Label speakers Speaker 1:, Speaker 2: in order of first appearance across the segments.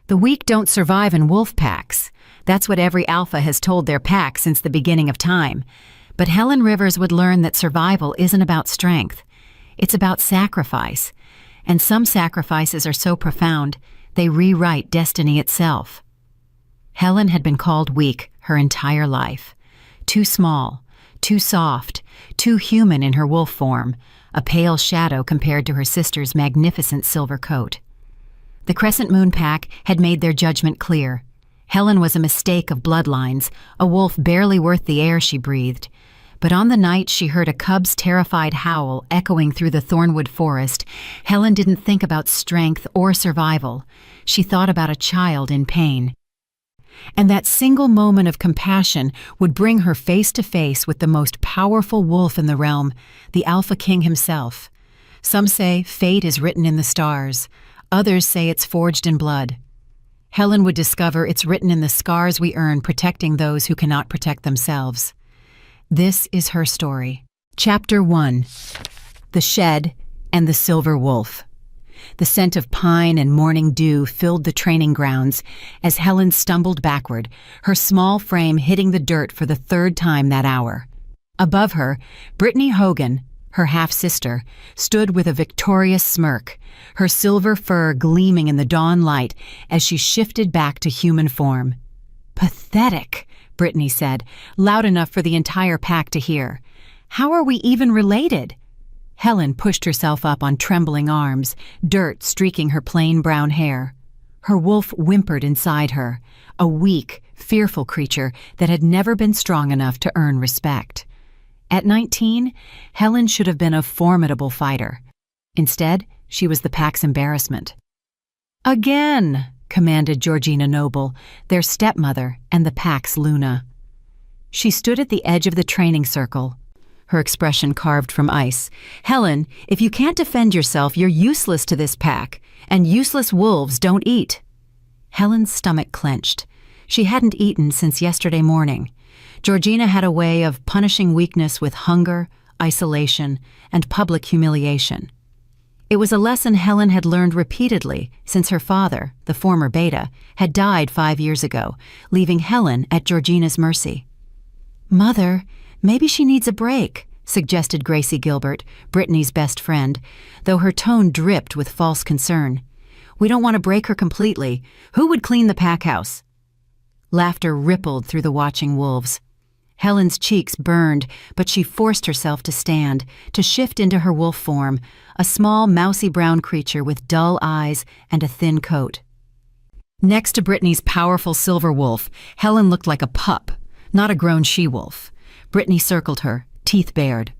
Speaker 1: The weak don't survive in wolf packs. That's what every alpha has told their pack since the beginning of time. But Helen Rivers would learn that survival isn't about strength. It's about sacrifice. And some sacrifices are so profound, they rewrite destiny itself. Helen had been called weak her entire life. Too small, too soft, too human in her wolf form, a pale shadow compared to her sister's magnificent silver coat. The Crescent Moon Pack had made their judgment clear. Helen was a mistake of bloodlines, a wolf barely worth the air she breathed. But on the night she heard a cub's terrified howl echoing through the thornwood forest, Helen didn't think about strength or survival. She thought about a child in pain. And that single moment of compassion would bring her face to face with the most powerful wolf in the realm, the Alpha King himself. Some say fate is written in the stars. Others say it's forged in blood. Helen would discover it's written in the scars we earn protecting those who cannot protect themselves. This is her story. Chapter 1. The Shed and the Silver Wolf. The scent of pine and morning dew filled the training grounds as Helen stumbled backward, her small frame hitting the dirt for the third time that hour. Above her, Brittany Hogan, her half-sister, stood with a victorious smirk, her silver fur gleaming in the dawn light as she shifted back to human form. "Pathetic," Brittany said, loud enough for the entire pack to hear. "How are we even related?" Helen pushed herself up on trembling arms, dirt streaking her plain brown hair. Her wolf whimpered inside her, a weak, fearful creature that had never been strong enough to earn respect. At 19, Helen should have been a formidable fighter. Instead, she was the pack's embarrassment. "Again!" commanded Georgina Noble, their stepmother and the pack's Luna. She stood at the edge of the training circle, her expression carved from ice. "Helen, if you can't defend yourself, you're useless to this pack, and useless wolves don't eat." Helen's stomach clenched. She hadn't eaten since yesterday morning. Georgina had a way of punishing weakness with hunger, isolation, and public humiliation. It was a lesson Helen had learned repeatedly since her father, the former Beta, had died 5 years ago, leaving Helen at Georgina's mercy. "Mother, maybe she needs a break," suggested Gracie Gilbert, Brittany's best friend, though her tone dripped with false concern. "We don't want to break her completely. Who would clean the pack house?" Laughter rippled through the watching wolves. Helen's cheeks burned, but she forced herself to stand, to shift into her wolf form, a small, mousy brown creature with dull eyes and a thin coat. Next to Brittany's powerful silver wolf, Helen looked like a pup, not a grown she-wolf. Brittany circled her, teeth bared.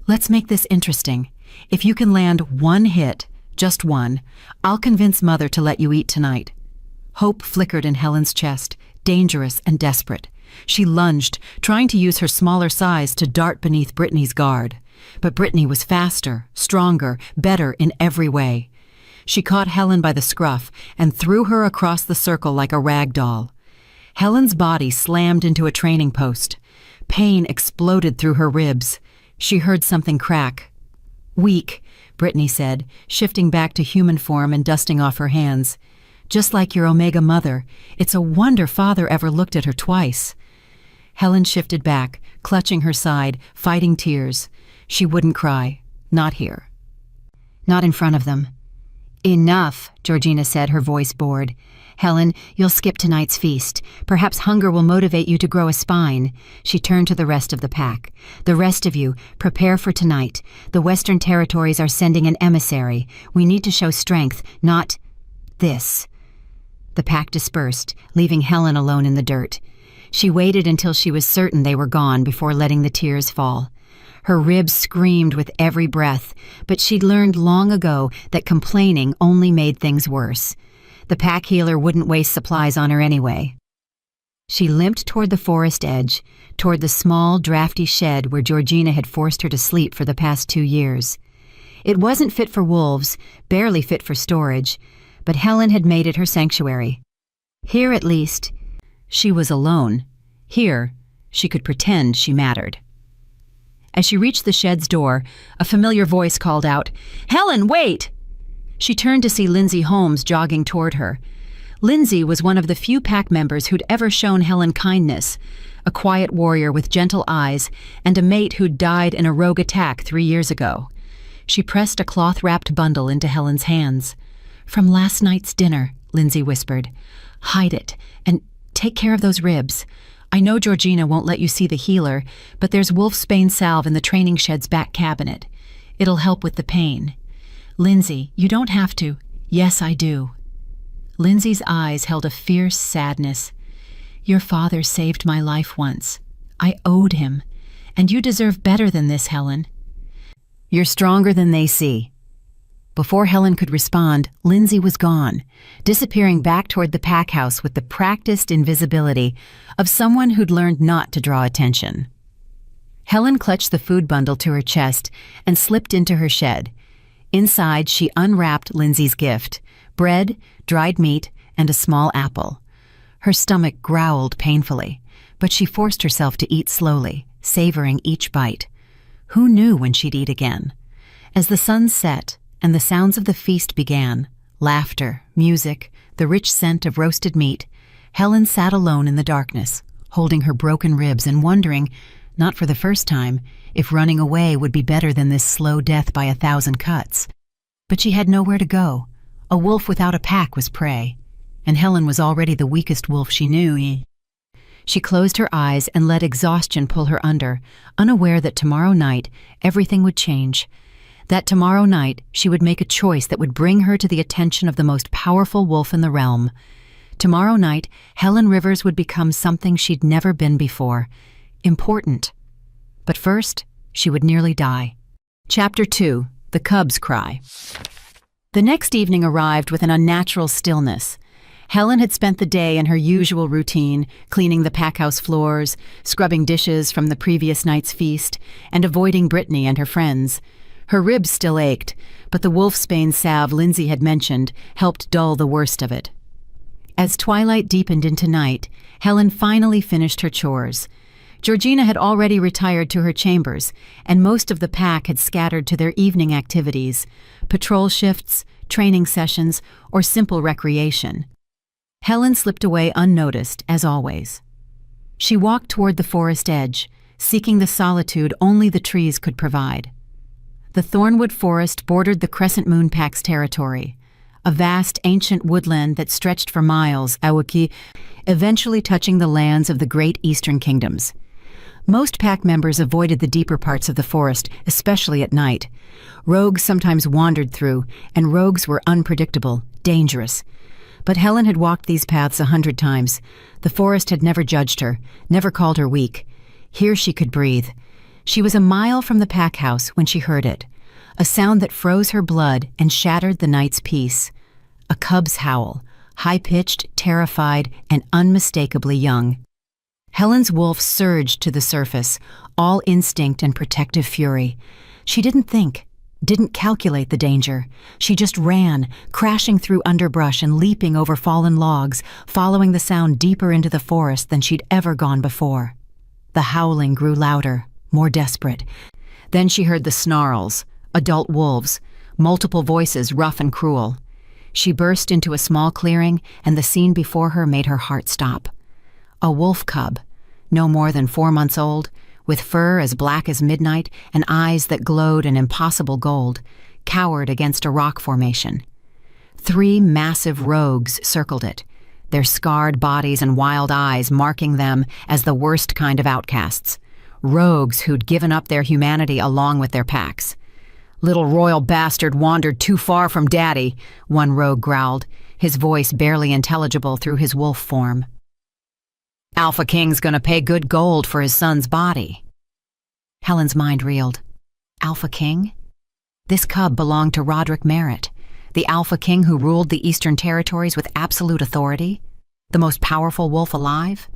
Speaker 1: "Let's make this interesting. If you can land one hit, just one, I'll convince Mother to let you eat tonight." Hope flickered in Helen's chest, dangerous and desperate. She lunged, trying to use her smaller size to dart beneath Brittany's guard. But Brittany was faster, stronger, better in every way. She caught Helen by the scruff and threw her across the circle like a rag doll. Helen's body slammed into a training post. Pain exploded through her ribs. She heard something crack. "Weak," Brittany said, shifting back to human form and dusting off her hands. "Just like your Omega mother. It's a wonder Father ever looked at her twice." Helen shifted back, clutching her side, fighting tears. She wouldn't cry. Not here. Not in front of them. "Enough," Georgina said, her voice bored. "Helen, you'll skip tonight's feast. Perhaps hunger will motivate you to grow a spine." She turned to the rest of the pack. "The rest of you, prepare for tonight. The Western Territories are sending an emissary. We need to show strength, not this." The pack dispersed, leaving Helen alone in the dirt. She waited until she was certain they were gone before letting the tears fall. Her ribs screamed with every breath, but she'd learned long ago that complaining only made things worse. The pack healer wouldn't waste supplies on her anyway. She limped toward the forest edge, toward the small, drafty shed where Georgina had forced her to sleep for the past 2 years. It wasn't fit for wolves, barely fit for storage, but Helen had made it her sanctuary. Here, at least, she was alone. Here, she could pretend she mattered. As she reached the shed's door, a familiar voice called out, "Helen, wait!" She turned to see Lindsay Holmes jogging toward her. Lindsay was one of the few pack members who'd ever shown Helen kindness, a quiet warrior with gentle eyes and a mate who'd died in a rogue attack 3 years ago. She pressed a cloth-wrapped bundle into Helen's hands. "From last night's dinner," Lindsay whispered. "Hide it, and take care of those ribs. I know Georgina won't let you see the healer, but there's wolfsbane salve in the training shed's back cabinet. It'll help with the pain." "Lindsay, you don't have to." "Yes, I do." Lindsay's eyes held a fierce sadness. "Your father saved my life once. I owed him. And you deserve better than this, Helen." "You're stronger than they see." Before Helen could respond, Lindsay was gone, disappearing back toward the pack house with the practiced invisibility of someone who'd learned not to draw attention. Helen clutched the food bundle to her chest and slipped into her shed. Inside, she unwrapped Lindsay's gift: bread, dried meat, and a small apple. Her stomach growled painfully, but she forced herself to eat slowly, savoring each bite. Who knew when she'd eat again? As the sun set and the sounds of the feast began, laughter, music, the rich scent of roasted meat, Helen sat alone in the darkness, holding her broken ribs and wondering, not for the first time, if running away would be better than this slow death by 1,000 cuts. But she had nowhere to go. A wolf without a pack was prey, and Helen was already the weakest wolf she knew. She closed her eyes and let exhaustion pull her under, unaware that tomorrow night everything would change. That tomorrow night she would make a choice that would bring her to the attention of the most powerful wolf in the realm. Tomorrow night, Helen Rivers would become something she'd never been before. Important. But first, she would nearly die. Chapter 2. The Cub's Cry. The next evening arrived with an unnatural stillness. Helen had spent the day in her usual routine, cleaning the packhouse floors, scrubbing dishes from the previous night's feast, and avoiding Brittany and her friends. Her ribs still ached, but the wolfsbane salve Lindsay had mentioned helped dull the worst of it. As twilight deepened into night, Helen finally finished her chores. Georgina had already retired to her chambers, and most of the pack had scattered to their evening activities, patrol shifts, training sessions, or simple recreation. Helen slipped away unnoticed, as always. She walked toward the forest edge, seeking the solitude only the trees could provide. The thornwood forest bordered the Crescent Moon Pack's territory, a vast ancient woodland that stretched for miles, eventually touching the lands of the great eastern kingdoms. Most pack members avoided the deeper parts of the forest, especially at night. Rogues sometimes wandered through, and rogues were unpredictable, dangerous. But Helen had walked these paths 100 times. The forest had never judged her, never called her weak. Here she could breathe. She was a mile from the pack house when she heard it, a sound that froze her blood and shattered the night's peace. A cub's howl, high-pitched, terrified, and unmistakably young. Helen's wolf surged to the surface, all instinct and protective fury. She didn't think, didn't calculate the danger. She just ran, crashing through underbrush and leaping over fallen logs, following the sound deeper into the forest than she'd ever gone before. The howling grew louder, more desperate. Then she heard the snarls, adult wolves, multiple voices rough and cruel. She burst into a small clearing, and the scene before her made her heart stop. A wolf cub, no more than 4 months old, with fur as black as midnight and eyes that glowed an impossible gold, cowered against a rock formation. 3 massive rogues circled it, their scarred bodies and wild eyes marking them as the worst kind of outcasts. Rogues who'd given up their humanity along with their packs. "Little royal bastard wandered too far from Daddy," one rogue growled, his voice barely intelligible through his wolf form. "Alphaking's gonna pay good gold for his son's body." Helen's mind reeled. Alphaking? This cub belonged to Roderick Merritt, the Alphaking who ruled the Eastern Territories with absolute authority, the most powerful wolf alive.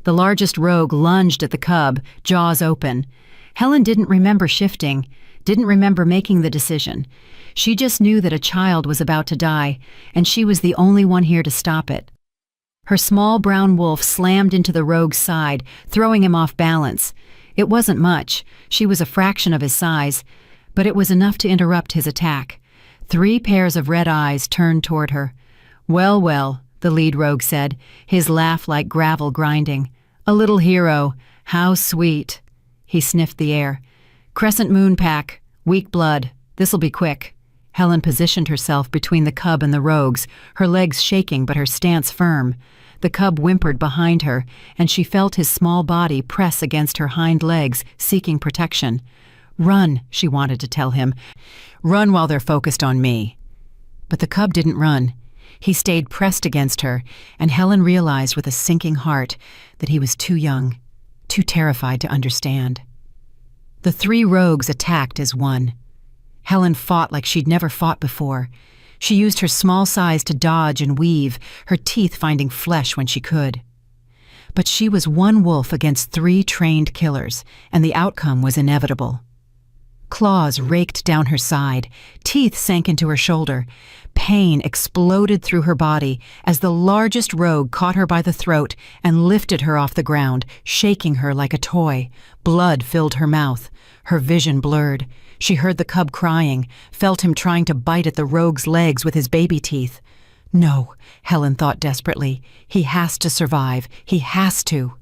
Speaker 1: The largest rogue lunged at the cub, jaws open. Helen didn't remember shifting, didn't remember making the decision. She just knew that a child was about to die, and she was the only one here to stop it. Her small brown wolf slammed into the rogue's side, throwing him off balance. It wasn't much, she was a fraction of his size, but it was enough to interrupt his attack. 3 pairs of red eyes turned toward her. "Well, well," the lead rogue said, his laugh like gravel grinding. "A little hero. How sweet." He sniffed the air. "Crescent moon pack. Weak blood. This'll be quick." Helen positioned herself between the cub and the rogues, her legs shaking but her stance firm. The cub whimpered behind her, and she felt his small body press against her hind legs, seeking protection. "Run," she wanted to tell him. "Run while they're focused on me." But the cub didn't run. He stayed pressed against her, and Helen realized with a sinking heart that he was too young, too terrified to understand. The three rogues attacked as one. Helen fought like she'd never fought before. She used her small size to dodge and weave, her teeth finding flesh when she could. But she was one wolf against three trained killers, and the outcome was inevitable. Claws raked down her side, teeth sank into her shoulder. Pain exploded through her body as the largest rogue caught her by the throat and lifted her off the ground, shaking her like a toy. Blood filled her mouth. Her vision blurred. She heard the cub crying, felt him trying to bite at the rogue's legs with his baby teeth. No, Helen thought desperately. He has to survive. He has to.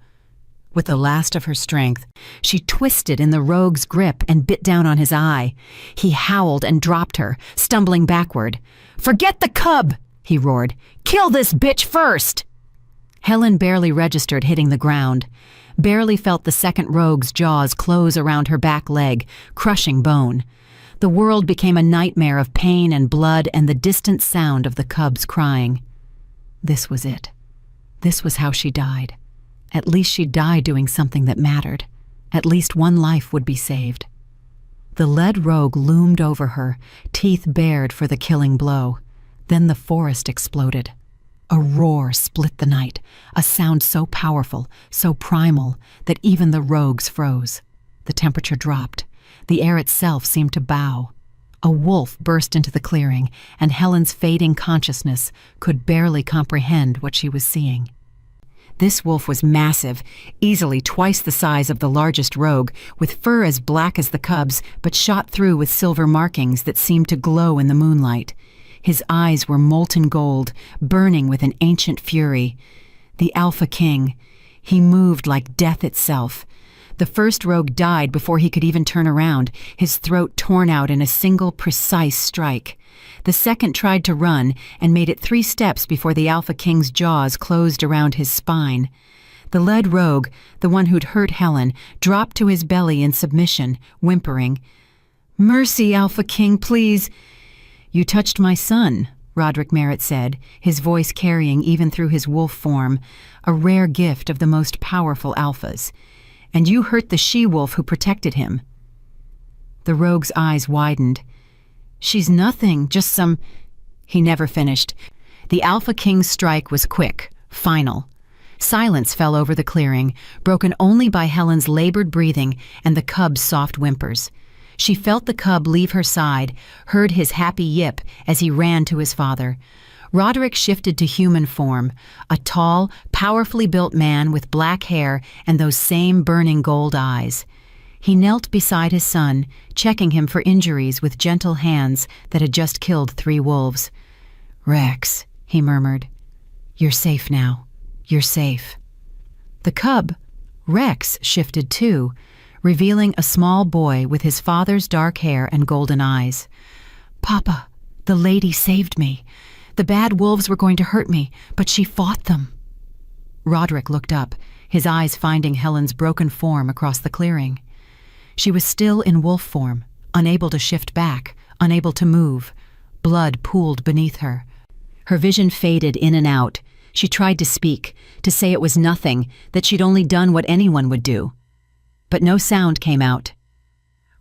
Speaker 1: With the last of her strength, she twisted in the rogue's grip and bit down on his eye. He howled and dropped her, stumbling backward. "Forget the cub!" he roared. "Kill this bitch first!" Helen barely registered hitting the ground, barely felt the second rogue's jaws close around her back leg, crushing bone. The world became a nightmare of pain and blood and the distant sound of the cub's crying. This was it. This was how she died. At least she'd die doing something that mattered. At least one life would be saved. The lead rogue loomed over her, teeth bared for the killing blow. Then the forest exploded. A roar split the night, a sound so powerful, so primal, that even the rogues froze. The temperature dropped. The air itself seemed to bow. A wolf burst into the clearing, and Helen's fading consciousness could barely comprehend what she was seeing. This wolf was massive, easily twice the size of the largest rogue, with fur as black as the cub's, but shot through with silver markings that seemed to glow in the moonlight. His eyes were molten gold, burning with an ancient fury. The Alphaking. He moved like death itself. The first rogue died before he could even turn around, his throat torn out in a single precise strike. The second tried to run and made it 3 steps before the Alphaking's jaws closed around his spine. The lead rogue, the one who'd hurt Helen, dropped to his belly in submission, whimpering. "Mercy, Alphaking, please." "You touched my son," Roderick Merritt said, his voice carrying even through his wolf form, a rare gift of the most powerful alphas. "And you hurt the she-wolf who protected him." The rogue's eyes widened. "She's nothing, just some—" He never finished. The Alphaking's strike was quick, final. Silence fell over the clearing, broken only by Helen's labored breathing and the cub's soft whimpers. She felt the cub leave her side, heard his happy yip as he ran to his father. Roderick shifted to human form, a tall, powerfully built man with black hair and those same burning gold eyes. He knelt beside his son, checking him for injuries with gentle hands that had just killed 3 wolves. "Rex," he murmured. "You're safe now. You're safe." The cub, Rex, shifted too, revealing a small boy with his father's dark hair and golden eyes. "Papa, the lady saved me. The bad wolves were going to hurt me, but she fought them." Roderick looked up, his eyes finding Helen's broken form across the clearing. She was still in wolf form, unable to shift back, unable to move. Blood pooled beneath her. Her vision faded in and out. She tried to speak, to say it was nothing, that she'd only done what anyone would do. But no sound came out.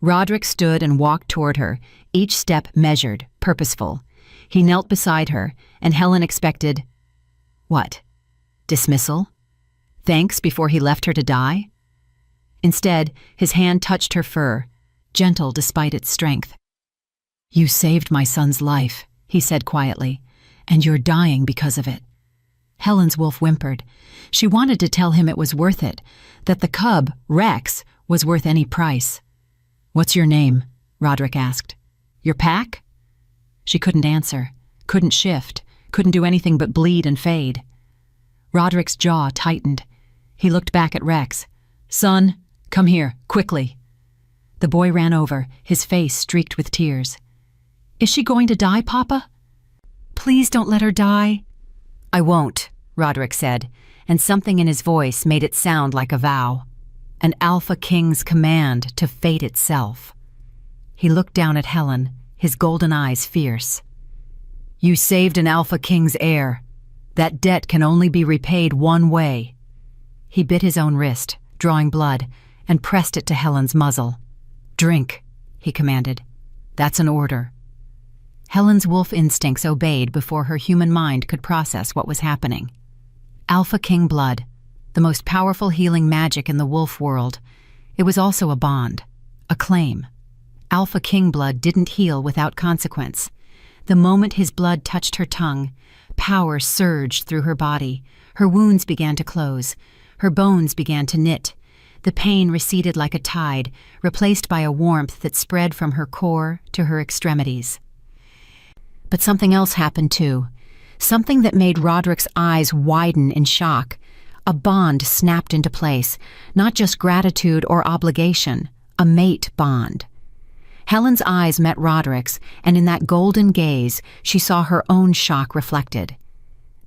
Speaker 1: Roderick stood and walked toward her, each step measured, purposeful. He knelt beside her, and Helen expected— what? Dismissal? Thanks before he left her to die? Instead, his hand touched her fur, gentle despite its strength. "You saved my son's life," he said quietly, "and you're dying because of it." Helen's wolf whimpered. She wanted to tell him it was worth it, that the cub, Rex, was worth any price. "What's your name?" Roderick asked. "Your pack?" She couldn't answer, couldn't shift, couldn't do anything but bleed and fade. Roderick's jaw tightened. He looked back at Rex. "Son, come here, quickly." The boy ran over, his face streaked with tears. "Is she going to die, Papa?" "Please don't let her die." "I won't," Roderick said, and something in his voice made it sound like a vow. An Alpha King's command to fate itself. He looked down at Helen, his golden eyes fierce. "You saved an Alpha King's heir. That debt can only be repaid one way." He bit his own wrist, drawing blood, and pressed it to Helen's muzzle. "Drink," he commanded. "That's an order." Helen's wolf instincts obeyed before her human mind could process what was happening. Alpha King blood, the most powerful healing magic in the wolf world. It was also a bond, a claim. Alpha King blood didn't heal without consequence. The moment his blood touched her tongue, power surged through her body. Her wounds began to close. Her bones began to knit. The pain receded like a tide, replaced by a warmth that spread from her core to her extremities. But something else happened too. Something that made Roderick's eyes widen in shock. A bond snapped into place, not just gratitude or obligation, a mate bond. Helen's eyes met Roderick's, and in that golden gaze, she saw her own shock reflected.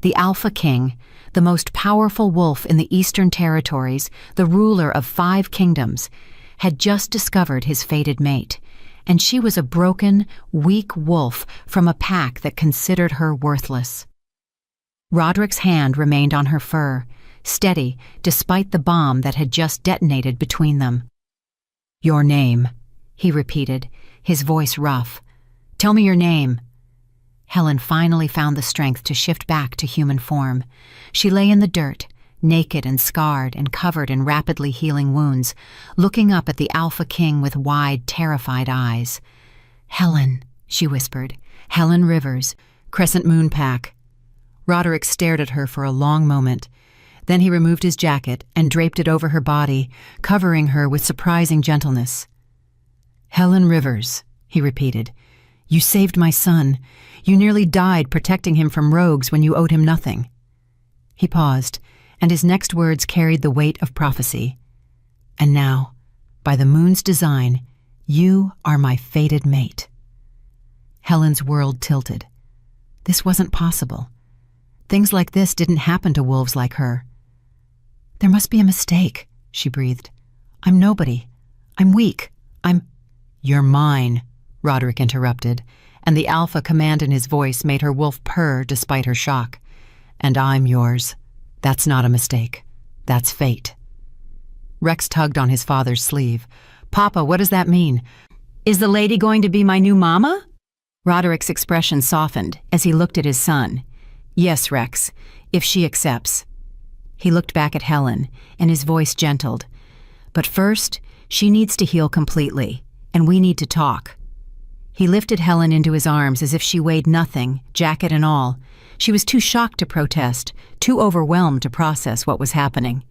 Speaker 1: The Alpha King, the most powerful wolf in the Eastern Territories, the ruler of 5 kingdoms, had just discovered his fated mate, and she was a broken, weak wolf from a pack that considered her worthless. Roderick's hand remained on her fur, steady despite the bomb that had just detonated between them. "Your name," he repeated, his voice rough. "Tell me your name." Helen finally found the strength to shift back to human form. She lay in the dirt, naked and scarred and covered in rapidly healing wounds, looking up at the Alpha King with wide, terrified eyes. "Helen," she whispered. "Helen Rivers, Crescent Moon Pack." Roderick stared at her for a long moment. Then he removed his jacket and draped it over her body, covering her with surprising gentleness. "Helen Rivers," he repeated. "You saved my son. You nearly died protecting him from rogues when you owed him nothing." He paused, and his next words carried the weight of prophecy. "And now, by the moon's design, you are my fated mate." Helen's world tilted. This wasn't possible. Things like this didn't happen to wolves like her. "There must be a mistake," she breathed. "I'm nobody. I'm weak. "You're mine," Roderick interrupted, and the alpha command in his voice made her wolf purr despite her shock. "And I'm yours. That's not a mistake. That's fate." Rex tugged on his father's sleeve. "Papa, what does that mean? Is the lady going to be my new mama?" Roderick's expression softened as he looked at his son. "Yes, Rex, if she accepts." He looked back at Helen, and his voice gentled. "But first, she needs to heal completely, and we need to talk." He lifted Helen into his arms as if she weighed nothing, jacket and all. She was too shocked to protest, too overwhelmed to process what was happening.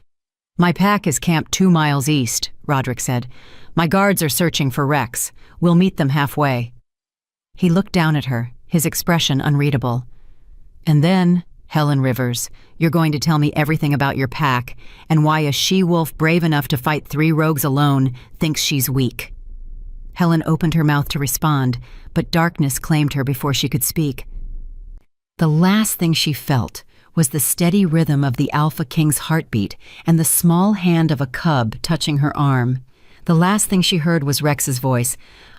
Speaker 1: "My pack is camped 2 miles east," Roderick said. "My guards are searching for Rex. We'll meet them halfway." He looked down at her, his expression unreadable. "And then, Helen Rivers, you're going to tell me everything about your pack and why a she-wolf brave enough to fight 3 rogues alone thinks she's weak." Helen opened her mouth to respond, but darkness claimed her before she could speak. The last thing she felt was the steady rhythm of the Alpha King's heartbeat and the small hand of a cub touching her arm. The last thing she heard was Rex's voice.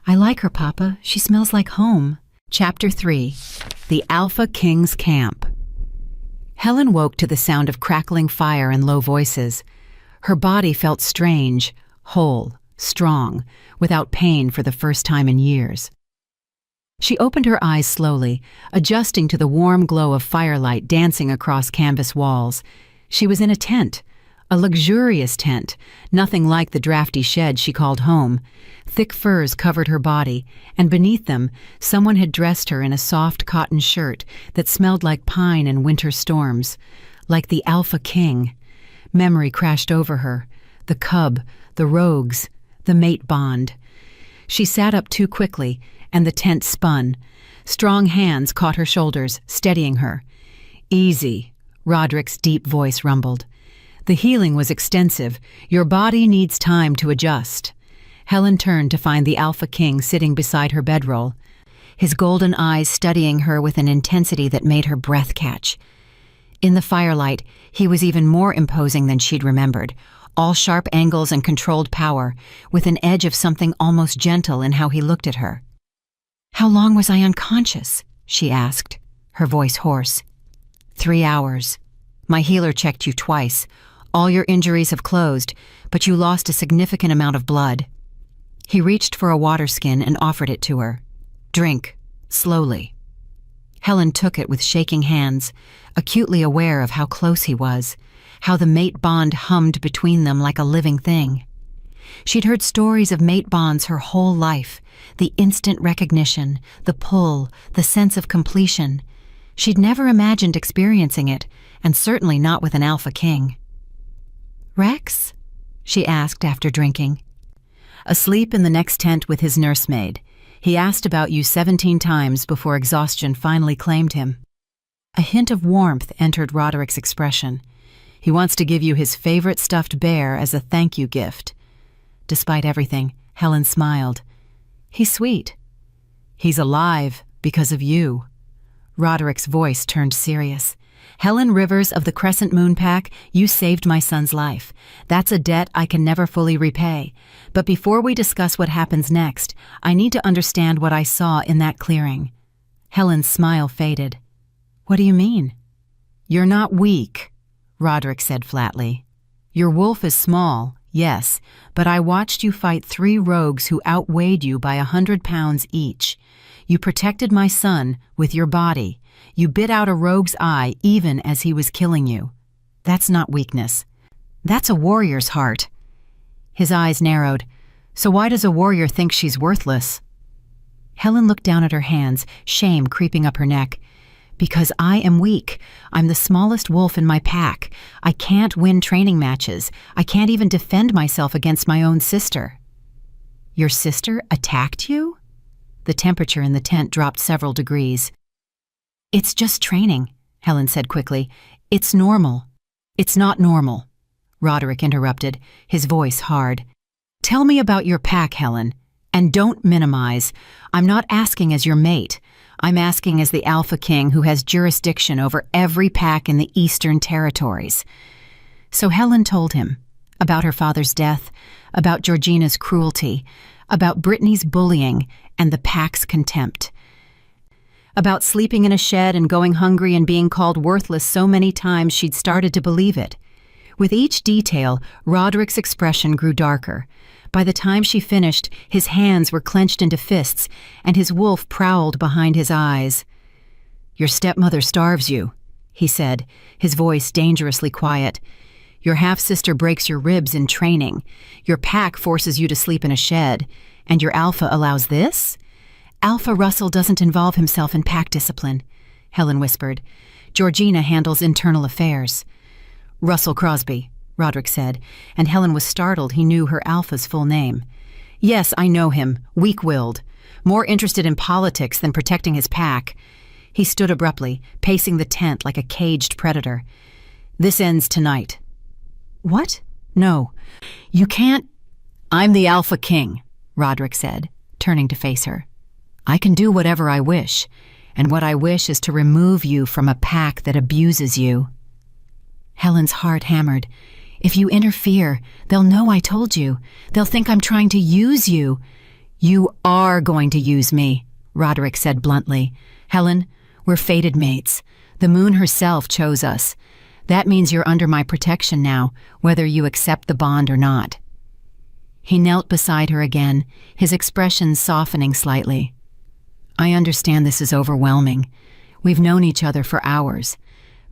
Speaker 1: "I like her, Papa. She smells like home." Chapter 3. The Alpha King's Camp. Helen woke to the sound of crackling fire and low voices. Her body felt strange, whole, strong, without pain for the first time in years. She opened her eyes slowly, adjusting to the warm glow of firelight dancing across canvas walls. She was in a tent, a luxurious tent, nothing like the drafty shed she called home. Thick furs covered her body, and beneath them, someone had dressed her in a soft cotton shirt that smelled like pine and winter storms, like the Alpha King. Memory crashed over her. The cub, the rogues, the mate bond. She sat up too quickly, and the tent spun. Strong hands caught her shoulders, steadying her. "Easy," Roderick's deep voice rumbled. "The healing was extensive. Your body needs time to adjust." Helen turned to find the Alpha King sitting beside her bedroll, his golden eyes studying her with an intensity that made her breath catch. In the firelight, he was even more imposing than she'd remembered, all sharp angles and controlled power, with an edge of something almost gentle in how he looked at her. "How long was I unconscious?" she asked, her voice hoarse. 3 hours. My healer checked you twice. All your injuries have closed, but you lost a significant amount of blood." He reached for a water skin and offered it to her. "Drink, slowly." Helen took it with shaking hands, acutely aware of how close he was, how the mate bond hummed between them like a living thing. She'd heard stories of mate bonds her whole life, the instant recognition, the pull, the sense of completion. She'd never imagined experiencing it, and certainly not with an Alpha King. "Rex?" she asked after drinking. "Asleep in the next tent with his nursemaid. He asked about you 17 times before exhaustion finally claimed him." A hint of warmth entered Roderick's expression. "He wants to give you his favorite stuffed bear as a thank you gift." Despite everything, Helen smiled. "He's sweet." "He's alive because of you." Roderick's voice turned serious. "Helen Rivers of the Crescent Moon Pack, you saved my son's life. That's a debt I can never fully repay. But before we discuss what happens next, I need to understand what I saw in that clearing." Helen's smile faded. "What do you mean?" "You're not weak," Roderick said flatly. "Your wolf is small, yes, but I watched you fight 3 rogues who outweighed you by 100 pounds each. You protected my son with your body. You bit out a rogue's eye even as he was killing you. That's not weakness. That's a warrior's heart." His eyes narrowed. "So why does a warrior think she's worthless?" Helen looked down at her hands, shame creeping up her neck. "Because I am weak. I'm the smallest wolf in my pack. I can't win training matches. I can't even defend myself against my own sister." "Your sister attacked you?" The temperature in the tent dropped several degrees. "It's just training," Helen said quickly. "It's normal." "It's not normal," Roderick interrupted, his voice hard. "Tell me about your pack, Helen. And don't minimize. I'm not asking as your mate. I'm asking as the Alpha King who has jurisdiction over every pack in the Eastern Territories." So Helen told him about her father's death, about Georgina's cruelty, about Brittany's bullying and the pack's contempt, about sleeping in a shed and going hungry and being called worthless so many times she'd started to believe it. With each detail, Roderick's expression grew darker. By the time she finished, his hands were clenched into fists, and his wolf prowled behind his eyes. "Your stepmother starves you," he said, his voice dangerously quiet. "Your half-sister breaks your ribs in training. Your pack forces you to sleep in a shed. And your Alpha allows this?" "Alpha Russell doesn't involve himself in pack discipline," Helen whispered. "Georgina handles internal affairs." "Russell Crosby," Roderick said, and Helen was startled he knew her Alpha's full name. "Yes, I know him, weak-willed, more interested in politics than protecting his pack." He stood abruptly, pacing the tent like a caged predator. "This ends tonight." "What? No. You can't—" "I'm the Alpha King," Roderick said, turning to face her. "I can do whatever I wish, and what I wish is to remove you from a pack that abuses you." Helen's heart hammered. "If you interfere, they'll know I told you. They'll think I'm trying to use you." "You are going to use me," Roderick said bluntly. "Helen, we're fated mates. The moon herself chose us. That means you're under my protection now, whether you accept the bond or not." He knelt beside her again, his expression softening slightly. "I understand this is overwhelming. We've known each other for hours,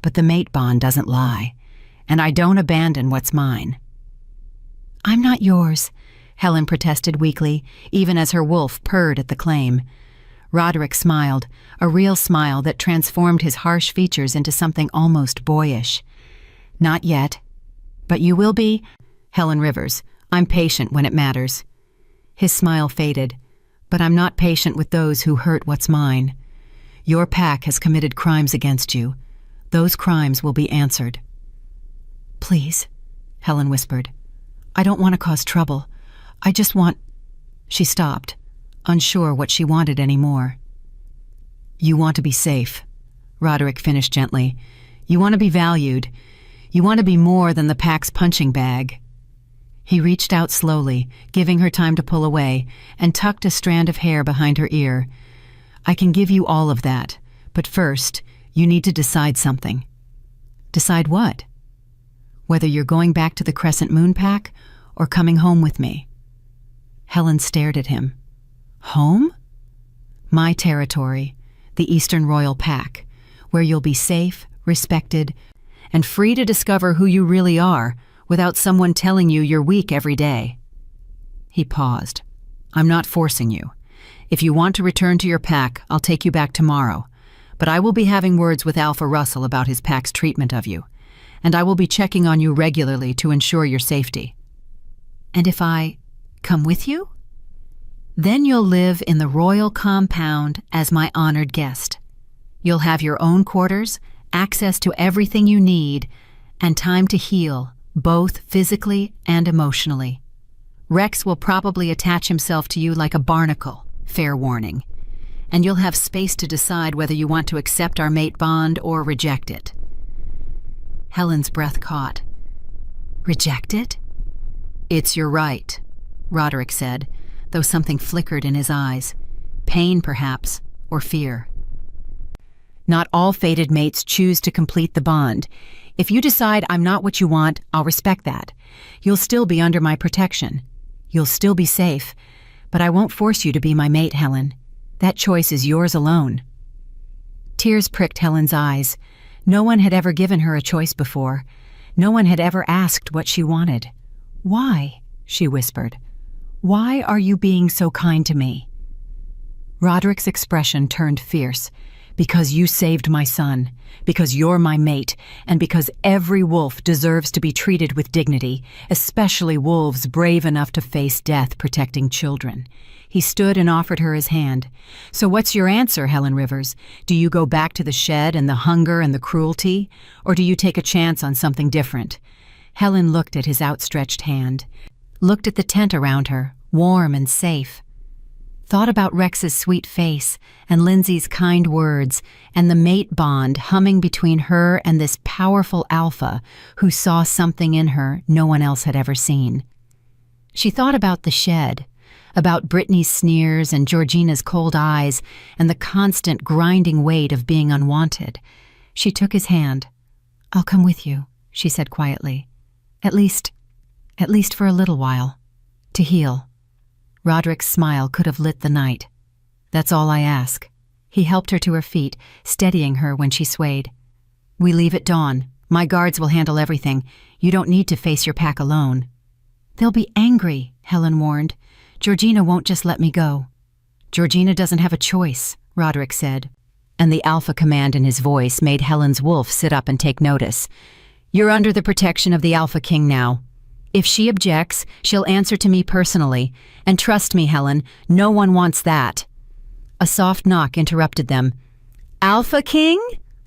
Speaker 1: but the mate bond doesn't lie. And I don't abandon what's mine." "I'm not yours," Helen protested weakly, even as her wolf purred at the claim. Roderick smiled, a real smile that transformed his harsh features into something almost boyish. "Not yet. But you will be?" "Helen Rivers, I'm patient when it matters." His smile faded. "But I'm not patient with those who hurt what's mine." Your pack has committed crimes against you. Those crimes will be answered." "Please," Helen whispered. "I don't want to cause trouble. I just want—" She stopped, unsure what she wanted anymore. "You want to be safe," Roderick finished gently. "You want to be valued. You want to be more than the pack's punching bag." He reached out slowly, giving her time to pull away, and tucked a strand of hair behind her ear. "I can give you all of that, but first, you need to decide something." "Decide what?" "Whether you're going back to the Crescent Moon Pack or coming home with me." Helen stared at him. "Home?" "My territory, the Eastern Royal Pack, where you'll be safe, respected, and free to discover who you really are without someone telling you you're weak every day." He paused. "I'm not forcing you. If you want to return to your pack, I'll take you back tomorrow. But I will be having words with Alpha Russell about his pack's treatment of you, and I will be checking on you regularly to ensure your safety." "And if I come with you?" "Then you'll live in the royal compound as my honored guest. You'll have your own quarters, access to everything you need, and time to heal, both physically and emotionally. Rex will probably attach himself to you like a barnacle, fair warning, and you'll have space to decide whether you want to accept our mate bond or reject it." Helen's breath caught. "Reject it?" "It's your right," Roderick said, though something flickered in his eyes. Pain, perhaps, or fear. "Not all fated mates choose to complete the bond. If you decide I'm not what you want, I'll respect that. You'll still be under my protection. You'll still be safe, but I won't force you to be my mate, Helen. That choice is yours alone." Tears pricked Helen's eyes. No one had ever given her a choice before. No one had ever asked what she wanted. "Why?" she whispered. "Why are you being so kind to me?" Roderick's expression turned fierce. "Because you saved my son, because you're my mate, and because every wolf deserves to be treated with dignity, especially wolves brave enough to face death protecting children." He stood and offered her his hand. "So what's your answer, Helen Rivers? Do you go back to the shed and the hunger and the cruelty, or do you take a chance on something different?" Helen looked at his outstretched hand, looked at the tent around her, warm and safe. Thought about Rex's sweet face and Lindsay's kind words and the mate bond humming between her and this powerful alpha who saw something in her no one else had ever seen. She thought about the shed, about Brittany's sneers and Georgina's cold eyes and the constant grinding weight of being unwanted. She took his hand. "I'll come with you," she said quietly. At least for a little while. To heal." Roderick's smile could have lit the night. "That's all I ask." He helped her to her feet, steadying her when she swayed. "We leave at dawn. My guards will handle everything. You don't need to face your pack alone." "They'll be angry," Helen warned. "Georgina won't just let me go." "Georgina doesn't have a choice," Roderick said, and the alpha command in his voice made Helen's wolf sit up and take notice. "You're under the protection of the Alphaking now. If she objects, she'll answer to me personally, and trust me, Helen, no one wants that." A soft knock interrupted them. "Alphaking?"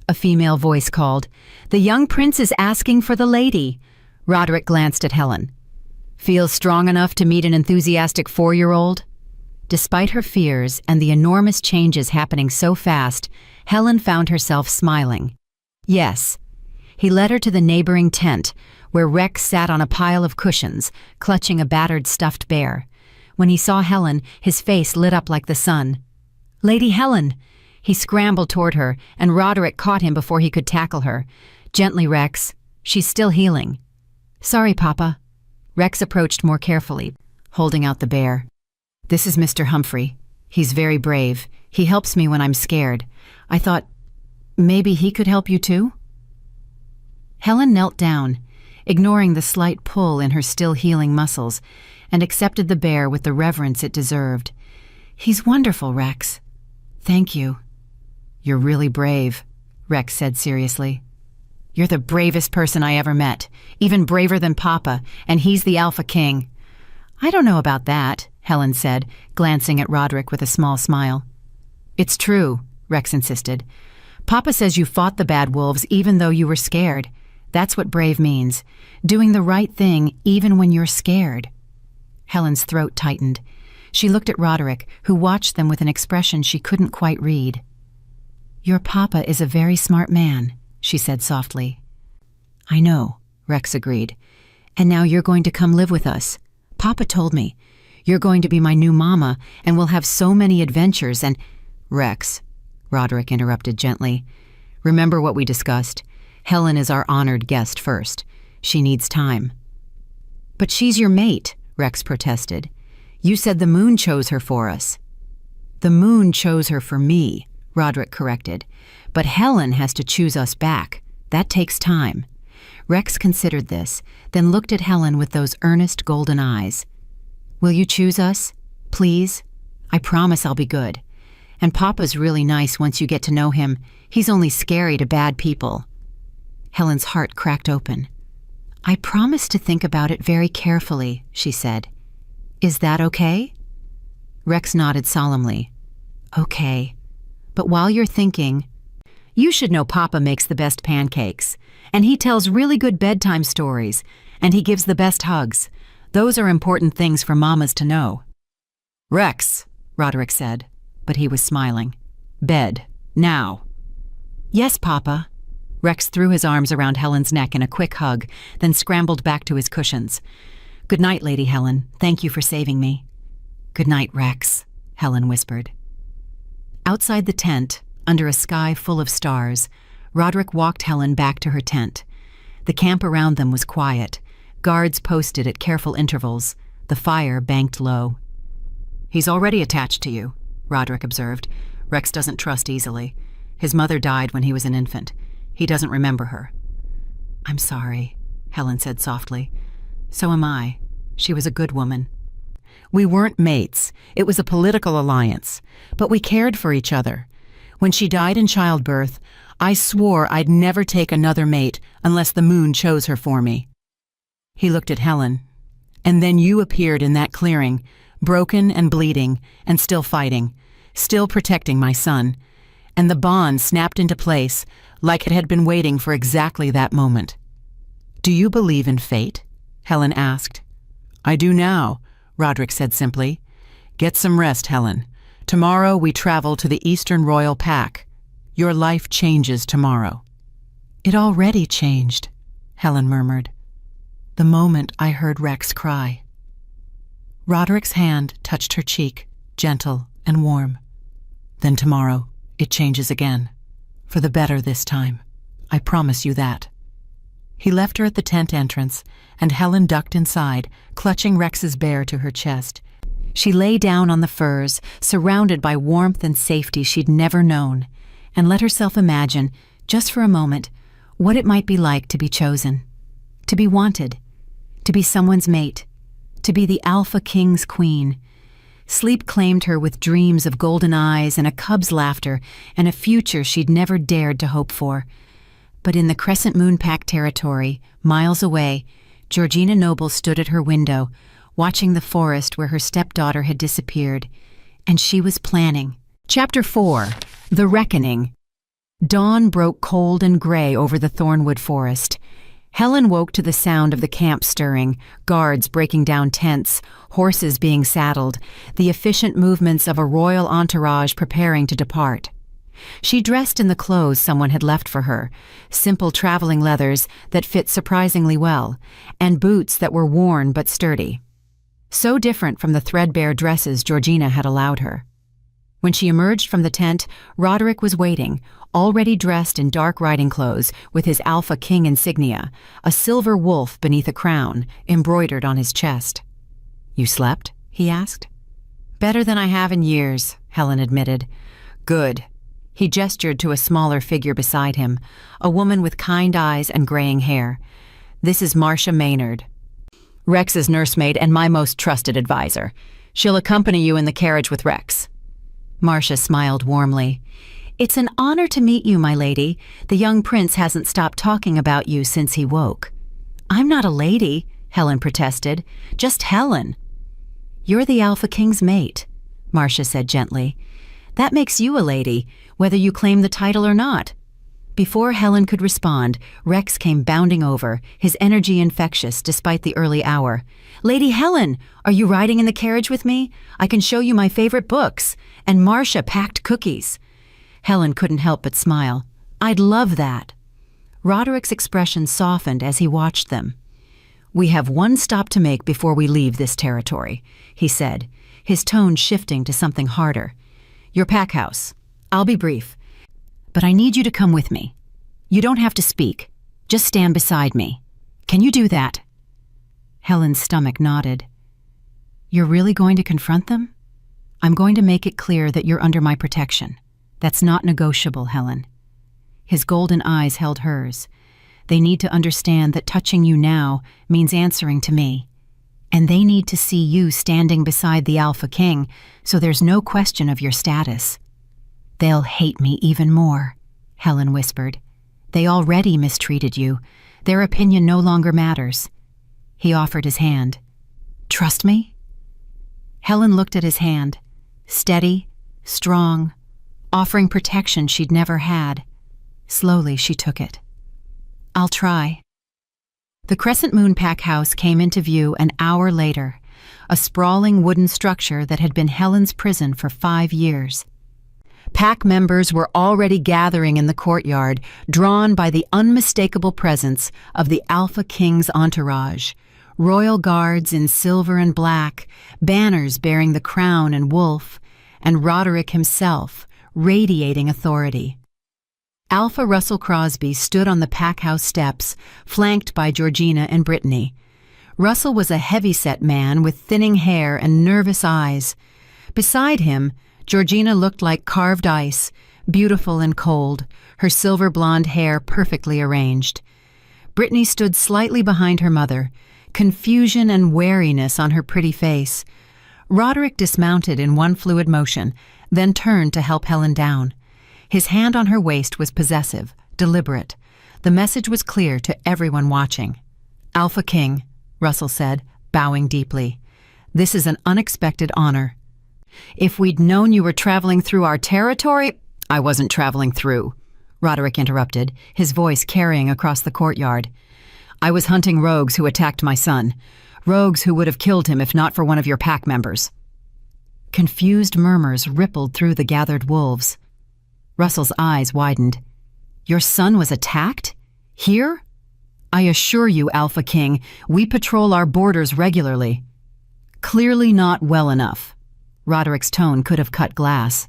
Speaker 1: a female voice called. "The young prince is asking for the lady." Roderick glanced at Helen. "Feel strong enough to meet an enthusiastic 4-year-old? Despite her fears and the enormous changes happening so fast, Helen found herself smiling. "Yes." He led her to the neighboring tent, where Rex sat on a pile of cushions, clutching a battered stuffed bear. When he saw Helen, his face lit up like the sun. "Lady Helen!" He scrambled toward her, and Roderick caught him before he could tackle her. "Gently, Rex. She's still healing." "Sorry, Papa." Rex approached more carefully, holding out the bear. "This is Mr. Humphrey. He's very brave. He helps me when I'm scared. I thought maybe he could help you too?" Helen knelt down, ignoring the slight pull in her still healing muscles, and accepted the bear with the reverence it deserved. "He's wonderful, Rex." "Thank you." "You're really brave," Rex said seriously. "You're the bravest person I ever met, even braver than Papa, and he's the Alpha King." "I don't know about that," Helen said, glancing at Roderick with a small smile. "It's true," Rex insisted. Papa says you fought the bad wolves even though you were scared. That's what brave means. Doing the right thing even when you're scared. Helen's throat tightened. She looked at Roderick, who watched them with an expression she couldn't quite read. Your papa is a very smart man, she said softly. I know, Rex agreed. And now you're going to come live with us. Papa told me. You're going to be my new mama, and we'll have so many adventures and— Rex, Roderick interrupted gently. Remember what we discussed. Helen is our honored guest first. She needs time. But she's your mate, Rex protested. You said the moon chose her for us. The moon chose her for me, Roderick corrected. But Helen has to choose us back. That takes time. Rex considered this, then looked at Helen with those earnest golden eyes. Will you choose us? Please? I promise I'll be good. And Papa's really nice once you get to know him. He's only scary to bad people. Helen's heart cracked open. I promise to think about it very carefully, she said. Is that okay? Rex nodded solemnly. Okay. But while you're thinking, you should know Papa makes the best pancakes, and he tells really good bedtime stories, and he gives the best hugs. Those are important things for mamas to know. Rex, Roderick said, but he was smiling. Bed, now. Yes, Papa. Rex threw his arms around Helen's neck in a quick hug, then scrambled back to his cushions. Good night, Lady Helen. Thank you for saving me. Good night, Rex, Helen whispered. Outside the tent, under a sky full of stars, Roderick walked Helen back to her tent. The camp around them was quiet, guards posted at careful intervals, the fire banked low. He's already attached to you, Roderick observed. Rex doesn't trust easily. His mother died when he was an infant. He doesn't remember her. I'm sorry, Helen said softly. So am I. She was a good woman. We weren't mates. It was a political alliance. But we cared for each other. When she died in childbirth, I swore I'd never take another mate unless the moon chose her for me. He looked at Helen. And then you appeared in that clearing, broken and bleeding, and still fighting, still protecting my son. And the bond snapped into place like it had been waiting for exactly that moment. Do you believe in fate? Helen asked. I do now, Roderick said simply. Get some rest, Helen. Tomorrow we travel to the Eastern Royal Pack. Your life changes tomorrow. It already changed, Helen murmured. The moment I heard Rex cry. Roderick's hand touched her cheek, gentle and warm. Then tomorrow it changes again. For the better this time. I promise you that. He left her at the tent entrance, and Helen ducked inside, clutching Rex's bear to her chest. She lay down on the furs, surrounded by warmth and safety she'd never known, and let herself imagine, just for a moment, what it might be like to be chosen, to be wanted, to be someone's mate, to be the Alphaking's queen. Sleep claimed her with dreams of golden eyes and a cub's laughter and a future she'd never dared to hope for. But in the Crescent Moon Pack territory, miles away, Georgina Noble stood at her window, watching the forest where her stepdaughter had disappeared, and she was planning. Chapter 4. The Reckoning. Dawn broke cold and gray over the Thornwood forest. Helen woke to the sound of the camp stirring, guards breaking down tents, horses being saddled, the efficient movements of a royal entourage preparing to depart. She dressed in the clothes someone had left for her, simple traveling leathers that fit surprisingly well, and boots that were worn but sturdy. So different from the threadbare dresses Georgina had allowed her. When she emerged from the tent, Roderick was waiting, already dressed in dark riding clothes with his Alphaking insignia, a silver wolf beneath a crown, embroidered on his chest. You slept? He asked. Better than I have in years, Helen admitted. Good. He gestured to a smaller figure beside him, a woman with kind eyes and graying hair. This is Marcia Maynard, Rex's nursemaid and my most trusted advisor. She'll accompany you in the carriage with Rex. Marcia smiled warmly. It's an honor to meet you, my lady. The young prince hasn't stopped talking about you since he woke. I'm not a lady, Helen protested. Just Helen. You're the Alphaking's mate, Marcia said gently. That makes you a lady, whether you claim the title or not." Before Helen could respond, Rex came bounding over, his energy infectious despite the early hour. "Lady Helen, are you riding in the carriage with me? I can show you my favorite books, and Marcia packed cookies." Helen couldn't help but smile. "I'd love that." Roderick's expression softened as he watched them. "We have one stop to make before we leave this territory," he said, his tone shifting to something harder. "Your pack house. I'll be brief, but I need you to come with me. You don't have to speak. Just stand beside me. Can you do that?" Helen's stomach nodded. "You're really going to confront them?" "I'm going to make it clear that you're under my protection. That's not negotiable, Helen." His golden eyes held hers. "They need to understand that touching you now means answering to me. And they need to see you standing beside the Alpha King, so there's no question of your status." "They'll hate me even more," Helen whispered. "They already mistreated you. Their opinion no longer matters." He offered his hand. "Trust me?" Helen looked at his hand, steady, strong, offering protection she'd never had. Slowly she took it. "I'll try." The Crescent Moon pack house came into view an hour later, a sprawling wooden structure that had been Helen's prison for 5 years. Pack members were already gathering in the courtyard, drawn by the unmistakable presence of the Alpha King's entourage. Royal guards in silver and black, banners bearing the crown and wolf, and Roderick himself, radiating authority. Alpha Russell Crosby stood on the pack house steps, flanked by Georgina and Brittany. Russell was a heavy-set man with thinning hair and nervous eyes. Beside him, Georgina looked like carved ice, beautiful and cold, her silver blonde hair perfectly arranged. Brittany stood slightly behind her mother, confusion and wariness on her pretty face. Roderick dismounted in one fluid motion, then turned to help Helen down. His hand on her waist was possessive, deliberate. The message was clear to everyone watching. "Alpha King," Russell said, bowing deeply. "This is an unexpected honor. If we'd known you were traveling through our territory—" "I wasn't traveling through," Roderick interrupted, his voice carrying across the courtyard. "I was hunting rogues who attacked my son. Rogues who would have killed him if not for one of your pack members." Confused murmurs rippled through the gathered wolves. Russell's eyes widened. "Your son was attacked? Here?" "I assure you, Alpha King, we patrol our borders regularly." "Clearly not well enough." Roderick's tone could have cut glass.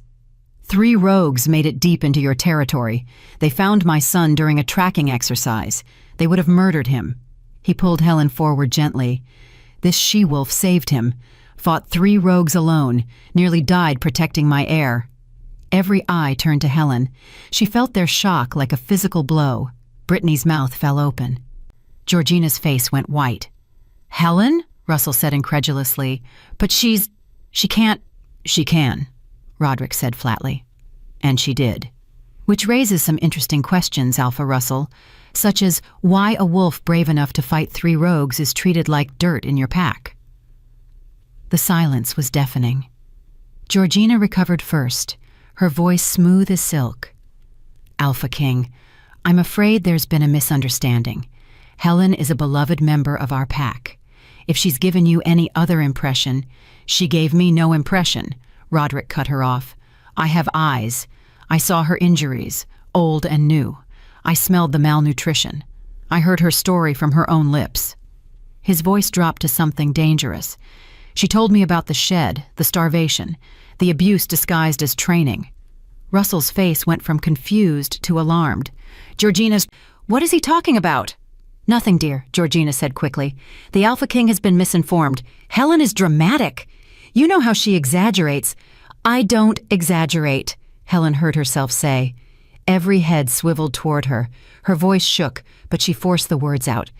Speaker 1: 3 rogues made it deep into your territory. They found my son during a tracking exercise. They would have murdered him." He pulled Helen forward gently. "This she-wolf saved him, fought 3 rogues alone, nearly died protecting my heir." Every eye turned to Helen. She felt their shock like a physical blow. Brittany's mouth fell open. Georgina's face went white. "Helen?" Russell said incredulously. "But she can't—" "She can," Roderick said flatly. "And she did." "Which raises some interesting questions, Alpha Russell, such as why a wolf brave enough to fight 3 rogues is treated like dirt in your pack." The silence was deafening. Georgina recovered first, her voice smooth as silk. "Alpha King, I'm afraid there's been a misunderstanding. Helen is a beloved member of our pack. If she's given you any other impression—" "She gave me no impression," Roderick cut her off. "I have eyes. I saw her injuries, old and new. I smelled the malnutrition. I heard her story from her own lips." His voice dropped to something dangerous. "She told me about the shed, the starvation, the abuse disguised as training." Russell's face went from confused to alarmed. Georgina's— "What is he talking about?" "Nothing, dear," Georgina said quickly. "The Alpha King has been misinformed. Helen is dramatic. You know how she exaggerates." "I don't exaggerate," Helen heard herself say. Every head swiveled toward her. Her voice shook, but she forced the words out.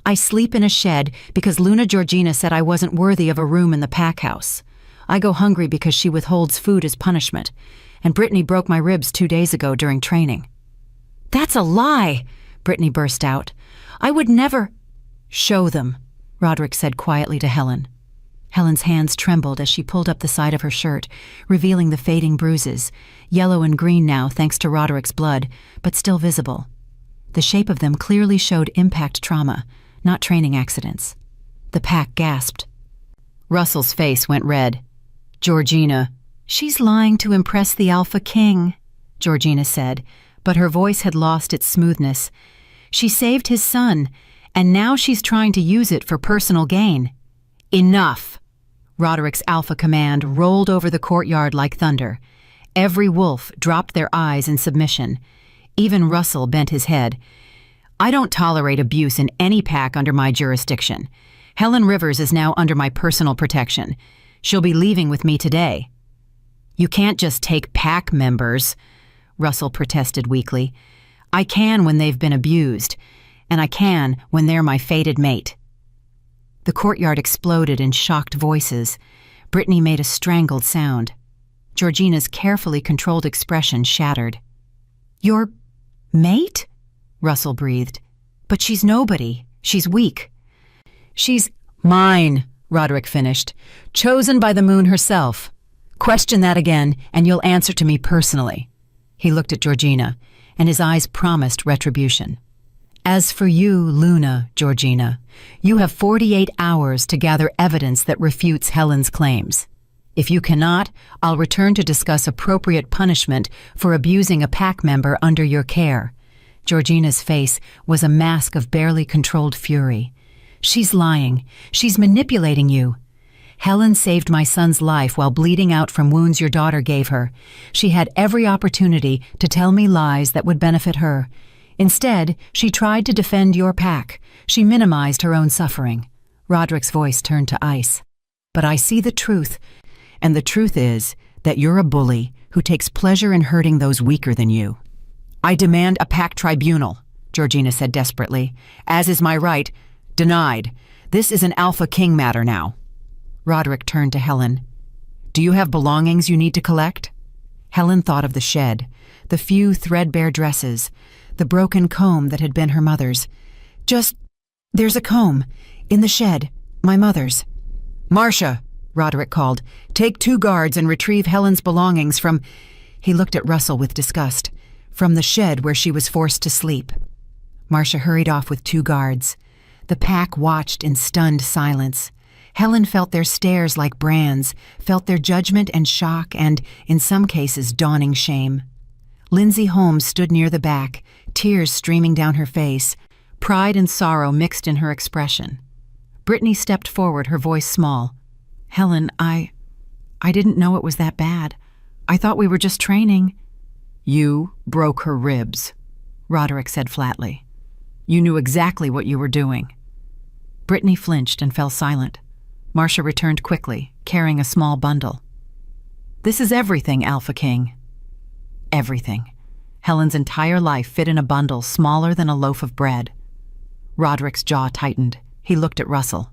Speaker 1: "I sleep in a shed because Luna Georgina said I wasn't worthy of a room in the pack house. I go hungry because she withholds food as punishment. And Brittany broke my ribs 2 days ago during training." "That's a lie!" Brittany burst out. "I would never—" "Show them," Roderick said quietly to Helen. Helen's hands trembled as she pulled up the side of her shirt, revealing the fading bruises, yellow and green now thanks to Roderick's blood, but still visible. The shape of them clearly showed impact trauma, not training accidents. The pack gasped. Russell's face went red. "Georgina." "She's lying to impress the Alpha King," Georgina said, but her voice had lost its smoothness. "She saved his son, and now she's trying to use it for personal gain." "Enough!" Roderick's alpha command rolled over the courtyard like thunder. Every wolf dropped their eyes in submission. Even Russell bent his head. "I don't tolerate abuse in any pack under my jurisdiction. Helen Rivers is now under my personal protection. She'll be leaving with me today." "You can't just take pack members," Russell protested weakly. "I can when they've been abused, and I can when they're my fated mate." The courtyard exploded in shocked voices. Brittany made a strangled sound. Georgina's carefully controlled expression shattered. "Your mate?" Russell breathed. "But she's nobody. She's weak." "She's mine," Roderick finished. "Chosen by the moon herself. Question that again, and you'll answer to me personally." He looked at Georgina, and his eyes promised retribution. "As for you, Luna, Georgina, you have 48 hours to gather evidence that refutes Helen's claims. If you cannot, I'll return to discuss appropriate punishment for abusing a pack member under your care." Georgina's face was a mask of barely controlled fury. "She's lying. She's manipulating you. Helen saved my son's life while bleeding out from wounds your daughter gave her. She had every opportunity to tell me lies that would benefit her. Instead, she tried to defend your pack. She minimized her own suffering." Roderick's voice turned to ice. "But I see the truth, and the truth is that you're a bully who takes pleasure in hurting those weaker than you." "I demand a pack tribunal," Georgina said desperately. "As is my right. Denied. This is an Alpha King matter now." Roderick turned to Helen. "Do you have belongings you need to collect?" Helen thought of the shed, the few threadbare dresses, the broken comb that had been her mother's. There's a comb. In the shed. My mother's." "Marcia," Roderick called, "take 2 guards and retrieve Helen's belongings from—" He looked at Russell with disgust. "From the shed where she was forced to sleep." Marcia hurried off with 2 guards. The pack watched in stunned silence. Helen felt their stares like brands, felt their judgment and shock and, in some cases, dawning shame. Lindsay Holmes stood near the back, tears streaming down her face, pride and sorrow mixed in her expression. Brittany stepped forward, her voice small. "Helen, I didn't know it was that bad. I thought we were just training." "You broke her ribs," Roderick said flatly. "You knew exactly what you were doing." Brittany flinched and fell silent. Marcia returned quickly, carrying a small bundle. "This is everything, Alpha King." Everything. Helen's entire life fit in a bundle smaller than a loaf of bread. Roderick's jaw tightened. He looked at Russell.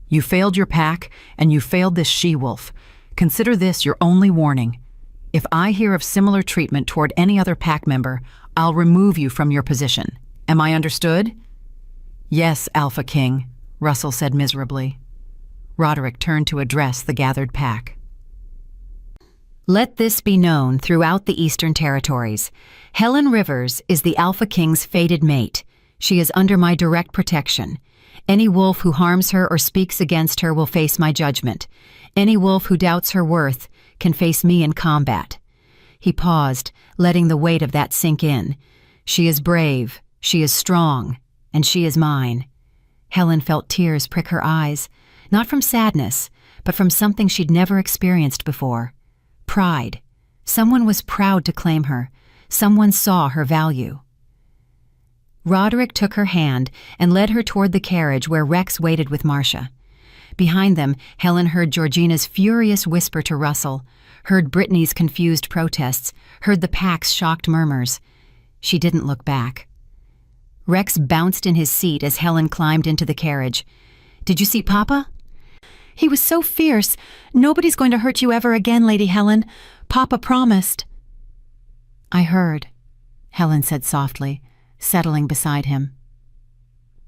Speaker 1: "You failed your pack, and you failed this she-wolf. Consider this your only warning. If I hear of similar treatment toward any other pack member, I'll remove you from your position. Am I understood?" "Yes, Alpha King," Russell said miserably. Roderick turned to address the gathered pack. "Let this be known throughout the Eastern Territories. Helen Rivers is the Alpha King's fated mate. She is under my direct protection. Any wolf who harms her or speaks against her will face my judgment. Any wolf who doubts her worth can face me in combat." He paused, letting the weight of that sink in. "She is brave, she is strong, and she is mine." Helen felt tears prick her eyes, not from sadness, but from something she'd never experienced before. Pride. Someone was proud to claim her. Someone saw her value. Roderick took her hand and led her toward the carriage where Rex waited with Marcia. Behind them, Helen heard Georgina's furious whisper to Russell, heard Brittany's confused protests, heard the pack's shocked murmurs. She didn't look back. Rex bounced in his seat as Helen climbed into the carriage. "Did you see Papa?" "He was so fierce. Nobody's going to hurt you ever again, Lady Helen. Papa promised." "I heard," Helen said softly, settling beside him.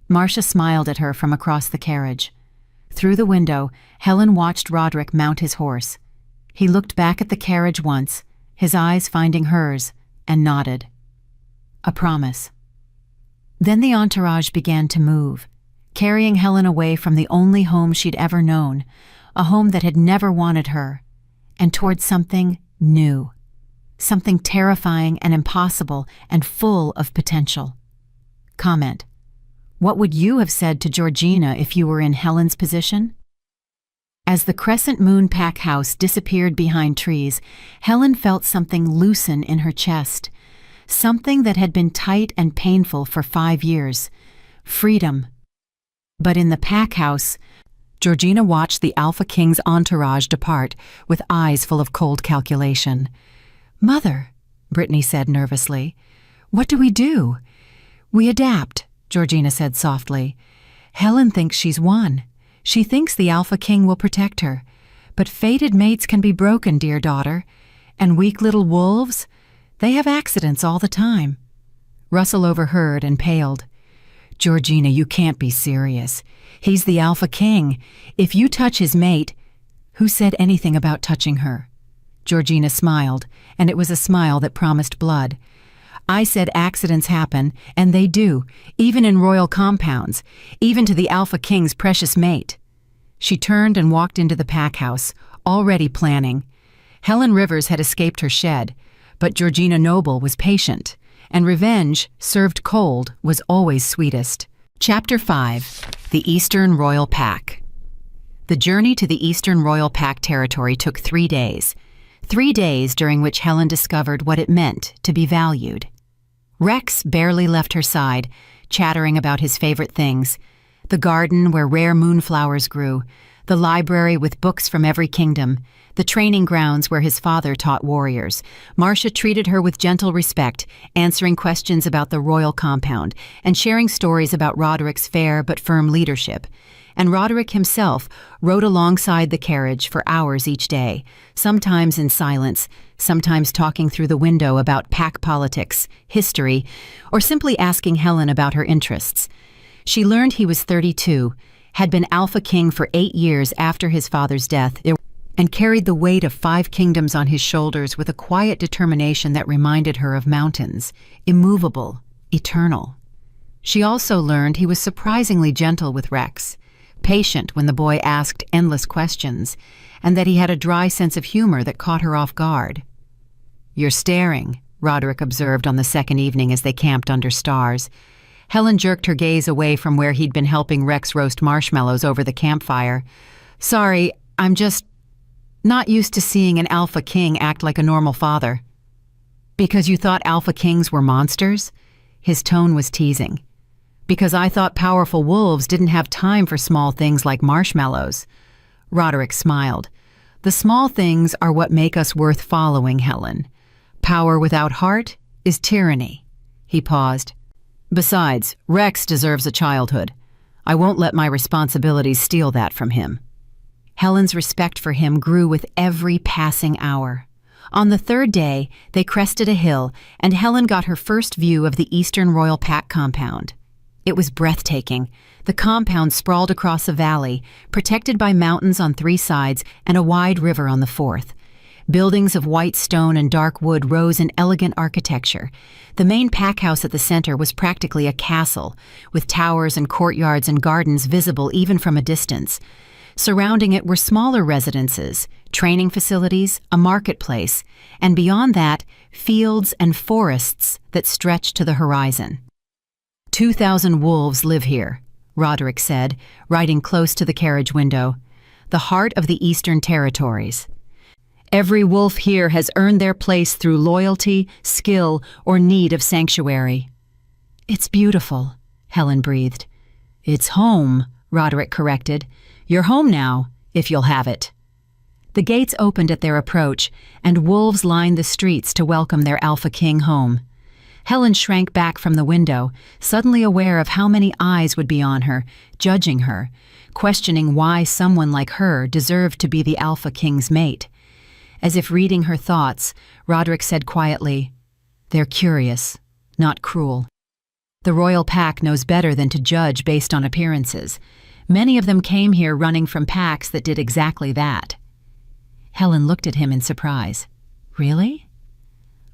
Speaker 1: Marcia smiled at her from across the carriage. Through the window, Helen watched Roderick mount his horse. He looked back at the carriage once, his eyes finding hers, and nodded. A promise. Then the entourage began to move, carrying Helen away from the only home she'd ever known, a home that had never wanted her, and towards something new, something terrifying and impossible and full of potential. Comment. What would you have said to Georgina if you were in Helen's position? As the crescent moon pack house disappeared behind trees, Helen felt something loosen in her chest, something that had been tight and painful for 5 years. Freedom. But in the pack house, Georgina watched the Alphaking's entourage depart with eyes full of cold calculation. "Mother," Brittany said nervously, "what do we do?" "We adapt," Georgina said softly. "Helen thinks she's won. She thinks the Alphaking will protect her. But fated mates can be broken, dear daughter. And weak little wolves? They have accidents all the time." Russell overheard and paled. "Georgina, you can't be serious. He's the Alphaking. If you touch his mate—" "Who said anything about touching her?" Georgina smiled, and it was a smile that promised blood. "I said accidents happen, and they do, even in royal compounds, even to the Alphaking's precious mate." She turned and walked into the pack house, already planning. Helen Rivers had escaped her shed, but Georgina Noble was patient, and revenge, served cold, was always sweetest. Chapter 5. The Eastern Royal Pack. The journey to the Eastern Royal Pack territory took 3 days. 3 days during which Helen discovered what it meant to be valued. Rex barely left her side, chattering about his favorite things: the garden where rare moonflowers grew, the library with books from every kingdom, the training grounds where his father taught warriors. Marcia treated her with gentle respect, answering questions about the royal compound and sharing stories about Roderick's fair but firm leadership. And Roderick himself rode alongside the carriage for hours each day, sometimes in silence, sometimes talking through the window about pack politics, history, or simply asking Helen about her interests. She learned he was 32, had been Alphaking for 8 years after his father's death, and carried the weight of 5 kingdoms on his shoulders with a quiet determination that reminded her of mountains, immovable, eternal. She also learned he was surprisingly gentle with Rex, patient when the boy asked endless questions, and that he had a dry sense of humor that caught her off guard. "You're staring," Roderick observed on the second evening as they camped under stars. Helen jerked her gaze away from where he'd been helping Rex roast marshmallows over the campfire. "Sorry, I'm just not used to seeing an Alphaking act like a normal father." "Because you thought Alphakings were monsters?" His tone was teasing. "Because I thought powerful wolves didn't have time for small things like marshmallows." Roderick smiled. "The small things are what make us worth following, Helen. Power without heart is tyranny." He paused. "Besides, Rex deserves a childhood. I won't let my responsibilities steal that from him." Helen's respect for him grew with every passing hour. On the 3rd day, they crested a hill, and Helen got her first view of the Eastern Royal Pack compound. It was breathtaking. The compound sprawled across a valley, protected by mountains on 3 sides and a wide river on the 4th. Buildings of white stone and dark wood rose in elegant architecture. The main pack house at the center was practically a castle, with towers and courtyards and gardens visible even from a distance. Surrounding it were smaller residences, training facilities, a marketplace, and beyond that, fields and forests that stretched to the horizon. 2,000 wolves live here, Roderick said, riding close to the carriage window. The heart of the Eastern Territories. Every wolf here has earned their place through loyalty, skill, or need of sanctuary. It's beautiful, Helen breathed. It's home, Roderick corrected. You're home now, if you'll have it. The gates opened at their approach, and wolves lined the streets to welcome their Alphaking home. Helen shrank back from the window, suddenly aware of how many eyes would be on her, judging her, questioning why someone like her deserved to be the Alphaking's mate. As if reading her thoughts, Roderick said quietly, "They're curious, not cruel. The royal pack knows better than to judge based on appearances. Many of them came here running from packs that did exactly that. Helen looked at him in surprise. Really?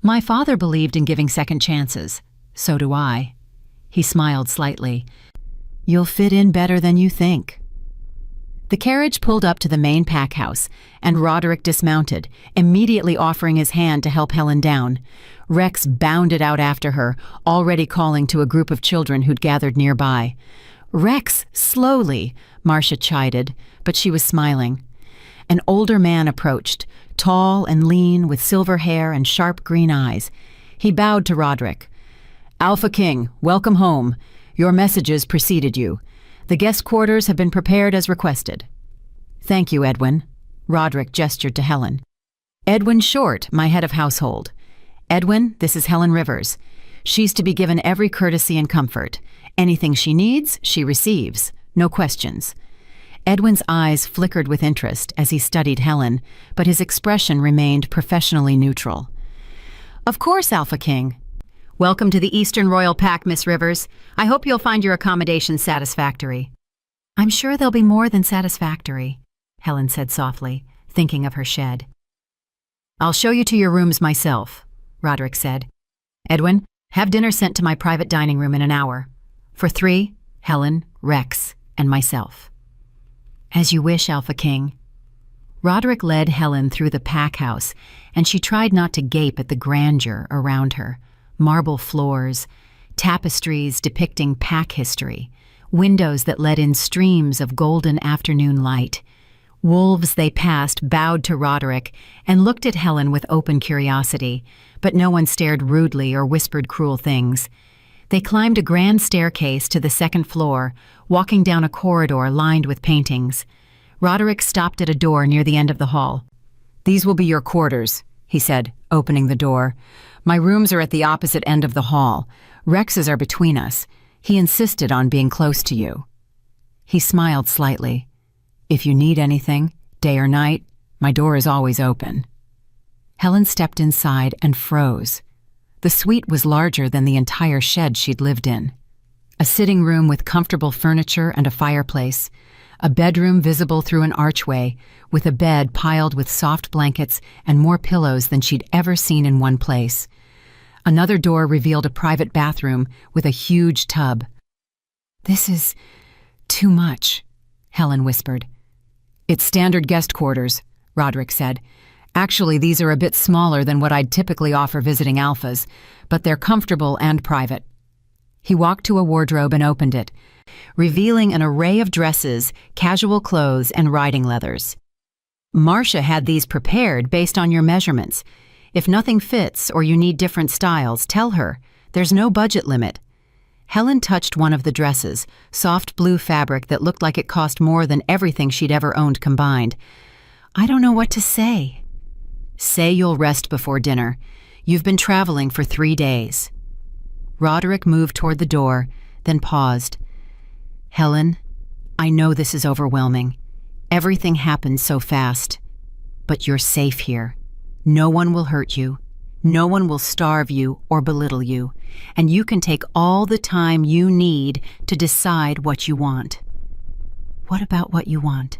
Speaker 1: My father believed in giving second chances. So do I. He smiled slightly. You'll fit in better than you think. The carriage pulled up to the main pack house, and Roderick dismounted, immediately offering his hand to help Helen down. Rex bounded out after her, already calling to a group of children who'd gathered nearby. Rex, slowly, Marcia chided, but she was smiling. An older man approached, tall and lean, with silver hair and sharp green eyes. He bowed to Roderick. Alphaking, welcome home. Your messages preceded you. The guest quarters have been prepared as requested. Thank you, Edwin. Roderick gestured to Helen. Edwin Short, my head of household. Edwin, this is Helen Rivers. She's to be given every courtesy and comfort. Anything she needs, she receives. No questions. Edwin's eyes flickered with interest as he studied Helen, but his expression remained professionally neutral. Of course, Alphaking. Welcome to the Eastern Royal Pack, Miss Rivers. I hope you'll find your accommodations satisfactory. I'm sure they'll be more than satisfactory, Helen said softly, thinking of her shed. I'll show you to your rooms myself, Roderick said. Edwin, have dinner sent to my private dining room in an hour. For 3, Helen, Rex, and myself. As you wish, Alphaking. Roderick led Helen through the pack house, and she tried not to gape at the grandeur around her. Marble floors, tapestries depicting pack history, windows that let in streams of golden afternoon light. Wolves they passed bowed to Roderick and looked at Helen with open curiosity, but no one stared rudely or whispered cruel things. They climbed a grand staircase to the second floor, walking down a corridor lined with paintings. Roderick stopped at a door near the end of the hall. These will be your quarters, he said, opening the door. My rooms are at the opposite end of the hall. Rex's are between us. He insisted on being close to you. He smiled slightly. If you need anything, day or night, my door is always open. Helen stepped inside and froze. The suite was larger than the entire shed she'd lived in. A sitting room with comfortable furniture and a fireplace. A bedroom visible through an archway, with a bed piled with soft blankets and more pillows than she'd ever seen in one place. Another door revealed a private bathroom with a huge tub. This is too much, Helen whispered. It's standard guest quarters, Roderick said. Actually, these are a bit smaller than what I'd typically offer visiting alphas, but they're comfortable and private. He walked to a wardrobe and opened it, revealing an array of dresses, casual clothes, and riding leathers. Marcia had these prepared based on your measurements. If nothing fits or you need different styles, tell her. There's no budget limit. Helen touched one of the dresses, soft blue fabric that looked like it cost more than everything she'd ever owned combined. I don't know what to say. Say you'll rest before dinner. You've been traveling for 3 days. Roderick moved toward the door, then paused. Helen, I know this is overwhelming. Everything happened so fast. But you're safe here. No one will hurt you. No one will starve you or belittle you. And you can take all the time you need to decide what you want. What about what you want?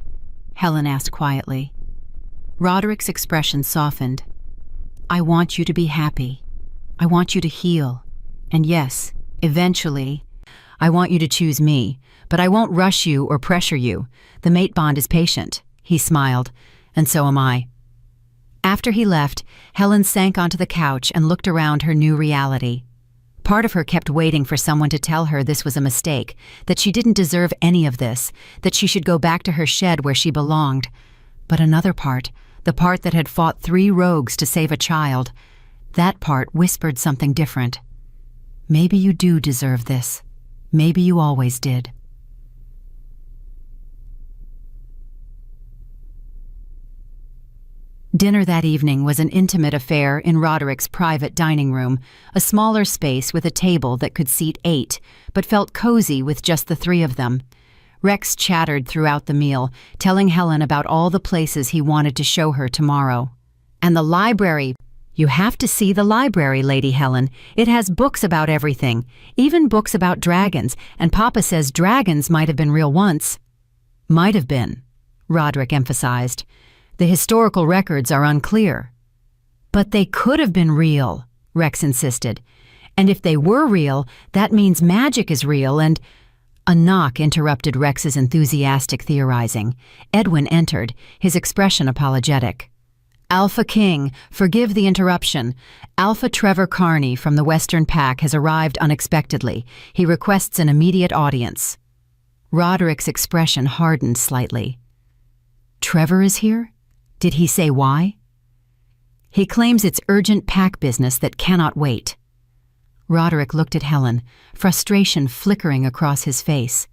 Speaker 1: Helen asked quietly. Roderick's expression softened. I want you to be happy. I want you to heal. And yes, eventually, I want you to choose me, but I won't rush you or pressure you. The mate bond is patient. He smiled, and so am I. After he left, Helen sank onto the couch and looked around her new reality. Part of her kept waiting for someone to tell her this was a mistake, that she didn't deserve any of this, that she should go back to her shed where she belonged. But another part, the part that had fought 3 rogues to save a child, that part whispered something different. Maybe you do deserve this. Maybe you always did. Dinner that evening was an intimate affair in Roderick's private dining room, a smaller space with a table that could seat 8, but felt cozy with just the 3 of them. Rex chattered throughout the meal, telling Helen about all the places he wanted to show her tomorrow. And the library. You have to see the library, Lady Helen. It has books about everything, even books about dragons, and Papa says dragons might have been real once. Might have been, Roderick emphasized. The historical records are unclear. But they could have been real, Rex insisted. And if they were real, that means magic is real and— A knock interrupted Rex's enthusiastic theorizing. Edwin entered, his expression apologetic. Alphaking, forgive the interruption. Alpha Trevor Carney from the Western Pack has arrived unexpectedly. He requests an immediate audience. Roderick's expression hardened slightly. Trevor is here? Did he say why? He claims it's urgent pack business that cannot wait. Roderick looked at Helen, frustration flickering across his face.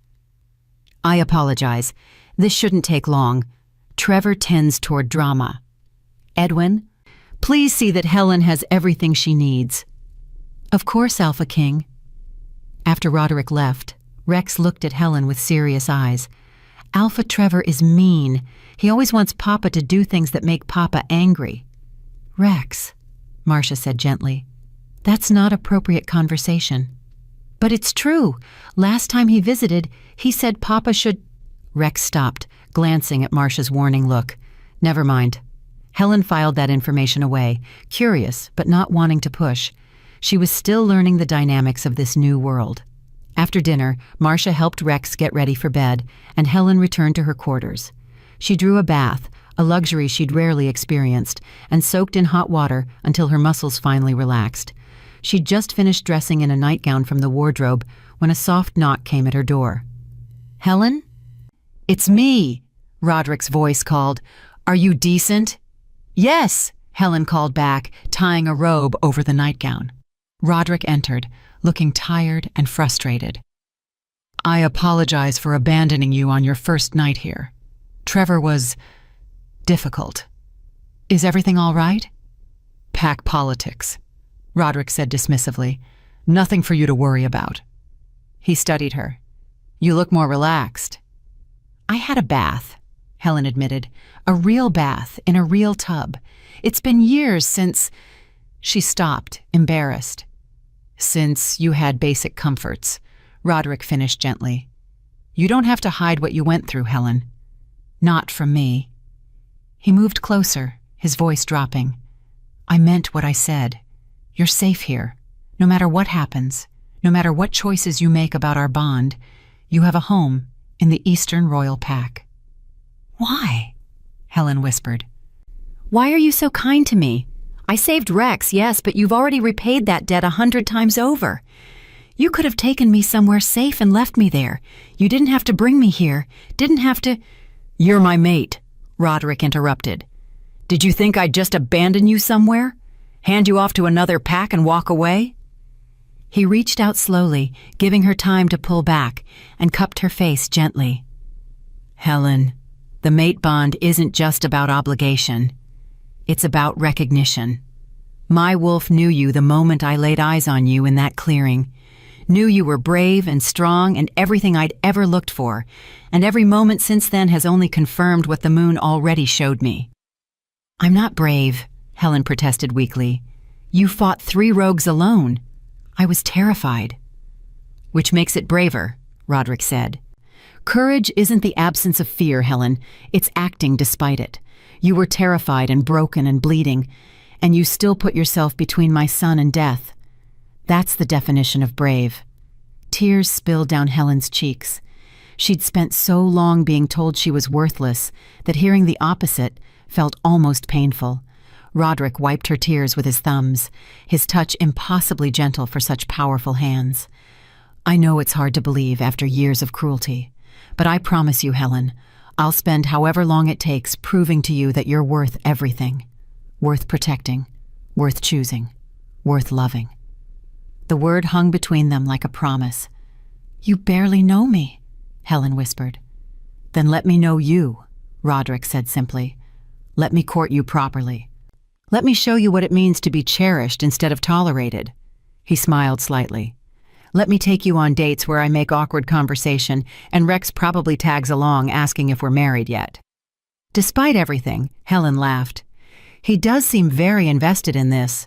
Speaker 1: I apologize. This shouldn't take long. Trevor tends toward drama. Edwin, please see that Helen has everything she needs. Of course, Alphaking. After Roderick left, Rex looked at Helen with serious eyes. Alpha Trevor is mean. He always wants Papa to do things that make Papa angry. Rex, Marcia said gently, that's not appropriate conversation. But it's true. Last time he visited, he said Papa should— Rex stopped, glancing at Marcia's warning look. Never mind. Helen filed that information away, curious but not wanting to push. She was still learning the dynamics of this new world. After dinner, Marcia helped Rex get ready for bed, and Helen returned to her quarters. She drew a bath, a luxury she'd rarely experienced, and soaked in hot water until her muscles finally relaxed. She'd just finished dressing in a nightgown from the wardrobe when a soft knock came at her door. Helen? It's me, Roderick's voice called. Are you decent? Yes, Helen called back, tying a robe over the nightgown. Roderick entered, looking tired and frustrated. I apologize for abandoning you on your first night here. Trevor was difficult. Is everything all right? Pack politics, Roderick said dismissively. Nothing for you to worry about. He studied her. You look more relaxed. I had a bath, Helen admitted. A real bath in a real tub. It's been years since— She stopped, embarrassed. Since you had basic comforts, Roderick finished gently. You don't have to hide what you went through, Helen. Not from me. He moved closer, his voice dropping. I meant what I said. You're safe here. No matter what happens, no matter what choices you make about our bond, you have a home in the Eastern Royal Pack. Why? Helen whispered. Why are you so kind to me? I saved Rex, yes, but you've already repaid that debt 100 times over. You could have taken me somewhere safe and left me there. You didn't have to bring me here. Didn't have to— You're my mate, Roderick interrupted. Did you think I'd just abandon you somewhere? Hand you off to another pack and walk away? He reached out slowly, giving her time to pull back, and cupped her face gently. Helen, the mate bond isn't just about obligation. It's about recognition. My wolf knew you the moment I laid eyes on you in that clearing. Knew you were brave and strong and everything I'd ever looked for, and every moment since then has only confirmed what the moon already showed me. I'm not brave, Helen protested weakly. You fought 3 rogues alone. I was terrified. Which makes it braver, Roderick said. Courage isn't the absence of fear, Helen. It's acting despite it. You were terrified and broken and bleeding, and you still put yourself between my son and death. That's the definition of brave. Tears spilled down Helen's cheeks. She'd spent so long being told she was worthless that hearing the opposite felt almost painful. Roderick wiped her tears with his thumbs, his touch impossibly gentle for such powerful hands. I know it's hard to believe after years of cruelty, but I promise you, Helen, I'll spend however long it takes proving to you that you're worth everything. Worth protecting, worth choosing, worth loving. The word hung between them like a promise. You barely know me, Helen whispered. Then let me know you, Roderick said simply. Let me court you properly. Let me show you what it means to be cherished instead of tolerated. He smiled slightly. Let me take you on dates where I make awkward conversation, and Rex probably tags along asking if we're married yet. Despite everything, Helen laughed. He does seem very invested in this.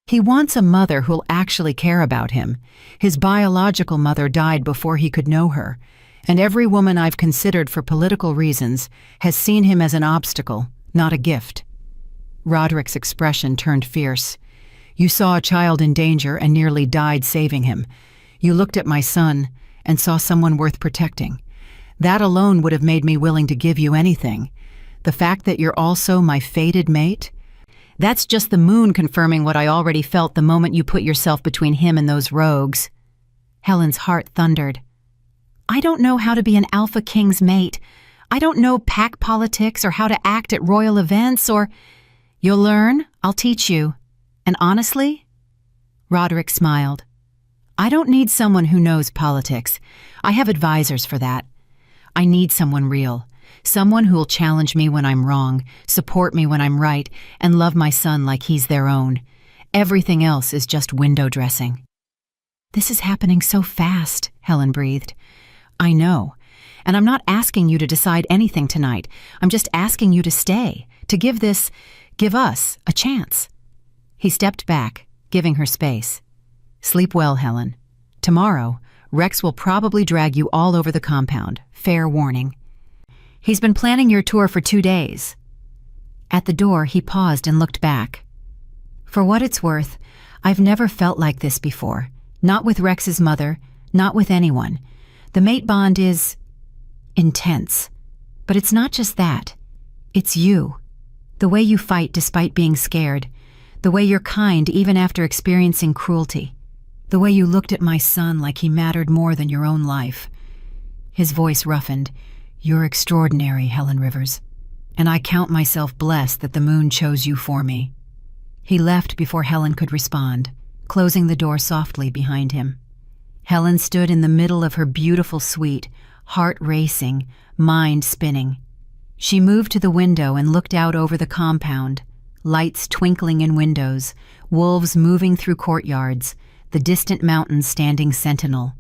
Speaker 1: He wants a mother who'll actually care about him. His biological mother died before he could know her. And every woman I've considered for political reasons has seen him as an obstacle, not a gift." Roderick's expression turned fierce. "You saw a child in danger and nearly died saving him. You looked at my son and saw someone worth protecting. That alone would have made me willing to give you anything. The fact that you're also my fated mate? That's just the moon confirming what I already felt the moment you put yourself between him and those rogues." Helen's heart thundered. "I don't know how to be an Alpha King's mate. I don't know pack politics or how to act at royal events or—" "You'll learn. I'll teach you. And honestly," Roderick smiled, "I don't need someone who knows politics. I have advisors for that. I need someone real. Someone who'll challenge me when I'm wrong, support me when I'm right, and love my son like he's their own. Everything else is just window dressing." "This is happening so fast," Helen breathed. "I know. And I'm not asking you to decide anything tonight. I'm just asking you to stay, to give us a chance." He stepped back, giving her space. "Sleep well, Helen. Tomorrow, Rex will probably drag you all over the compound. Fair warning. He's been planning your tour for 2 days." At the door, he paused and looked back. "For what it's worth, I've never felt like this before. Not with Rex's mother, not with anyone. The mate bond is intense. But it's not just that. It's you. The way you fight despite being scared. The way you're kind even after experiencing cruelty. The way you looked at my son like he mattered more than your own life." His voice roughened. "You're extraordinary, Helen Rivers. And I count myself blessed that the moon chose you for me." He left before Helen could respond, closing the door softly behind him. Helen stood in the middle of her beautiful suite, heart racing, mind spinning. She moved to the window and looked out over the compound, lights twinkling in windows, wolves moving through courtyards, the distant mountains standing sentinel.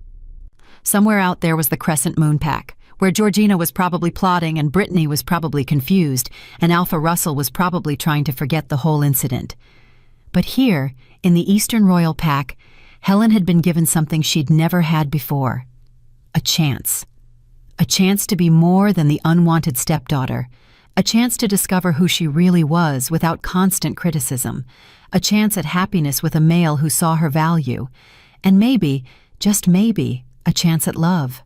Speaker 1: Somewhere out there was the crescent moon pack, where Georgina was probably plotting and Brittany was probably confused, and Alpha Russell was probably trying to forget the whole incident. But here, in the Eastern Royal Pack, Helen had been given something she'd never had before. A chance. A chance to be more than the unwanted stepdaughter. A chance to discover who she really was without constant criticism. A chance at happiness with a male who saw her value. And maybe, just maybe, a chance at love.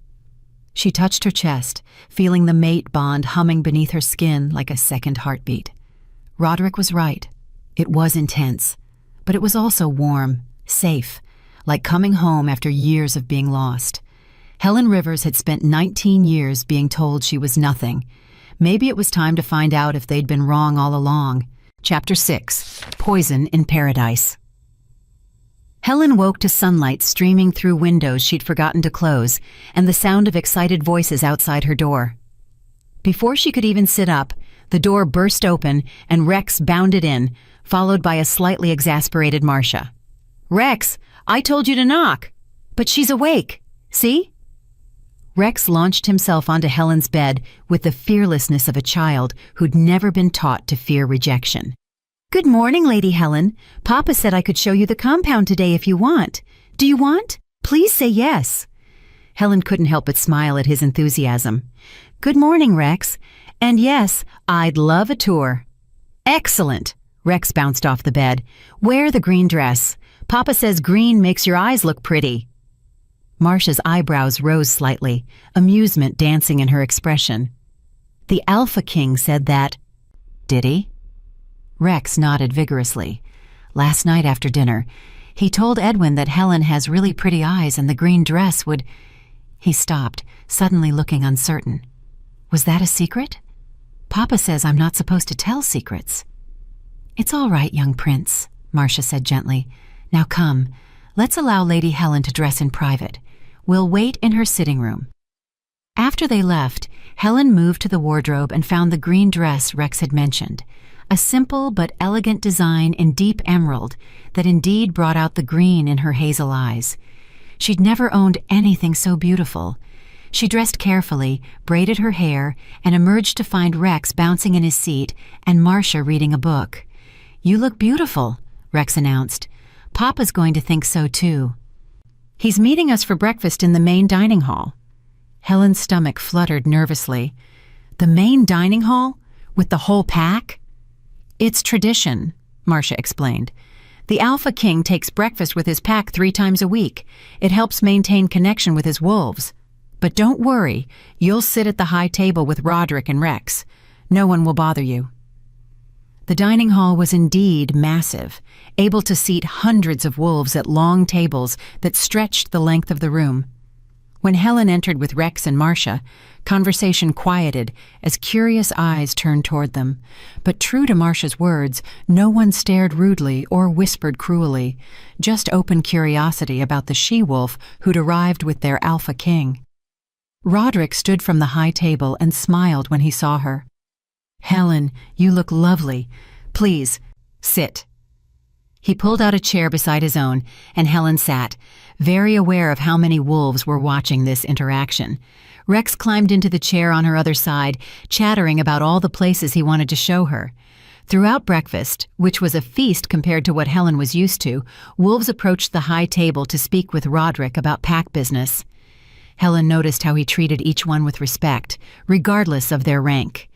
Speaker 1: She touched her chest, feeling the mate bond humming beneath her skin like a second heartbeat. Roderick was right. It was intense, but it was also warm, safe, like coming home after years of being lost. Helen Rivers had spent 19 years being told she was nothing. Maybe it was time to find out if they'd been wrong all along. Chapter 6. Poison in Paradise. Helen woke to sunlight streaming through windows she'd forgotten to close and the sound of excited voices outside her door. Before she could even sit up, the door burst open and Rex bounded in, followed by a slightly exasperated Marcia. "Rex, I told you to knock." "But she's awake. See?" Rex launched himself onto Helen's bed with the fearlessness of a child who'd never been taught to fear rejection. "Good morning, Lady Helen. Papa said I could show you the compound today if you want. Do you want? Please say yes." Helen couldn't help but smile at his enthusiasm. "Good morning, Rex. And yes, I'd love a tour." "Excellent." Rex bounced off the bed. "Wear the green dress. Papa says green makes your eyes look pretty." Marcia's eyebrows rose slightly, amusement dancing in her expression. "The Alpha King said that." "Did he?" Rex nodded vigorously. "Last night after dinner, he told Edwin that Helen has really pretty eyes and the green dress would—" He stopped, suddenly looking uncertain. "Was that a secret? Papa says I'm not supposed to tell secrets." "It's all right, young prince," Marcia said gently. "Now come, let's allow Lady Helen to dress in private. We'll wait in her sitting room." After they left, Helen moved to the wardrobe and found the green dress Rex had mentioned, a simple but elegant design in deep emerald that indeed brought out the green in her hazel eyes. She'd never owned anything so beautiful. She dressed carefully, braided her hair, and emerged to find Rex bouncing in his seat and Marcia reading a book. "You look beautiful," Rex announced. "Papa's going to think so too. He's meeting us for breakfast in the main dining hall." Helen's stomach fluttered nervously. The main dining hall? With the whole pack? It's tradition, Marcia explained. The Alpha King takes breakfast with his pack 3 times a week. It helps maintain connection with his wolves. But don't worry, you'll sit at the high table with Roderick and Rex. No one will bother you. The dining hall was indeed massive, able to seat hundreds of wolves at long tables that stretched the length of the room. When Helen entered with Rex and Marcia, conversation quieted as curious eyes turned toward them. But true to Marcia's words, no one stared rudely or whispered cruelly, just open curiosity about the she-wolf who'd arrived with their Alpha King. Roderick stood from the high table and smiled when he saw her. "Helen, you look lovely. Please, sit." He pulled out a chair beside his own, and Helen sat, very aware of how many wolves were watching this interaction. Rex climbed into the chair on her other side, chattering about all the places he wanted to show her. Throughout breakfast, which was a feast compared to what Helen was used to, wolves approached the high table to speak with Roderick about pack business. Helen noticed how he treated each one with respect, regardless of their rank.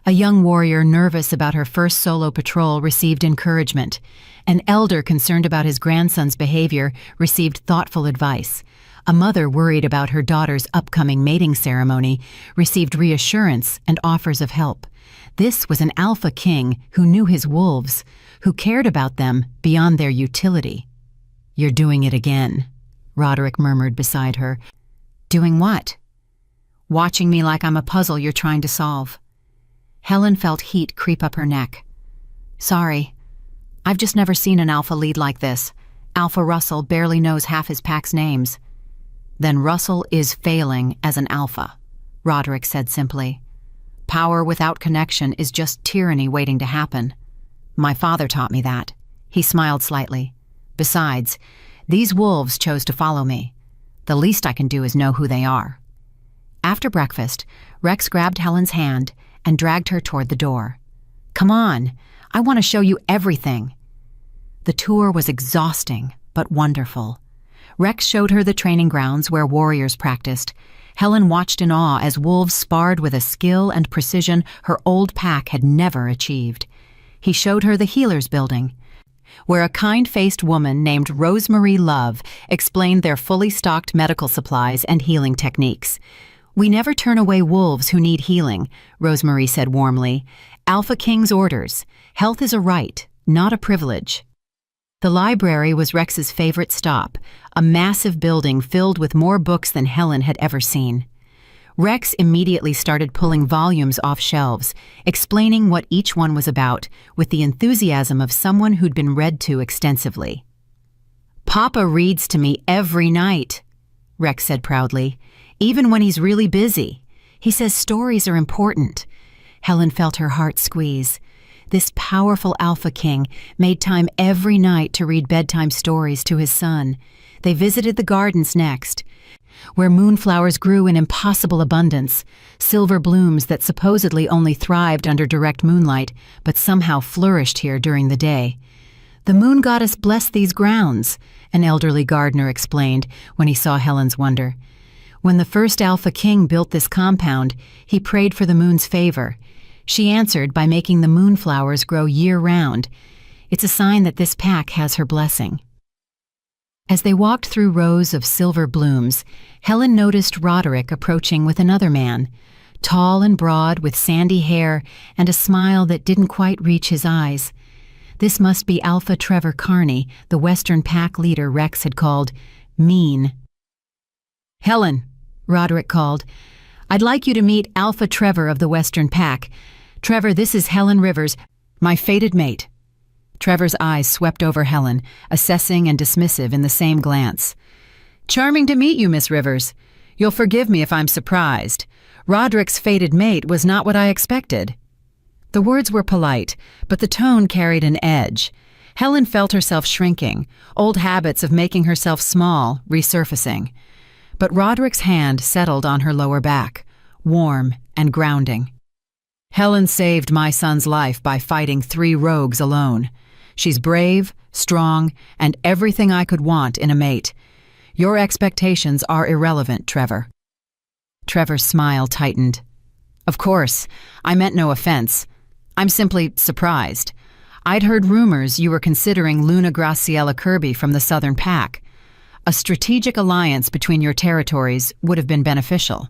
Speaker 1: A young warrior nervous about her first solo patrol received encouragement. An elder concerned about his grandson's behavior received thoughtful advice. A mother worried about her daughter's upcoming mating ceremony received reassurance and offers of help. This was an Alpha King who knew his wolves, who cared about them beyond their utility. "You're doing it again," Roderick murmured beside her. "Doing what?" "Watching me like I'm a puzzle you're trying to solve." Helen felt heat creep up her neck. "Sorry. I've just never seen an alpha lead like this. Alpha Russell barely knows half his pack's names." "Then Russell is failing as an alpha," Roderick said simply. "Power without connection is just tyranny waiting to happen. My father taught me that." He smiled slightly. "Besides, these wolves chose to follow me. The least I can do is know who they are." After breakfast, Rex grabbed Helen's hand and dragged her toward the door. "Come on, I want to show you everything." The tour was exhausting, but wonderful. Rex showed her the training grounds where warriors practiced. Helen watched in awe as wolves sparred with a skill and precision her old pack had never achieved. He showed her the healers' building, where a kind-faced woman named Rosemary Love explained their fully stocked medical supplies and healing techniques. "We never turn away wolves who need healing," Rosemary said warmly. "Alpha King's orders. Health is a right, not a privilege." The library was Rex's favorite stop, a massive building filled with more books than Helen had ever seen. Rex immediately started pulling volumes off shelves, explaining what each one was about, with the enthusiasm of someone who'd been read to extensively. "Papa reads to me every night," Rex said proudly, "even when he's really busy. He says stories are important." Helen felt her heart squeeze. This powerful Alpha King made time every night to read bedtime stories to his son. They visited the gardens next, where moonflowers grew in impossible abundance, silver blooms that supposedly only thrived under direct moonlight, but somehow flourished here during the day. "The moon goddess blessed these grounds," an elderly gardener explained when he saw Helen's wonder. "When the first Alpha King built this compound, he prayed for the moon's favor. She answered by making the moonflowers grow year-round. It's a sign that this pack has her blessing." As they walked through rows of silver blooms, Helen noticed Roderick approaching with another man, tall and broad with sandy hair and a smile that didn't quite reach his eyes. This must be Alpha Trevor Carney, the Western pack leader Rex had called mean. "Helen," Roderick called, "I'd like you to meet Alpha Trevor of the Western Pack. Trevor, this is Helen Rivers, my fated mate." Trevor's eyes swept over Helen, assessing and dismissive in the same glance. "Charming to meet you, Miss Rivers. You'll forgive me if I'm surprised. Roderick's fated mate was not what I expected." The words were polite, but the tone carried an edge. Helen felt herself shrinking, old habits of making herself small resurfacing. But Roderick's hand settled on her lower back, warm and grounding. "Helen saved my son's life by fighting 3 rogues alone. She's brave, strong, and everything I could want in a mate. Your expectations are irrelevant, Trevor." Trevor's smile tightened. Of course, I meant no offense. I'm simply surprised. I'd heard rumors you were considering Luna Graciela Kirby from the Southern Pack. A strategic alliance between your territories would have been beneficial.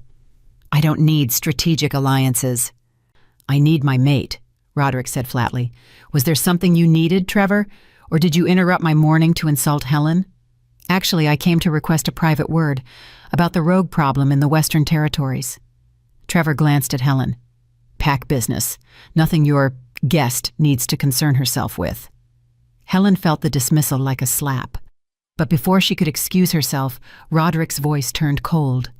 Speaker 1: I don't need strategic alliances. I need my mate, Roderick said flatly. Was there something you needed, Trevor? Or did you interrupt my morning to insult Helen? Actually, I came to request a private word about the rogue problem in the Western Territories. Trevor glanced at Helen. Pack business. Nothing your guest needs to concern herself with. Helen felt the dismissal like a slap. But before she could excuse herself, Roderick's voice turned cold.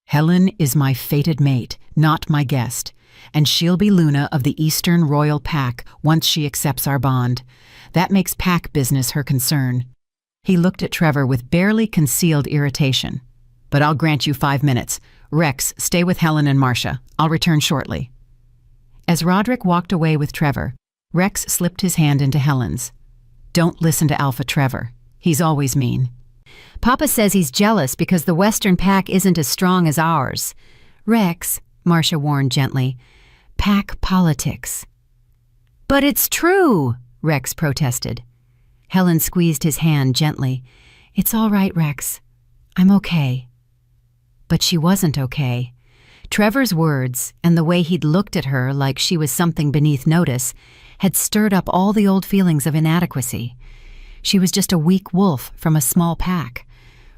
Speaker 1: Helen is my fated mate, not my guest, and she'll be Luna of the Eastern Royal Pack once she accepts our bond. That makes pack business her concern. He looked at Trevor with barely concealed irritation. But I'll grant you 5 minutes. Rex, stay with Helen and Marcia. I'll return shortly. As Roderick walked away with Trevor, Rex slipped his hand into Helen's. Don't listen to Alpha Trevor. He's always mean. Papa says he's jealous because the Western Pack isn't as strong as ours. Rex, Marcia warned gently, pack politics. But it's true, Rex protested. Helen squeezed his hand gently. It's all right, Rex. I'm okay. But she wasn't okay. Trevor's words, and the way he'd looked at her like she was something beneath notice, had stirred up all the old feelings of inadequacy. She was just a weak wolf from a small pack.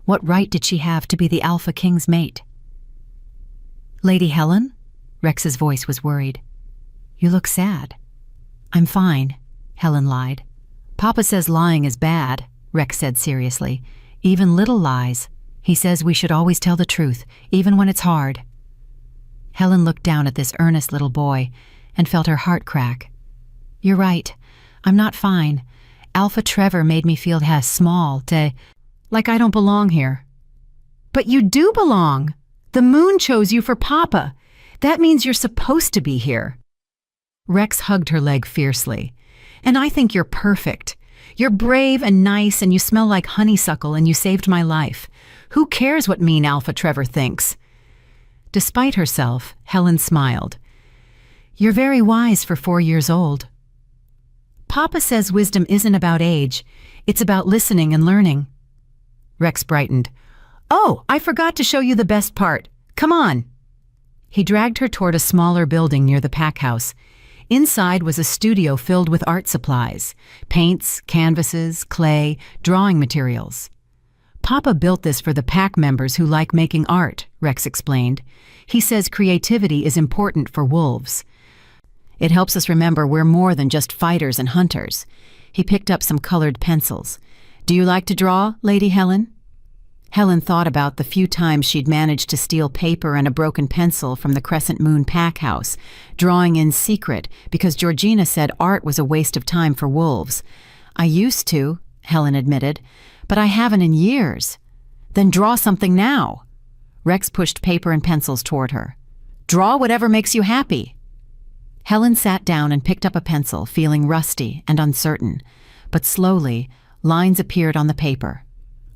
Speaker 1: What right did she have to be the Alpha King's mate? Lady Helen? Rex's voice was worried. You look sad. I'm fine, Helen lied. Papa says lying is bad, Rex said seriously. Even little lies. He says we should always tell the truth, even when it's hard. Helen looked down at this earnest little boy and felt her heart crack. You're right. I'm not fine. Alpha Trevor made me feel small, like I don't belong here. But you do belong. The moon chose you for Papa. That means you're supposed to be here. Rex hugged her leg fiercely. And I think you're perfect. You're brave and nice, and you smell like honeysuckle, and you saved my life. Who cares what mean Alpha Trevor thinks? Despite herself, Helen smiled. You're very wise for 4 years old. Papa says wisdom isn't about age. It's about listening and learning. Rex brightened. Oh, I forgot to show you the best part. Come on. He dragged her toward a smaller building near the pack house. Inside was a studio filled with art supplies, paints, canvases, clay, drawing materials. Papa built this for the pack members who like making art, Rex explained. He says creativity is important for wolves. It helps us remember we're more than just fighters and hunters. He picked up some colored pencils. Do you like to draw, Lady Helen? Helen thought about the few times she'd managed to steal paper and a broken pencil from the Crescent Moon pack house, drawing in secret because Georgina said art was a waste of time for wolves. I used to, Helen admitted, but I haven't in years. Then draw something now. Rex pushed paper and pencils toward her. Draw whatever makes you happy. Helen sat down and picked up a pencil, feeling rusty and uncertain. But slowly, lines appeared on the paper.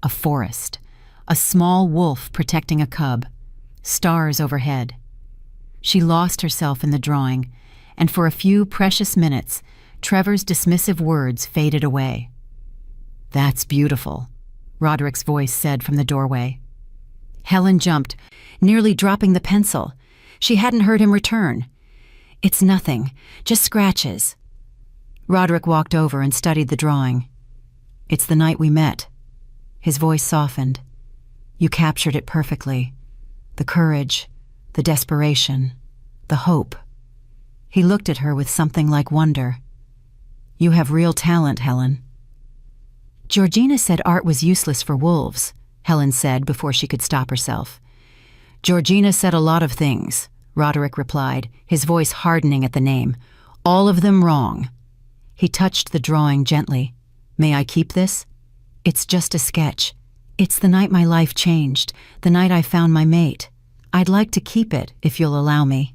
Speaker 1: A forest. A small wolf protecting a cub. Stars overhead. She lost herself in the drawing, and for a few precious minutes, Trevor's dismissive words faded away. That's beautiful, Roderick's voice said from the doorway. Helen jumped, nearly dropping the pencil. She hadn't heard him return. It's nothing, just scratches. Roderick walked over and studied the drawing. It's the night we met. His voice softened. You captured it perfectly. The courage, the desperation, the hope. He looked at her with something like wonder. You have real talent, Helen. Georgina said art was useless for wolves, Helen said before she could stop herself. Georgina said a lot of things, Roderick replied, his voice hardening at the name. All of them wrong. He touched the drawing gently. May I keep this? It's just a sketch. It's the night my life changed, the night I found my mate. I'd like to keep it, if you'll allow me.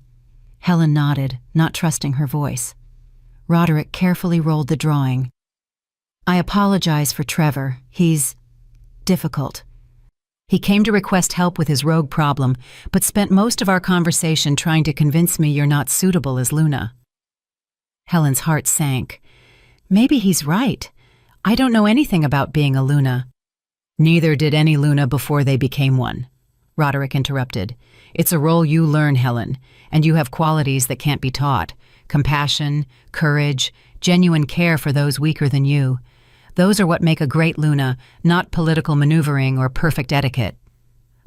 Speaker 1: Helen nodded, not trusting her voice. Roderick carefully rolled the drawing. I apologize for Trevor. He's difficult. He came to request help with his rogue problem, but spent most of our conversation trying to convince me you're not suitable as Luna. Helen's heart sank. Maybe he's right. I don't know anything about being a Luna. Neither did any Luna before they became one, Roderick interrupted. It's a role you learn, Helen, and you have qualities that can't be taught. Compassion, courage, genuine care for those weaker than you. Those are what make a great Luna, not political maneuvering or perfect etiquette.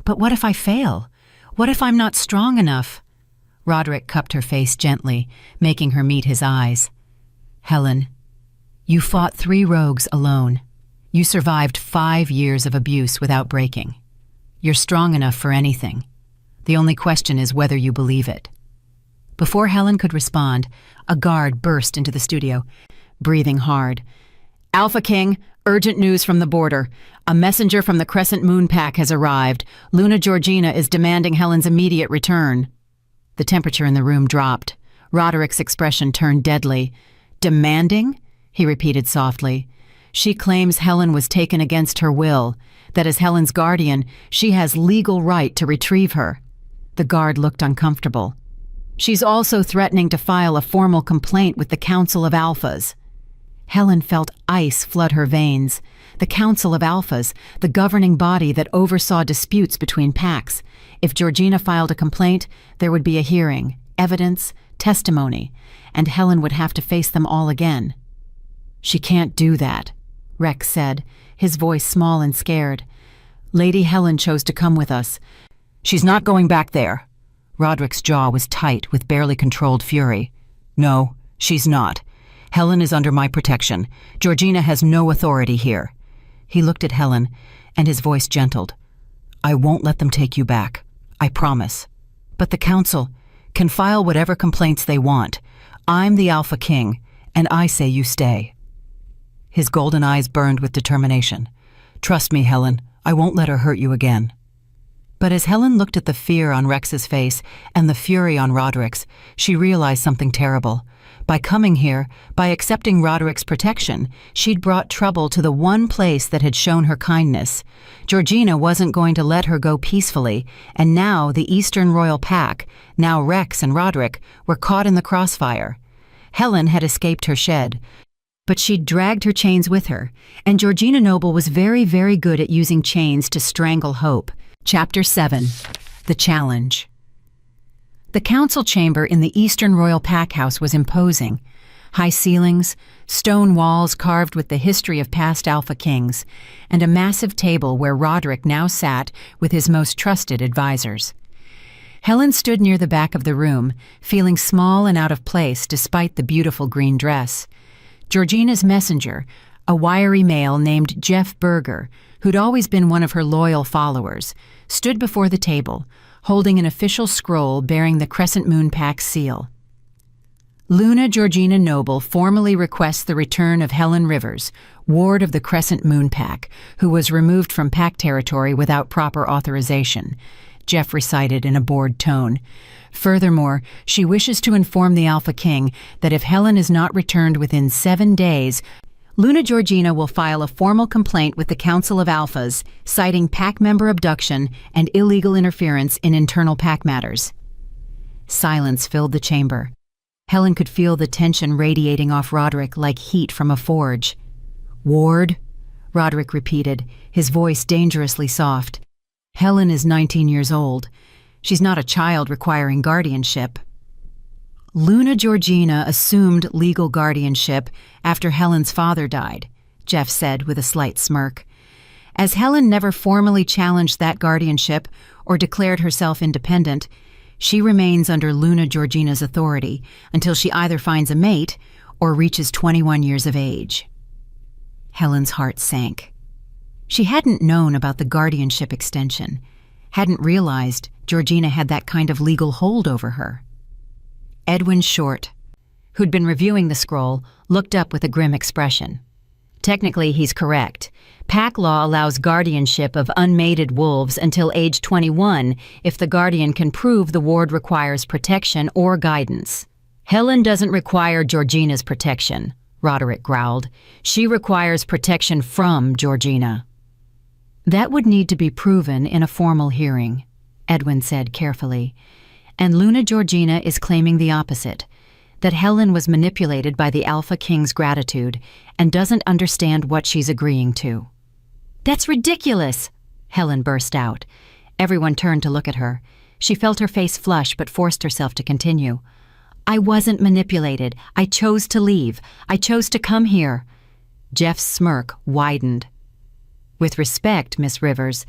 Speaker 1: But what if I fail? What if I'm not strong enough? Roderick cupped her face gently, making her meet his eyes. Helen, you fought 3 rogues alone. You survived 5 years of abuse without breaking. You're strong enough for anything. The only question is whether you believe it. Before Helen could respond, a guard burst into the studio, breathing hard. Alphaking, urgent news from the border. A messenger from the Crescent Moon Pack has arrived. Luna Georgina is demanding Helen's immediate return. The temperature in the room dropped. Roderick's expression turned deadly. Demanding? He repeated softly. She claims Helen was taken against her will, that as Helen's guardian, she has legal right to retrieve her. The guard looked uncomfortable. She's also threatening to file a formal complaint with the Council of Alphas. Helen felt ice flood her veins. The Council of Alphas, the governing body that oversaw disputes between packs. If Georgina filed a complaint, there would be a hearing, evidence, testimony, and Helen would have to face them all again. She can't do that, Rex said, his voice small and scared. Lady Helen chose to come with us. She's not going back there. Roderick's jaw was tight with barely controlled fury. No, she's not. Helen is under my protection. Georgina has no authority here. He looked at Helen, and his voice gentled. I won't let them take you back. I promise. But the council can file whatever complaints they want. I'm the Alpha King, and I say you stay. His golden eyes burned with determination. Trust me, Helen, I won't let her hurt you again. But as Helen looked at the fear on Rex's face and the fury on Roderick's, she realized something terrible. By coming here, by accepting Roderick's protection, she'd brought trouble to the one place that had shown her kindness. Georgina wasn't going to let her go peacefully, and now the Eastern Royal Pack, now Rex and Roderick, were caught in the crossfire. Helen had escaped her shed, but she'd dragged her chains with her, and Georgina Noble was very, very good at using chains to strangle hope. Chapter 7. The Challenge. The council chamber in the Eastern Royal Pack House was imposing. High ceilings, stone walls carved with the history of past Alpha Kings, and a massive table where Roderick now sat with his most trusted advisors. Helen stood near the back of the room, feeling small and out of place despite the beautiful green dress. Georgina's messenger, a wiry male named Jeff Berger, who'd always been one of her loyal followers, stood before the table, holding an official scroll bearing the Crescent Moon Pack seal. Luna Georgina Noble formally requests the return of Helen Rivers, ward of the Crescent Moon Pack, who was removed from Pack territory without proper authorization, Jeff recited in a bored tone. Furthermore, she wishes to inform the Alpha King that if Helen is not returned within 7 days, Luna Georgina will file a formal complaint with the Council of Alphas, citing Pack member abduction and illegal interference in internal Pack matters. Silence filled the chamber. Helen could feel the tension radiating off Roderick like heat from a forge. Ward? Roderick repeated, his voice dangerously soft. Helen is 19 years old. She's not a child requiring guardianship. Luna Georgina assumed legal guardianship after Helen's father died, Jeff said with a slight smirk. As Helen never formally challenged that guardianship or declared herself independent, she remains under Luna Georgina's authority until she either finds a mate or reaches 21 years of age. Helen's heart sank. She hadn't known about the guardianship extension, hadn't realized Georgina had that kind of legal hold over her. Edwin Short, who'd been reviewing the scroll, looked up with a grim expression. Technically, he's correct. Pack law allows guardianship of unmated wolves until age 21 if the guardian can prove the ward requires protection or guidance. Helen doesn't require Georgina's protection, Roderick growled. She requires protection from Georgina. That would need to be proven in a formal hearing, Edwin said carefully. And Luna Georgina is claiming the opposite, that Helen was manipulated by the Alpha King's gratitude and doesn't understand what she's agreeing to. That's ridiculous, Helen burst out. Everyone turned to look at her. She felt her face flush but forced herself to continue. I wasn't manipulated. I chose to leave. I chose to come here. Jeff's smirk widened. With respect, Miss Rivers,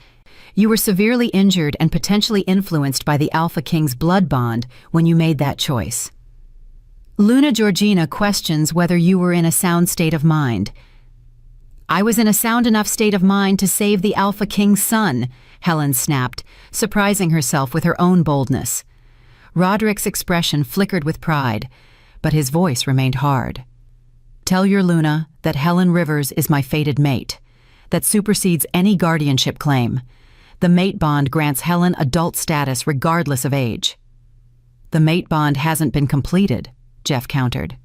Speaker 1: you were severely injured and potentially influenced by the Alpha King's blood bond when you made that choice. Luna Georgina questions whether you were in a sound state of mind. I was in a sound enough state of mind to save the Alpha King's son, Helen snapped, surprising herself with her own boldness. Roderick's expression flickered with pride, but his voice remained hard. Tell your Luna that Helen Rivers is my fated mate. That supersedes any guardianship claim. The mate bond grants Helen adult status regardless of age. The mate bond hasn't been completed, Jeff countered.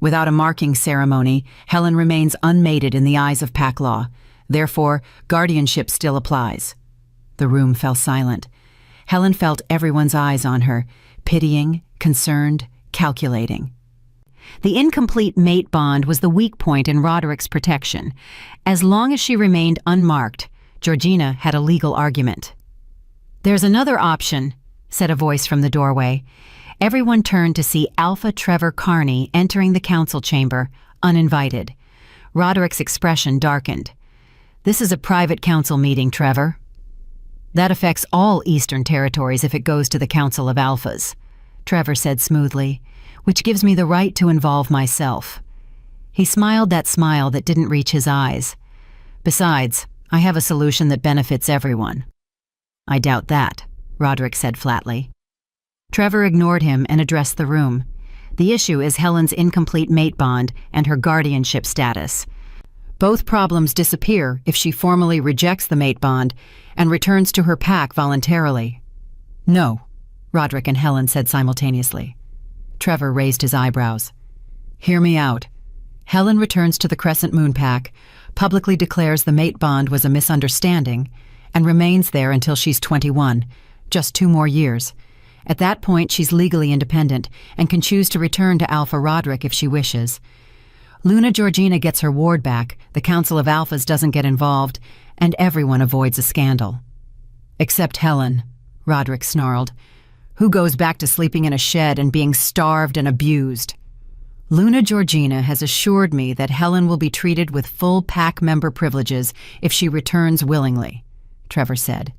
Speaker 1: Without a marking ceremony, Helen remains unmated in the eyes of pack law. Therefore, guardianship still applies. The room fell silent. Helen felt everyone's eyes on her, pitying, concerned, calculating. The incomplete mate bond was the weak point in Roderick's protection. As long as she remained unmarked, Georgina had a legal argument. There's another option, said a voice from the doorway. Everyone turned to see Alpha Trevor Carney entering the council chamber, uninvited. Roderick's expression darkened. This is a private council meeting, Trevor. That affects all Eastern Territories if it goes to the Council of Alphas, Trevor said smoothly, which gives me the right to involve myself. He smiled that smile that didn't reach his eyes. Besides, I have a solution that benefits everyone. I doubt that, Roderick said flatly. Trevor ignored him and addressed the room. The issue is Helen's incomplete mate bond and her guardianship status. Both problems disappear if she formally rejects the mate bond and returns to her pack voluntarily. No, Roderick and Helen said simultaneously. Trevor raised his eyebrows. Hear me out. Helen returns to the Crescent Moon Pack, publicly declares the mate bond was a misunderstanding, and remains there until she's 21, just 2 more years. At that point, she's legally independent and can choose to return to Alpha Roderick if she wishes. Luna Georgina gets her ward back, the Council of Alphas doesn't get involved, and everyone avoids a scandal. Except Helen, Roderick snarled. Who goes back to sleeping in a shed and being starved and abused? Luna Georgina has assured me that Helen will be treated with full pack member privileges if she returns willingly, Trevor said.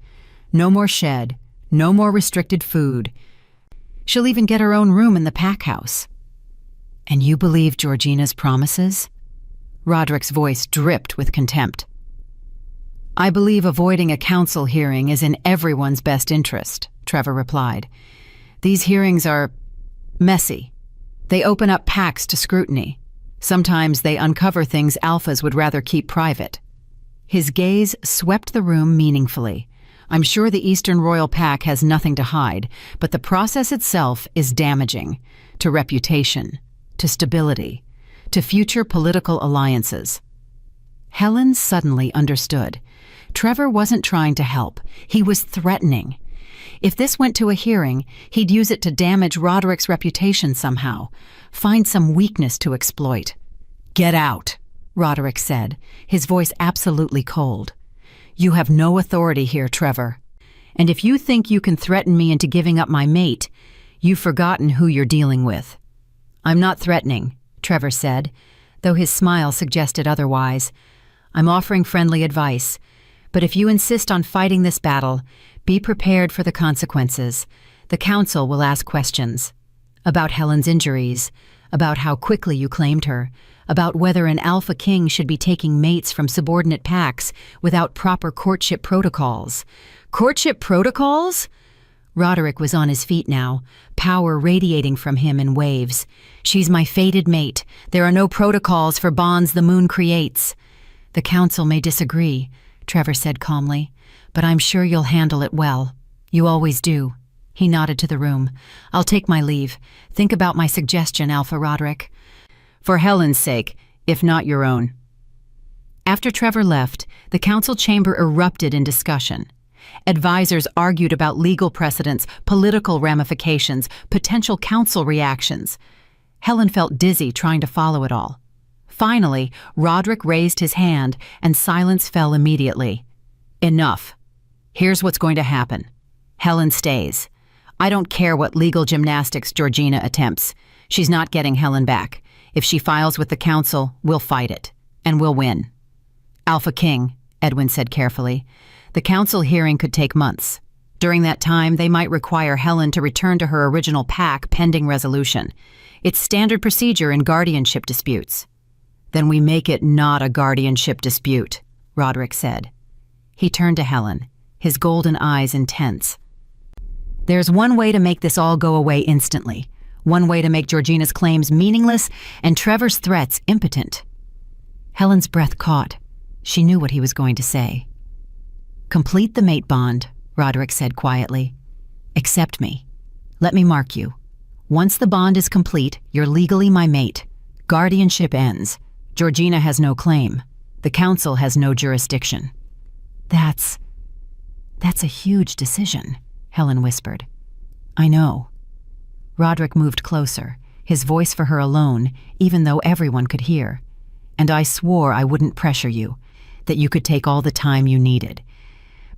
Speaker 1: No more shed, no more restricted food. She'll even get her own room in the pack house. And you believe Georgina's promises? Roderick's voice dripped with contempt. I believe avoiding a council hearing is in everyone's best interest, Trevor replied. These hearings are messy. They open up packs to scrutiny. Sometimes they uncover things alphas would rather keep private. His gaze swept the room meaningfully. I'm sure the Eastern Royal Pack has nothing to hide, but the process itself is damaging to reputation, to stability, to future political alliances. Helen suddenly understood. Trevor wasn't trying to help. He was threatening. If this went to a hearing, he'd use it to damage Roderick's reputation somehow, find some weakness to exploit. Get out, Roderick said, his voice absolutely cold. You have no authority here, Trevor. And if you think you can threaten me into giving up my mate, you've forgotten who you're dealing with. I'm not threatening, Trevor said, though his smile suggested otherwise. I'm offering friendly advice. But if you insist on fighting this battle, be prepared for the consequences. The council will ask questions about Helen's injuries, about how quickly you claimed her, about whether an Alpha King should be taking mates from subordinate packs without proper courtship protocols. Courtship protocols? Roderick was on his feet now, power radiating from him in waves. She's my fated mate. There are no protocols for bonds the moon creates. The council may disagree, Trevor said calmly, but I'm sure you'll handle it well. You always do. He nodded to the room. I'll take my leave. Think about my suggestion, Alpha Roderick. For Helen's sake, if not your own. After Trevor left, the council chamber erupted in discussion. Advisors argued about legal precedents, political ramifications, potential council reactions. Helen felt dizzy trying to follow it all. Finally, Roderick raised his hand, and silence fell immediately. Enough. Here's what's going to happen. Helen stays. I don't care what legal gymnastics Georgina attempts. She's not getting Helen back. If she files with the council, we'll fight it. And we'll win. Alphaking, Edwin said carefully. The council hearing could take months. During that time, they might require Helen to return to her original pack pending resolution. It's standard procedure in guardianship disputes. Then we make it not a guardianship dispute, Roderick said. He turned to Helen, his golden eyes intense. There's one way to make this all go away instantly. One way to make Georgina's claims meaningless and Trevor's threats impotent. Helen's breath caught. She knew what he was going to say. Complete the mate bond, Roderick said quietly. Accept me. Let me mark you. Once the bond is complete, you're legally my mate. Guardianship ends. Georgina has no claim. The council has no jurisdiction. That's a huge decision, Helen whispered. I know. Roderick moved closer, his voice for her alone, even though everyone could hear. And I swore I wouldn't pressure you, that you could take all the time you needed.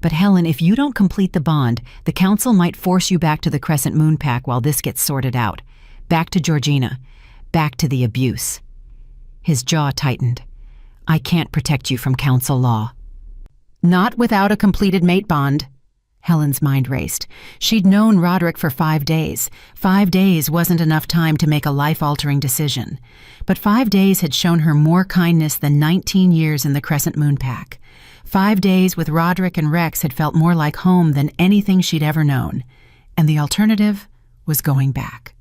Speaker 1: But Helen, if you don't complete the bond, the council might force you back to the Crescent Moon Pack while this gets sorted out. Back to Georgina. Back to the abuse. His jaw tightened. I can't protect you from council law. Not without a completed mate bond. Helen's mind raced. She'd known Roderick for 5 days. 5 days wasn't enough time to make a life-altering decision. But 5 days had shown her more kindness than 19 years in the Crescent Moon Pack. 5 days with Roderick and Rex had felt more like home than anything she'd ever known. And the alternative was going back.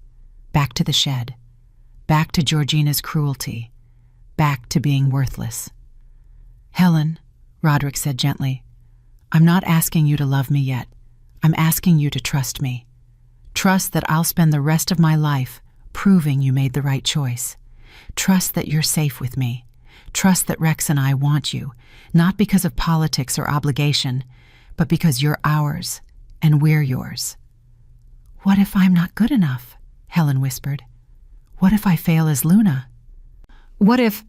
Speaker 1: Back to the shed. Back to Georgina's cruelty. Back to being worthless. Helen, Roderick said gently, I'm not asking you to love me yet. I'm asking you to trust me. Trust that I'll spend the rest of my life proving you made the right choice. Trust that you're safe with me. Trust that Rex and I want you, not because of politics or obligation, but because you're ours and we're yours. What if I'm not good enough? Helen whispered. What if I fail as Luna? What if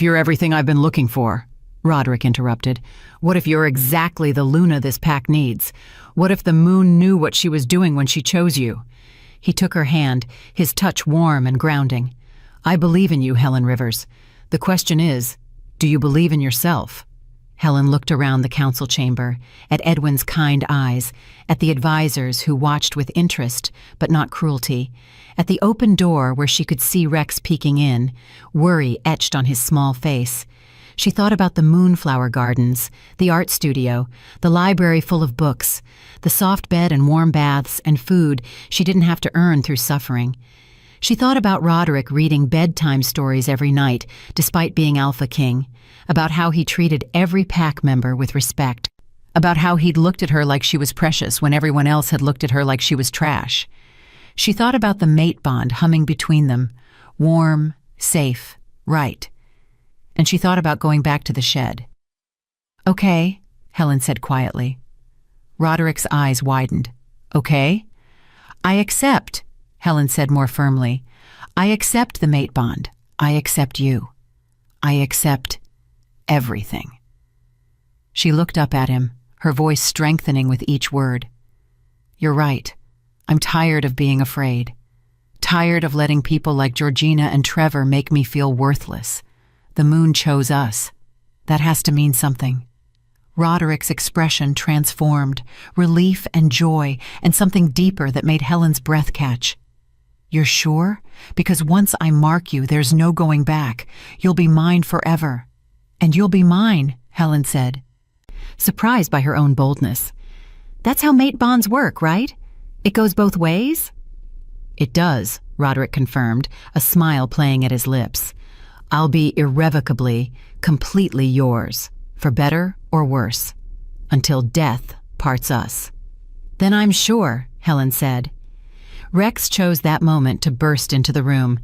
Speaker 1: you're everything I've been looking for? Roderick interrupted. What if you're exactly the Luna this pack needs? What if the moon knew what she was doing when she chose you? He took her hand, his touch warm and grounding. I believe in you, Helen Rivers. The question is, do you believe in yourself? Helen looked around the council chamber, at Edwin's kind eyes, at the advisors who watched with interest, but not cruelty, at the open door where she could see Rex peeking in, worry etched on his small face. She thought about the moonflower gardens, the art studio, the library full of books, the soft bed and warm baths and food she didn't have to earn through suffering. She thought about Roderick reading bedtime stories every night, despite being Alphaking, about how he treated every pack member with respect, about how he'd looked at her like she was precious when everyone else had looked at her like she was trash. She thought about the mate bond humming between them, warm, safe, right. And she thought about going back to the shed. Okay, Helen said quietly. Roderick's eyes widened. Okay? I accept, Helen said more firmly. I accept the mate bond. I accept you. I accept everything. She looked up at him, her voice strengthening with each word. You're right. I'm tired of being afraid. Tired of letting people like Georgina and Trevor make me feel worthless. The moon chose us. That has to mean something. Roderick's expression transformed, relief and joy, and something deeper that made Helen's breath catch. You're sure? Because once I mark you, there's no going back. You'll be mine forever. And you'll be mine, Helen said, surprised by her own boldness. That's how mate bonds work, right? It goes both ways? It does, Roderick confirmed, a smile playing at his lips. I'll be irrevocably, completely yours, for better or worse, until death parts us. Then I'm sure, Helen said. Rex chose that moment to burst into the room.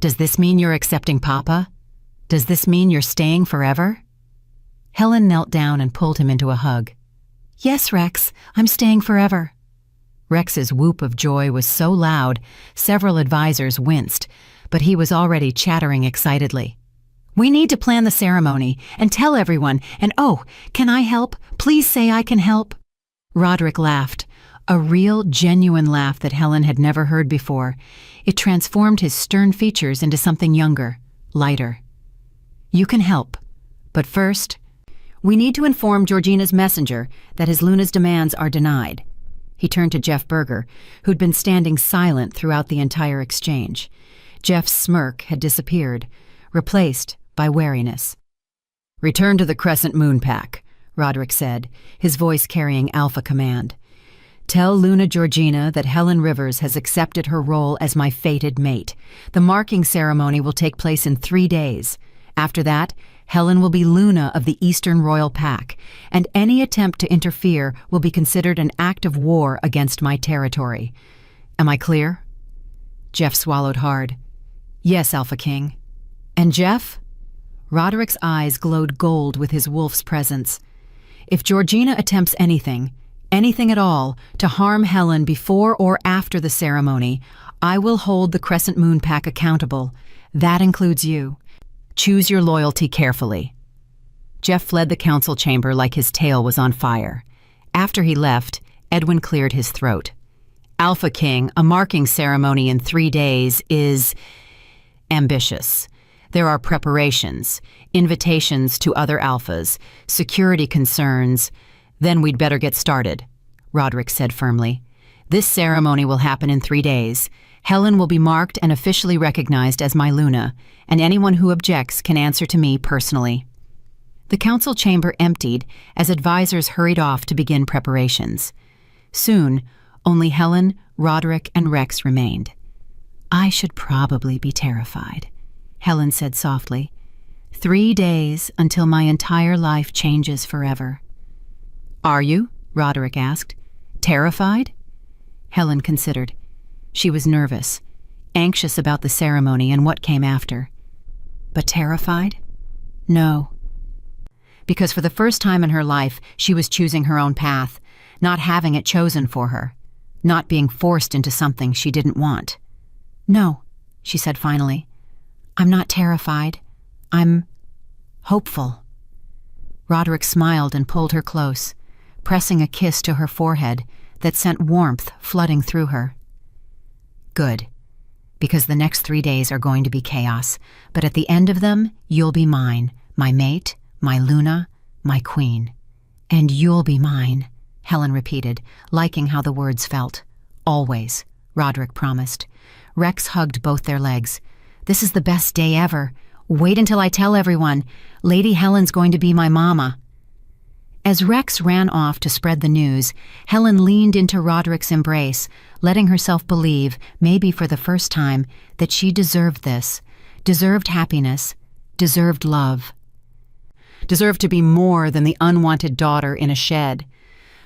Speaker 1: Does this mean you're accepting Papa? Does this mean you're staying forever? Helen knelt down and pulled him into a hug. Yes, Rex, I'm staying forever. Rex's whoop of joy was so loud, several advisors winced, but he was already chattering excitedly. We need to plan the ceremony and tell everyone, and oh, can I help? Please say I can help. Roderick laughed, a real, genuine laugh that Helen had never heard before. It transformed his stern features into something younger, lighter. You can help, but first, we need to inform Georgina's messenger that his Luna's demands are denied. He turned to Jeff Berger, who'd been standing silent throughout the entire exchange. Jeff's smirk had disappeared, replaced by wariness. Return to the Crescent Moon Pack, Roderick said, his voice carrying alpha command. Tell Luna Georgina that Helen Rivers has accepted her role as my fated mate. The marking ceremony will take place in 3 days. After that, Helen will be Luna of the Eastern Royal Pack, and any attempt to interfere will be considered an act of war against my territory. Am I clear? Jeff swallowed hard. Yes, Alpha King. And Jeff? Roderick's eyes glowed gold with his wolf's presence. If Georgina attempts anything at all, to harm Helen before or after the ceremony, I will hold the Crescent Moon Pack accountable. That includes you. Choose your loyalty carefully. Jeff fled the council chamber like his tail was on fire. After he left, Edwin cleared his throat. Alpha King, a marking ceremony in 3 days is ambitious. There are preparations, invitations to other alphas, security concerns. Then we'd better get started, Roderick said firmly. This ceremony will happen in 3 days. Helen will be marked and officially recognized as my Luna, and anyone who objects can answer to me personally. The council chamber emptied as advisors hurried off to begin preparations. Soon, only Helen, Roderick, and Rex remained. I should probably be terrified, Helen said softly. 3 days until my entire life changes forever. Are you? Roderick asked. Terrified? Helen considered. She was nervous, anxious about the ceremony and what came after. But terrified? No. Because for the first time in her life, she was choosing her own path, not having it chosen for her, not being forced into something she didn't want. No, she said finally. I'm not terrified. I'm hopeful. Roderick smiled and pulled her close, pressing a kiss to her forehead that sent warmth flooding through her. Good, because the next 3 days are going to be chaos, but at the end of them, you'll be mine, my mate, my Luna, my queen. And you'll be mine, Helen repeated, liking how the words felt. Always, Roderick promised. Rex hugged both their legs. This is the best day ever. Wait until I tell everyone. Lady Helen's going to be my mama. As Rex ran off to spread the news, Helen leaned into Roderick's embrace, letting herself believe, maybe for the first time, that she deserved this, deserved happiness, deserved love. Deserved to be more than the unwanted daughter in a shed.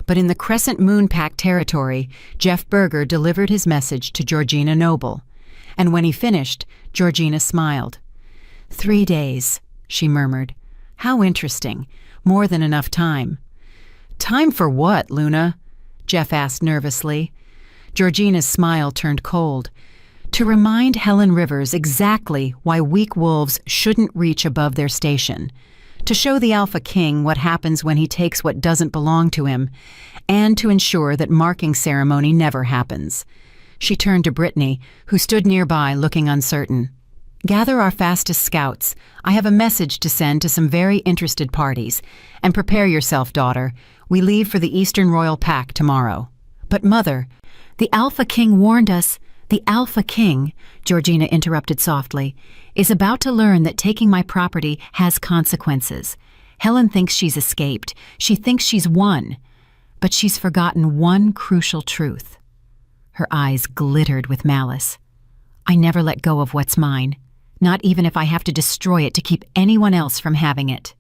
Speaker 1: But in the Crescent Moon Pack territory, Jeff Berger delivered his message to Georgina Noble. And when he finished, Georgina smiled. 3 days, she murmured. How interesting. More than enough time. Time for what, Luna? Jeff asked nervously. Georgina's smile turned cold. To remind Helen Rivers exactly why weak wolves shouldn't reach above their station. To show the Alpha King what happens when he takes what doesn't belong to him, and to ensure that marking ceremony never happens. She turned to Brittany, who stood nearby looking uncertain. Gather our fastest scouts. I have a message to send to some very interested parties. And prepare yourself, daughter. We leave for the Eastern Royal Pack tomorrow. But Mother, the Alpha King warned us. The Alpha King, Georgina interrupted softly, is about to learn that taking my property has consequences. Helen thinks she's escaped. She thinks she's won. But she's forgotten one crucial truth. Her eyes glittered with malice. I never let go of what's mine. Not even if I have to destroy it to keep anyone else from having it.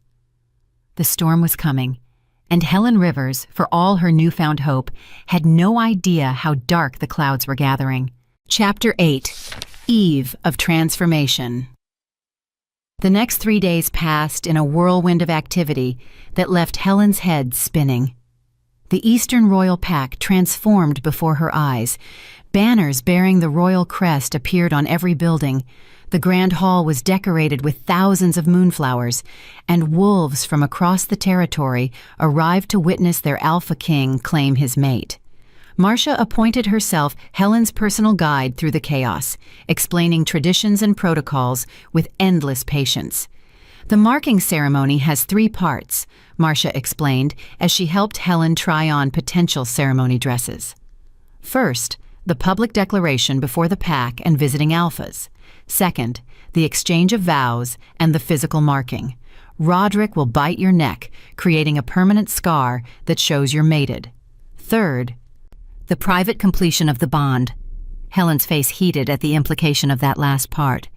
Speaker 1: The storm was coming, and Helen Rivers, for all her newfound hope, had no idea how dark the clouds were gathering. Chapter 8, Eve of Transformation. The next 3 days passed in a whirlwind of activity that left Helen's head spinning. The Eastern Royal Pack transformed before her eyes. Banners bearing the royal crest appeared on every building. The Grand Hall was decorated with thousands of moonflowers, and wolves from across the territory arrived to witness their Alpha King claim his mate. Marcia appointed herself Helen's personal guide through the chaos, explaining traditions and protocols with endless patience. The marking ceremony has 3 parts, Marcia explained as she helped Helen try on potential ceremony dresses. First, the public declaration before the pack and visiting alphas. Second, the exchange of vows and the physical marking. Roderick will bite your neck, creating a permanent scar that shows you're mated. Third, the private completion of the bond. Helen's face heated at the implication of that last part.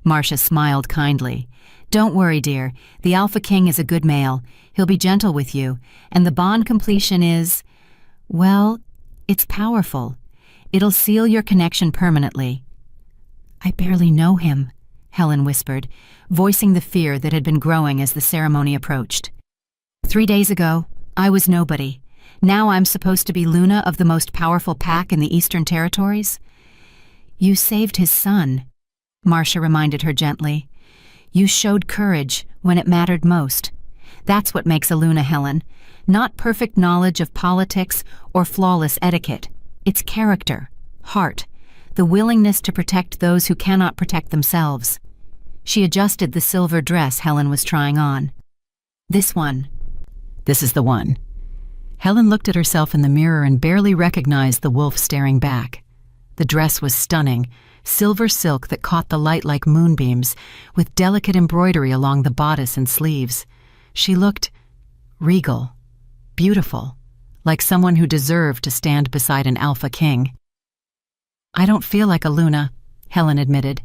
Speaker 1: Marcia smiled kindly. Don't worry, dear. The Alpha King is a good male. He'll be gentle with you. And the bond completion is, well, it's powerful. It'll seal your connection permanently. I barely know him, Helen whispered, voicing the fear that had been growing as the ceremony approached. 3 days ago, I was nobody. Now I'm supposed to be Luna of the most powerful pack in the Eastern Territories? You saved his son, Marcia reminded her gently. You showed courage when it mattered most. That's what makes a Luna, Helen. Not perfect knowledge of politics or flawless etiquette. It's character, heart, the willingness to protect those who cannot protect themselves. She adjusted the silver dress Helen was trying on. This one. This is the one. Helen looked at herself in the mirror and barely recognized the wolf staring back. The dress was stunning, silver silk that caught the light like moonbeams, with delicate embroidery along the bodice and sleeves. She looked regal, beautiful, like someone who deserved to stand beside an Alpha King. I don't feel like a Luna, Helen admitted.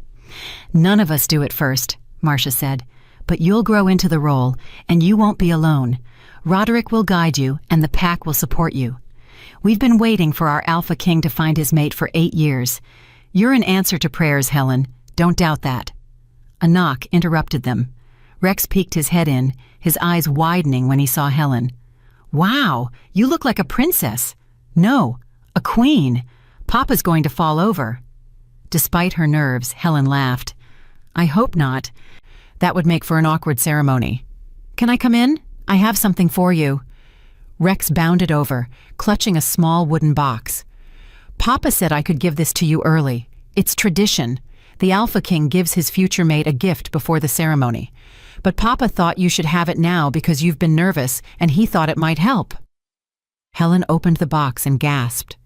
Speaker 1: None of us do at first, Marcia said, but you'll grow into the role, and you won't be alone. Roderick will guide you, and the pack will support you. We've been waiting for our Alpha King to find his mate for 8 years. You're an answer to prayers, Helen. Don't doubt that. A knock interrupted them. Rex peeked his head in, his eyes widening when he saw Helen. Wow, you look like a princess. No, a queen. Papa's going to fall over. Despite her nerves, Helen laughed. I hope not. That would make for an awkward ceremony. Can I come in? I have something for you. Rex bounded over, clutching a small wooden box. Papa said I could give this to you early. It's tradition. The Alpha King gives his future mate a gift before the ceremony. But Papa thought you should have it now because you've been nervous and he thought it might help. Helen opened the box and gasped.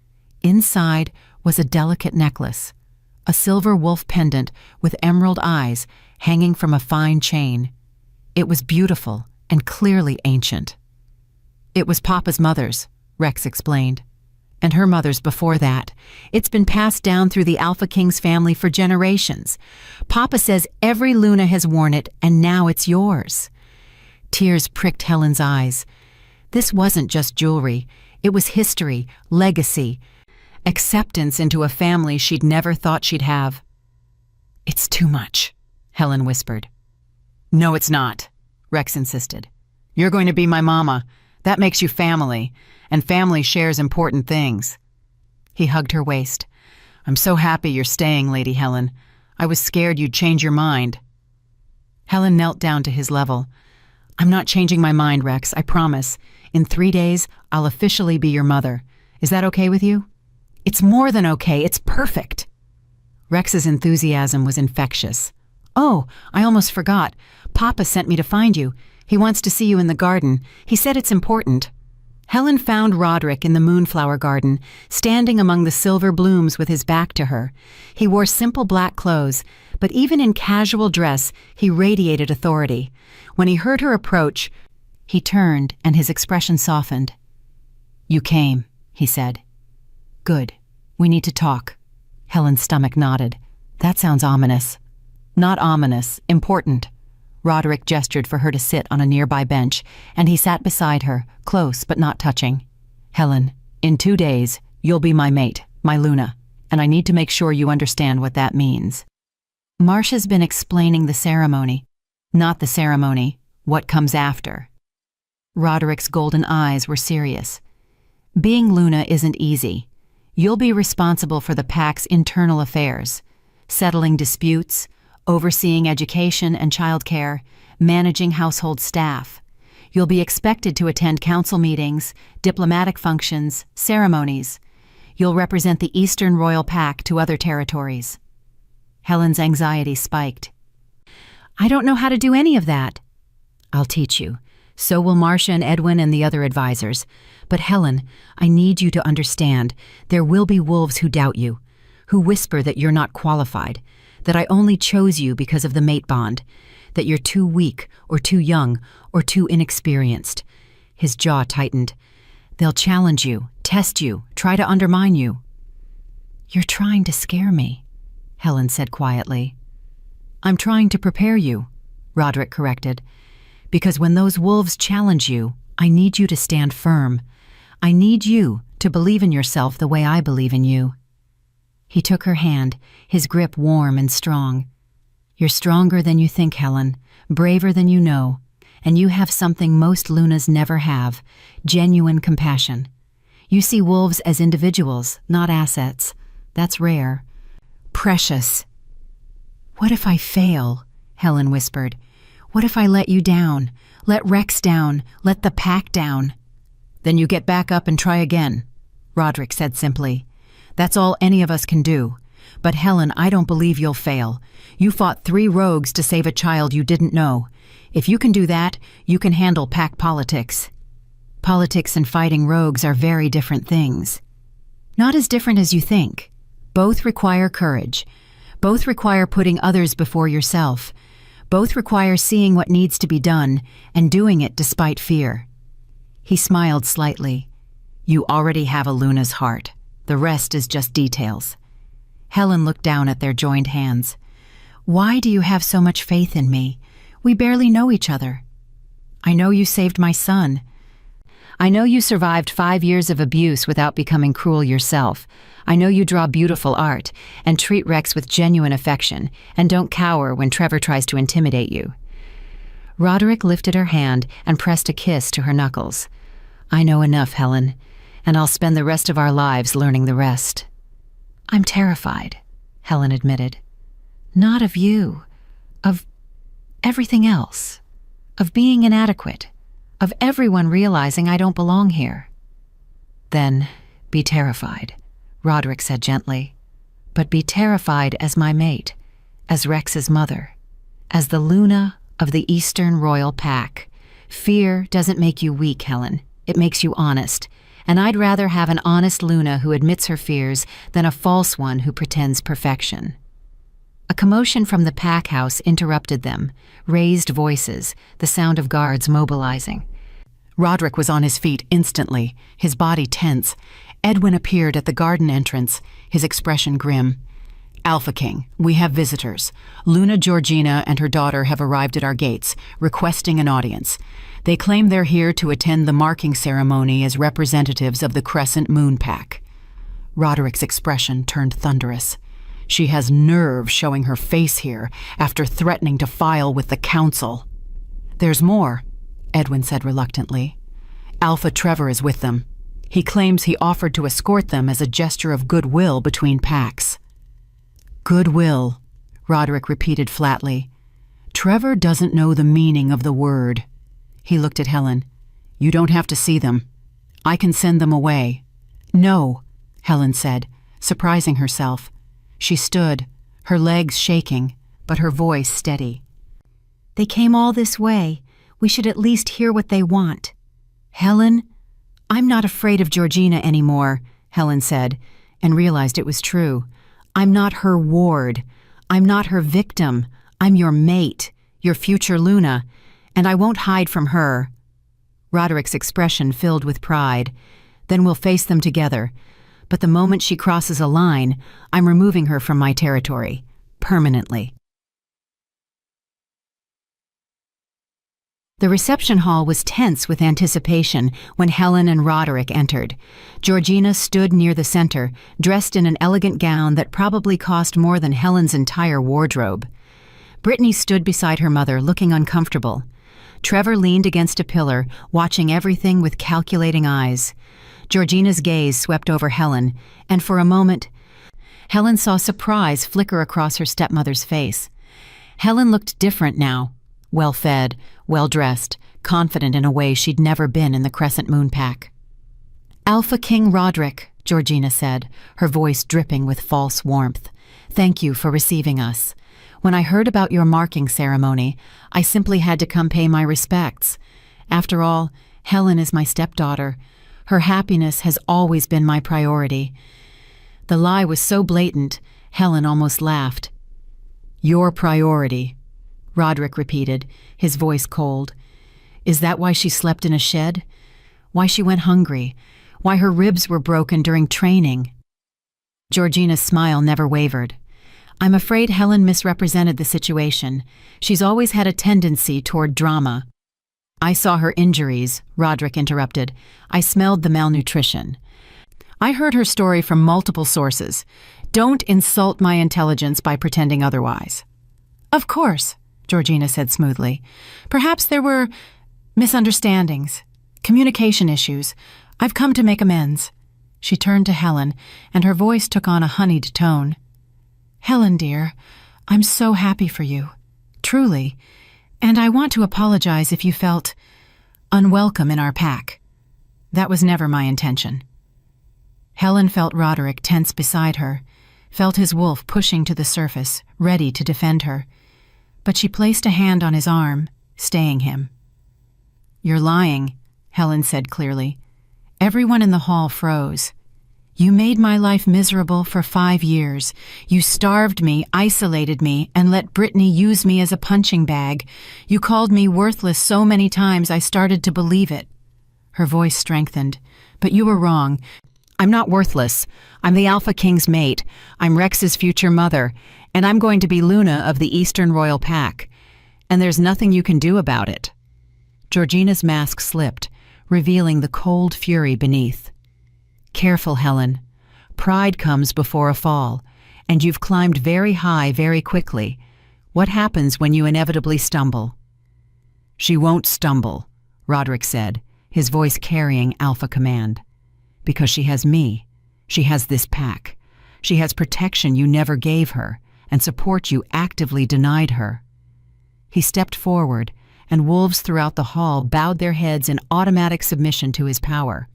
Speaker 1: Inside was a delicate necklace, a silver wolf pendant with emerald eyes hanging from a fine chain. It was beautiful and clearly ancient. It was Papa's mother's, Rex explained, and her mother's before that. It's been passed down through the Alpha King's family for generations. Papa says every Luna has worn it, and now it's yours. Tears pricked Helen's eyes. This wasn't just jewelry. It was history, legacy, acceptance into a family she'd never thought she'd have. It's too much, Helen whispered. No, it's not, Rex insisted. You're going to be my mama. That makes you family, and family shares important things. He hugged her waist. I'm so happy you're staying, Lady Helen. I was scared you'd change your mind. Helen knelt down to his level. I'm not changing my mind, Rex, I promise. In 3 days, I'll officially be your mother. Is that okay with you? It's more than okay, it's perfect. Rex's enthusiasm was infectious. Oh, I almost forgot. Papa sent me to find you. He wants to see you in the garden. He said it's important. Helen found Roderick in the moonflower garden, standing among the silver blooms with his back to her. He wore simple black clothes, but even in casual dress, he radiated authority. When he heard her approach, he turned and his expression softened. You came, he said. Good. We need to talk. Helen's stomach nodded. That sounds ominous. Not ominous, important. Roderick gestured for her to sit on a nearby bench, and he sat beside her, close but not touching. Helen, in 2 days, you'll be my mate, my Luna, and I need to make sure you understand what that means. Marcia's been explaining the ceremony. Not the ceremony, what comes after. Roderick's golden eyes were serious. Being Luna isn't easy. You'll be responsible for the pack's internal affairs, settling disputes, overseeing education and childcare, managing household staff. You'll be expected to attend council meetings, diplomatic functions, ceremonies. You'll represent the Eastern Royal Pack to other territories. Helen's anxiety spiked. I don't know how to do any of that. I'll teach you. So will Marcia and Edwin and the other advisors. But Helen, I need you to understand, there will be wolves who doubt you, who whisper that you're not qualified, that I only chose you because of the mate bond, that you're too weak or too young or too inexperienced. His jaw tightened. They'll challenge you, test you, try to undermine you. You're trying to scare me, Helen said quietly. I'm trying to prepare you, Roderick corrected. Because when those wolves challenge you, I need you to stand firm. I need you to believe in yourself the way I believe in you. He took her hand, his grip warm and strong. You're stronger than you think, Helen, braver than you know, and you have something most Lunas never have, genuine compassion. You see wolves as individuals, not assets. That's rare. Precious. What if I fail? Helen whispered. What if I let you down? Let Rex down? Let the pack down? Then you get back up and try again, Roderick said simply. That's all any of us can do. But Helen, I don't believe you'll fail. You fought 3 rogues to save a child you didn't know. If you can do that, you can handle pack politics. Politics and fighting rogues are very different things. Not as different as you think. Both require courage. Both require putting others before yourself. Both require seeing what needs to be done and doing it despite fear. He smiled slightly. You already have a Luna's heart. The rest is just details. Helen looked down at their joined hands. Why do you have so much faith in me? We barely know each other. I know you saved my son. I know you survived 5 years of abuse without becoming cruel yourself. I know you draw beautiful art and treat Rex with genuine affection and don't cower when Trevor tries to intimidate you. Roderick lifted her hand and pressed a kiss to her knuckles. I know enough, Helen, and I'll spend the rest of our lives learning the rest. I'm terrified, Helen admitted. Not of you, of everything else, of being inadequate, of everyone realizing I don't belong here. Then be terrified, Roderick said gently, but be terrified as my mate, as Rex's mother, as the Luna of the Eastern Royal Pack. Fear doesn't make you weak, Helen. It makes you honest, and I'd rather have an honest Luna who admits her fears than a false one who pretends perfection. A commotion from the pack house interrupted them, raised voices, the sound of guards mobilizing. Roderick was on his feet instantly, his body tense. Edwin appeared at the garden entrance, his expression grim. Alphaking, we have visitors. Luna Georgina and her daughter have arrived at our gates, requesting an audience. They claim they're here to attend the marking ceremony as representatives of the Crescent Moon Pack. Roderick's expression turned thunderous. She has nerve showing her face here after threatening to file with the council. There's more, Edwin said reluctantly. Alpha Trevor is with them. He claims he offered to escort them as a gesture of goodwill between packs. Goodwill, Roderick repeated flatly. Trevor doesn't know the meaning of the word. He looked at Helen. You don't have to see them. I can send them away. No, Helen said, surprising herself. She stood, her legs shaking, but her voice steady. They came all this way. We should at least hear what they want. Helen, I'm not afraid of Georgina anymore, Helen said, and realized it was true. I'm not her ward. I'm not her victim. I'm your mate, your future Luna, and I won't hide from her. Roderick's expression filled with pride. Then we'll face them together. But the moment she crosses a line, I'm removing her from my territory, permanently. The reception hall was tense with anticipation when Helen and Roderick entered. Georgina stood near the center, dressed in an elegant gown that probably cost more than Helen's entire wardrobe. Brittany stood beside her mother, looking uncomfortable. Trevor leaned against a pillar, watching everything with calculating eyes. Georgina's gaze swept over Helen, and for a moment, Helen saw surprise flicker across her stepmother's face. Helen looked different now, well-fed, well-dressed, confident in a way she'd never been in the Crescent Moon Pack. "Alphaking Roderick," Georgina said, her voice dripping with false warmth. "Thank you for receiving us. When I heard about your marking ceremony, I simply had to come pay my respects. After all, Helen is my stepdaughter. Her happiness has always been my priority." The lie was so blatant, Helen almost laughed. "Your priority," Roderick repeated, his voice cold. "Is that why she slept in a shed? Why she went hungry? Why her ribs were broken during training?" Georgina's smile never wavered. "I'm afraid Helen misrepresented the situation. She's always had a tendency toward drama." "I saw her injuries," Roderick interrupted. "I smelled the malnutrition. I heard her story from multiple sources. Don't insult my intelligence by pretending otherwise." "Of course," Georgina said smoothly. "Perhaps there were misunderstandings, communication issues. I've come to make amends." She turned to Helen, and her voice took on a honeyed tone. "Helen, dear, I'm so happy for you. Truly. And I want to apologize if you felt unwelcome in our pack. That was never my intention." Helen felt Roderick tense beside her, felt his wolf pushing to the surface, ready to defend her. But she placed a hand on his arm, staying him. "You're lying," Helen said clearly. Everyone in the hall froze. "You made my life miserable for 5 years. You starved me, isolated me, and let Brittany use me as a punching bag. You called me worthless so many times I started to believe it." Her voice strengthened. "But you were wrong. I'm not worthless. I'm the Alpha King's mate. I'm Rex's future mother, and I'm going to be Luna of the Eastern Royal Pack. And there's nothing you can do about it." Georgina's mask slipped, revealing the cold fury beneath. "Careful, Helen. Pride comes before a fall, and you've climbed very high very quickly. What happens when you inevitably stumble?" "She won't stumble," Roderick said, his voice carrying alpha command. "Because she has me. She has this pack. She has protection you never gave her, and support you actively denied her." He stepped forward, and wolves throughout the hall bowed their heads in automatic submission to his power.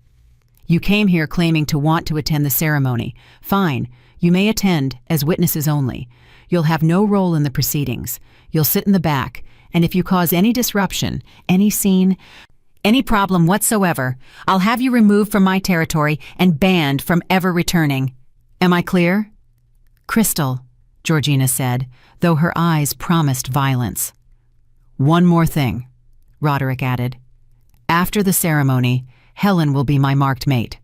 Speaker 1: "You came here claiming to want to attend the ceremony. Fine, you may attend as witnesses only. You'll have no role in the proceedings. You'll sit in the back, and if you cause any disruption, any scene, any problem whatsoever, I'll have you removed from my territory and banned from ever returning. Am I clear?" "Crystal," Georgina said, though her eyes promised violence. "One more thing," Roderick added. "After the ceremony, Helen will be my marked mate.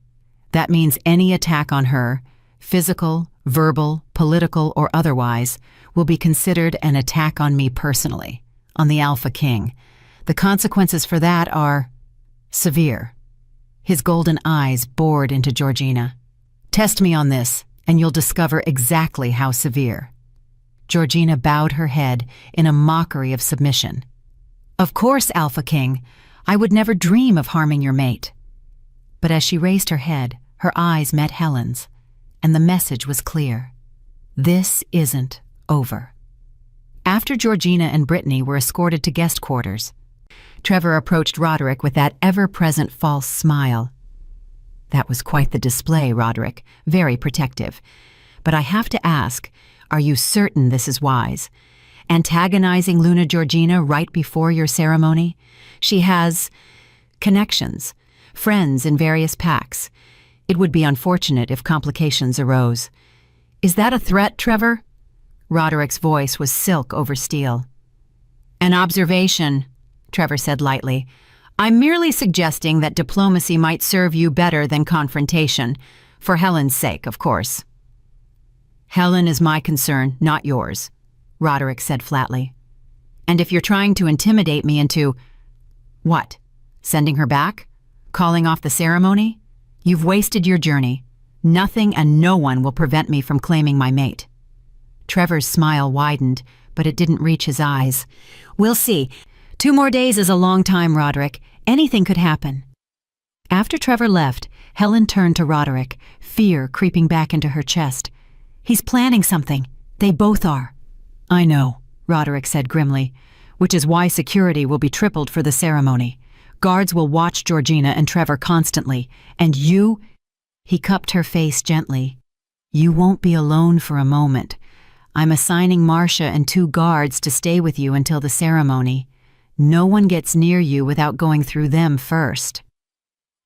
Speaker 1: That means any attack on her, physical, verbal, political, or otherwise, will be considered an attack on me personally, on the Alpha King. The consequences for that are severe." His golden eyes bored into Georgina. "Test me on this, and you'll discover exactly how severe." Georgina bowed her head in a mockery of submission. "Of course, Alpha King. I would never dream of harming your mate." But as she raised her head, her eyes met Helen's, and the message was clear. This isn't over. After Georgina and Brittany were escorted to guest quarters, Trevor approached Roderick with that ever-present false smile. "That was quite the display, Roderick, very protective. But I have to ask, are you certain this is wise? Antagonizing Luna Georgina right before your ceremony? She has connections, friends in various packs. It would be unfortunate if complications arose. Is that a threat, Trevor?" Roderick's voice was silk over steel. "An observation," Trevor said lightly. "I'm merely suggesting that diplomacy might serve you better than confrontation, for Helen's sake, of course." "Helen is my concern, not yours," Roderick said flatly. "And if you're trying to intimidate me into— what? Sending her back? Calling off the ceremony? You've wasted your journey. Nothing and no one will prevent me from claiming my mate." Trevor's smile widened, but it didn't reach his eyes. "We'll see. 2 more days is a long time, Roderick. Anything could happen." After Trevor left, Helen turned to Roderick, fear creeping back into her chest. "He's planning something. They both are." "I know," Roderick said grimly, "which is why security will be tripled for the ceremony. Guards will watch Georgina and Trevor constantly, and you—" He cupped her face gently. "You won't be alone for a moment. I'm assigning Marcia and 2 guards to stay with you until the ceremony. No one gets near you without going through them first."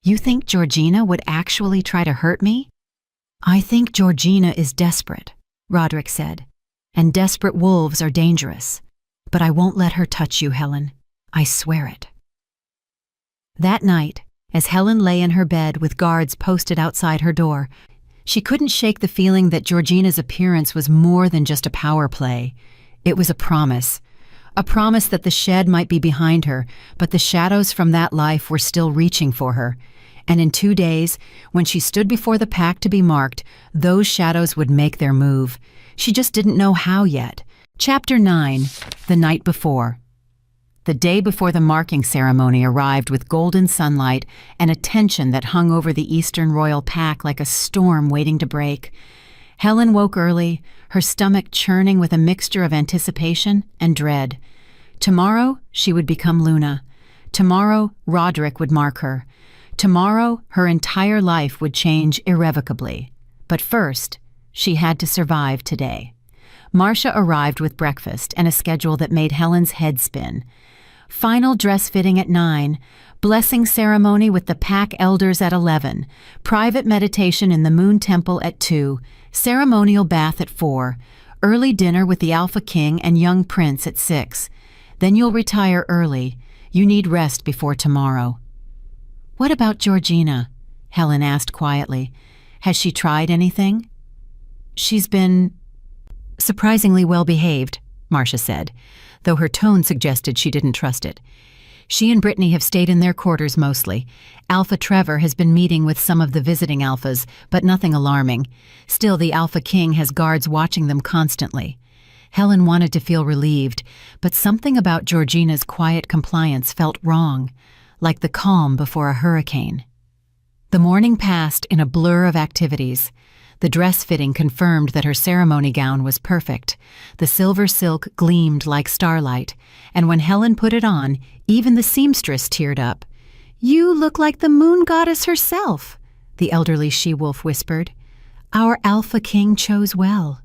Speaker 1: "You think Georgina would actually try to hurt me?" "I think Georgina is desperate," Roderick said, "and desperate wolves are dangerous. But I won't let her touch you, Helen. I swear it." That night, as Helen lay in her bed with guards posted outside her door, she couldn't shake the feeling that Georgina's appearance was more than just a power play. It was a promise that the shed might be behind her, but the shadows from that life were still reaching for her. And in 2 days, when she stood before the pack to be marked, those shadows would make their move. She just didn't know how yet. Chapter 9, The Night Before. The day before the marking ceremony arrived with golden sunlight and a tension that hung over the Eastern Royal Pack like a storm waiting to break. Helen woke early, her stomach churning with a mixture of anticipation and dread. Tomorrow, she would become Luna. Tomorrow, Roderick would mark her. Tomorrow, her entire life would change irrevocably. But first, she had to survive today. Marcia arrived with breakfast and a schedule that made Helen's head spin. Final dress fitting at 9, blessing ceremony with the pack elders at 11, private meditation in the Moon Temple at 2, ceremonial bath at 4, early dinner with the Alphaking and young prince at 6. Then you'll retire early. You need rest before tomorrow. "What about Georgina?" Helen asked quietly. "Has she tried anything?" "She's been surprisingly well behaved," Marcia said, though her tone suggested she didn't trust it. "She and Brittany have stayed in their quarters mostly. Alpha Trevor has been meeting with some of the visiting alphas, but nothing alarming. Still, the Alpha King has guards watching them constantly." Helen wanted to feel relieved, but something about Georgina's quiet compliance felt wrong, like the calm before a hurricane. The morning passed in a blur of activities. The dress fitting confirmed that her ceremony gown was perfect. The silver silk gleamed like starlight, and when Helen put it on, even the seamstress teared up. "You look like the moon goddess herself," the elderly she-wolf whispered. "Our Alpha King chose well."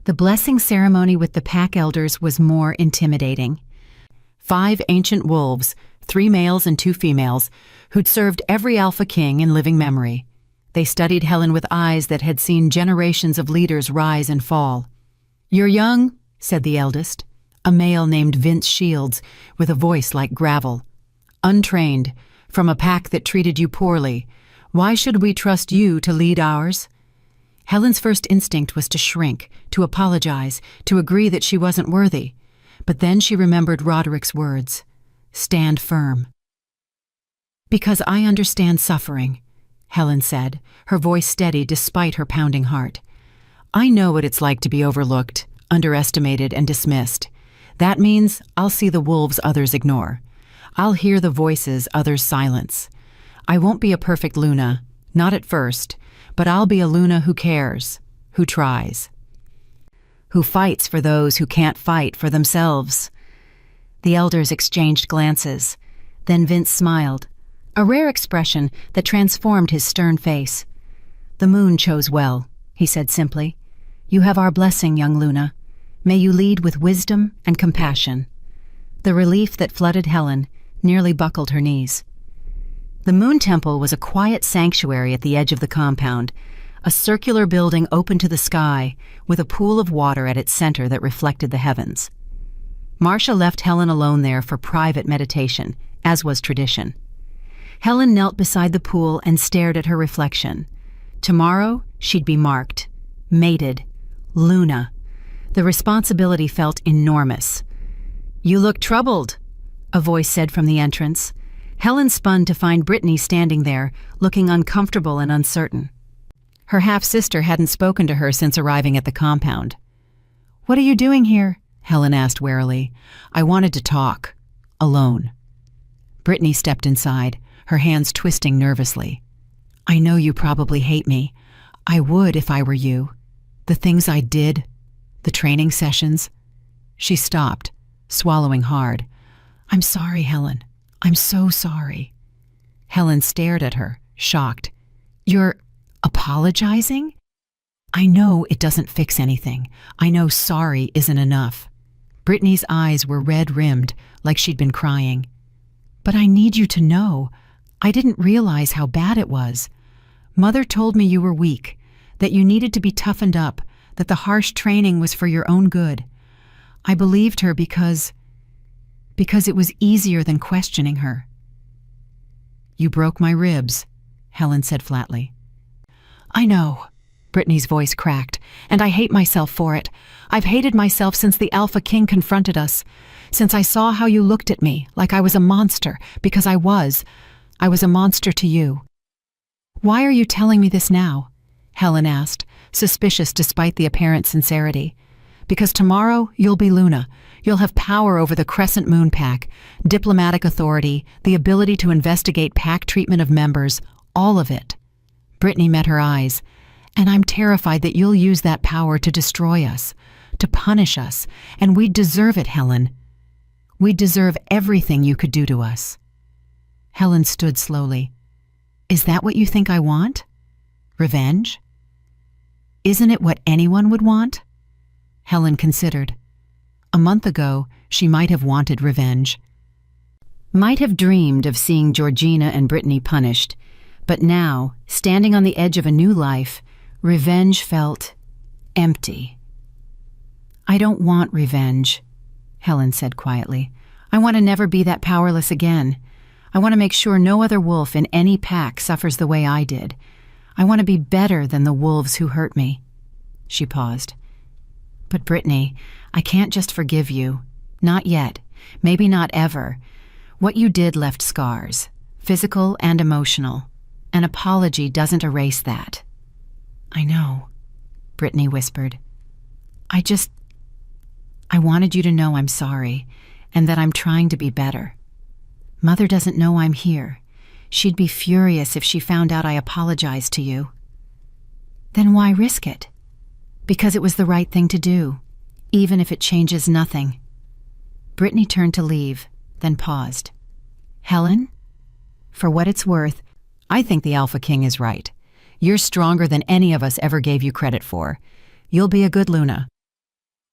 Speaker 1: The blessing ceremony with the pack elders was more intimidating. 5 ancient wolves, 3 males and 2 females, who'd served every Alpha King in living memory. They studied Helen with eyes that had seen generations of leaders rise and fall. "You're young," said the eldest, a male named Vince Shields, with a voice like gravel. "Untrained, from a pack that treated you poorly. Why should we trust you to lead ours?" Helen's first instinct was to shrink, to apologize, to agree that she wasn't worthy. But then she remembered Roderick's words. "Stand firm." "Because I understand suffering," Helen said, her voice steady despite her pounding heart. "I know what it's like to be overlooked, underestimated, and dismissed. That means I'll see the wolves others ignore. I'll hear the voices others silence. I won't be a perfect Luna, not at first, but I'll be a Luna who cares, who tries, who fights for those who can't fight for themselves." The elders exchanged glances. Then Vince smiled, a rare expression that transformed his stern face. "The moon chose well," he said simply. "You have our blessing, young Luna. May you lead with wisdom and compassion." The relief that flooded Helen nearly buckled her knees. The Moon Temple was a quiet sanctuary at the edge of the compound, a circular building open to the sky, with a pool of water at its center that reflected the heavens. Marcia left Helen alone there for private meditation, as was tradition. Helen knelt beside the pool and stared at her reflection. Tomorrow, she'd be marked, mated, Luna. The responsibility felt enormous. "You look troubled," a voice said from the entrance. Helen spun to find Brittany standing there, looking uncomfortable and uncertain. Her half-sister hadn't spoken to her since arriving at the compound. "What are you doing here?" Helen asked warily. "I wanted to talk. Alone." Brittany stepped inside, her hands twisting nervously. "I know you probably hate me. I would if I were you. The things I did, the training sessions." She stopped, swallowing hard. "I'm sorry, Helen. I'm so sorry." Helen stared at her, shocked. "You're apologizing?" "I know it doesn't fix anything. I know sorry isn't enough." Brittany's eyes were red-rimmed, like she'd been crying. "But I need you to know. I didn't realize how bad it was. Mother told me you were weak, that you needed to be toughened up, that the harsh training was for your own good. I believed her because it was easier than questioning her." "You broke my ribs," Helen said flatly. "I know." Brittany's voice cracked, "and I hate myself for it. I've hated myself since the Alpha King confronted us, since I saw how you looked at me, like I was a monster, because I was. I was a monster to you." "Why are you telling me this now?" Helen asked, suspicious despite the apparent sincerity. "Because tomorrow you'll be Luna. You'll have power over the Crescent Moon Pack, diplomatic authority, the ability to investigate pack treatment of members, all of it." Brittany met her eyes. "And I'm terrified that you'll use that power to destroy us, to punish us, and we'd deserve it, Helen. We'd deserve everything you could do to us." Helen stood slowly. "Is that what you think I want? Revenge? Isn't it what anyone would want?" Helen considered. A month ago, she might have wanted revenge. Might have dreamed of seeing Georgina and Brittany punished, but now, standing on the edge of a new life, revenge felt empty. "I don't want revenge," Helen said quietly. "I want to never be that powerless again. I want to make sure no other wolf in any pack suffers the way I did. I want to be better than the wolves who hurt me." She paused. "But Brittany, I can't just forgive you. Not yet. Maybe not ever. What you did left scars, physical and emotional. An apology doesn't erase that." "I know," Brittany whispered. I wanted you to know I'm sorry, and that I'm trying to be better. Mother doesn't know I'm here. She'd be furious if she found out I apologized to you." "Then why risk it?" "Because it was the right thing to do, even if it changes nothing." Brittany turned to leave, then paused. "Helen, for what it's worth, I think the Alpha King is right. You're stronger than any of us ever gave you credit for. You'll be a good Luna."